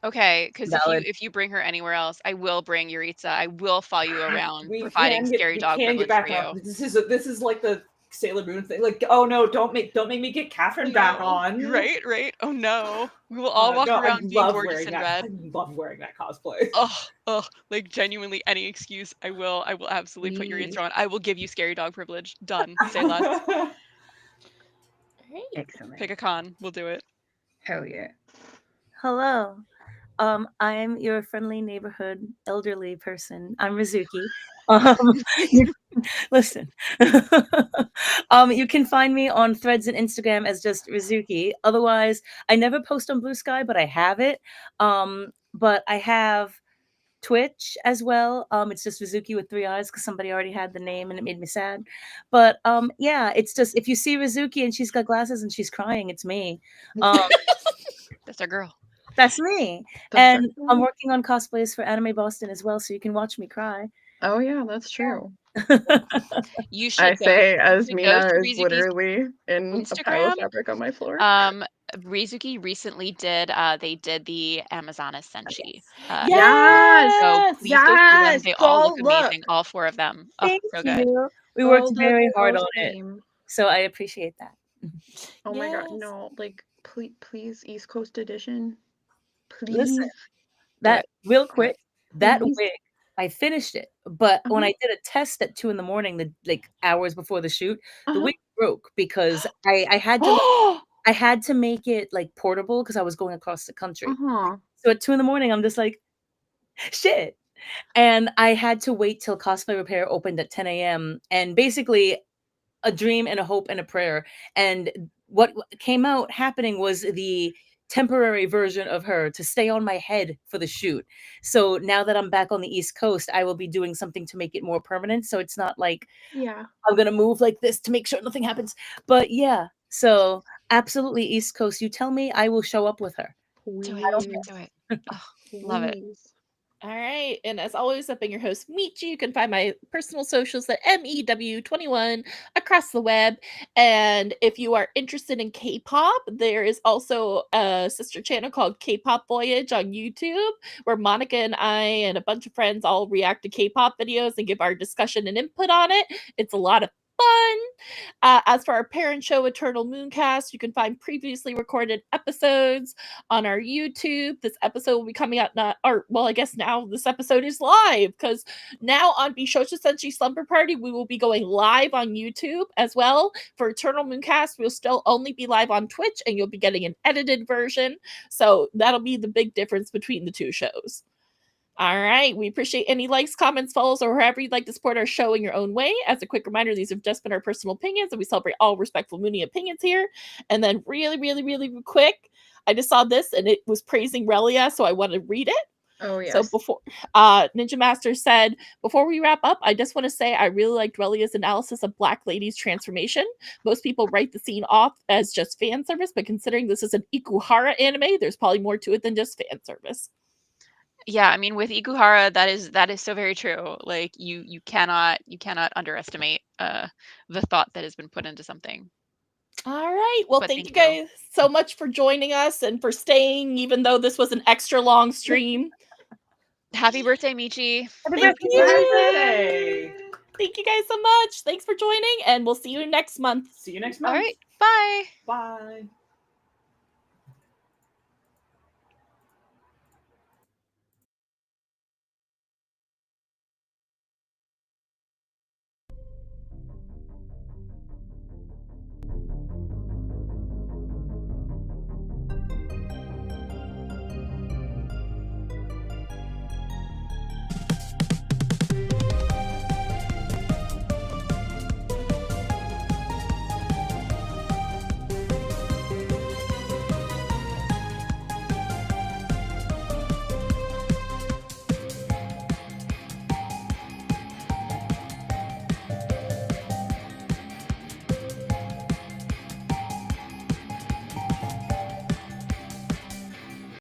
Okay, because Valid. if you bring her anywhere else, I will bring Yuritsa. I will follow you around, We providing can get- scary we dog can privilege get back for you. on. This is like the Sailor Moon thing. Like, oh no, don't make me get Catherine back on. Right. Oh no, we will all walk No, around being gorgeous and red. I love wearing that cosplay. Ugh, like genuinely any excuse. I will absolutely put Yuritsa on. I will give you scary dog privilege. Done. Say less. All right. Excellent. Pick a con. We'll do it. Hell yeah. Hello. I'm your friendly neighborhood elderly person. I'm Rizuki. Listen. You can find me on Threads and Instagram as just Rizuki. Otherwise, I never post on Blue Sky, but I have it. But I have Twitch as well. It's just Rizuki with 3 eyes because somebody already had the name and it made me sad. But yeah, it's just if you see Rizuki and she's got glasses and she's crying, it's me. That's our girl. That's me. That's And I'm working on cosplays for Anime Boston as well, so you can watch me cry. Oh yeah, that's true. You should I say you as should Mina go to is Rizuki's literally in a pile of Instagram. fabric on my floor. Rizuki recently did they did the Amazonas Senshi. Yes! So please go see them. Yes! They all look Go look! amazing, all 4 of them. Oh, Thank so good. you. We Go worked look very at hard those on it, stream. so I appreciate that. Oh my god, Yes. no, like please East Coast edition. Listen, Please. that real Yeah. quick, that Please. wig, I finished it, but when Uh-huh. I did a test at 2 in the morning, the like hours before the shoot, the Uh-huh. wig broke because I had to I had to make it like portable because I was going across the country. Uh-huh. So at 2 in the morning, I'm just like, shit. And I had to wait till Cosplay Repair opened at 10 a.m. and basically a dream and a hope and a prayer. And what came out happening was the temporary version of her to stay on my head for the shoot. So now that I'm back on the East Coast, I will be doing something to make it more permanent. So it's not like Yeah. I'm going to move like this to make sure nothing happens. But yeah, so absolutely East Coast. You tell me, I will show up with her. Do Please. it. Do it. Oh, love it. Please. All right. And as always, I've been your host, Michi. You can find my personal socials at MEW21 across the web. And if you are interested in K-pop, there is also a sister channel called K-pop Voyage on YouTube, where Monica and I and a bunch of friends all react to K-pop videos and give our discussion and input on it. It's a lot of fun. As for our parent show, Eternal Mooncast, you can find previously recorded episodes on our YouTube. This episode will be coming out I guess now this episode is live because now on Bishoujo Senshi Slumber Party, we will be going live on YouTube as well. For Eternal Mooncast, we'll still only be live on Twitch and you'll be getting an edited version. So that'll be the big difference between the two shows. All right. We appreciate any likes, comments, follows, or wherever you'd like to support our show in your own way. As a quick reminder, these have just been our personal opinions, and we celebrate all respectful Mooney opinions here. And then really quick, I just saw this, and it was praising Relia, so I want to read it. Oh yes. So before Ninja Master said, before we wrap up, I just want to say I really liked Relia's analysis of Black Lady's transformation. Most people write the scene off as just fan service, but considering this is an Ikuhara anime, there's probably more to it than just fan service. Yeah, I mean with Ikuhara, that is so very true. Like you cannot underestimate the thought that has been put into something. All right. Well, But thank you thank you. guys so much for joining us and for staying, even though this was an extra long stream. Happy birthday, Michi. Thank you. Birthday! Thank you guys so much. Thanks for joining, and we'll see you next month. See you next All month. right. Bye. Bye.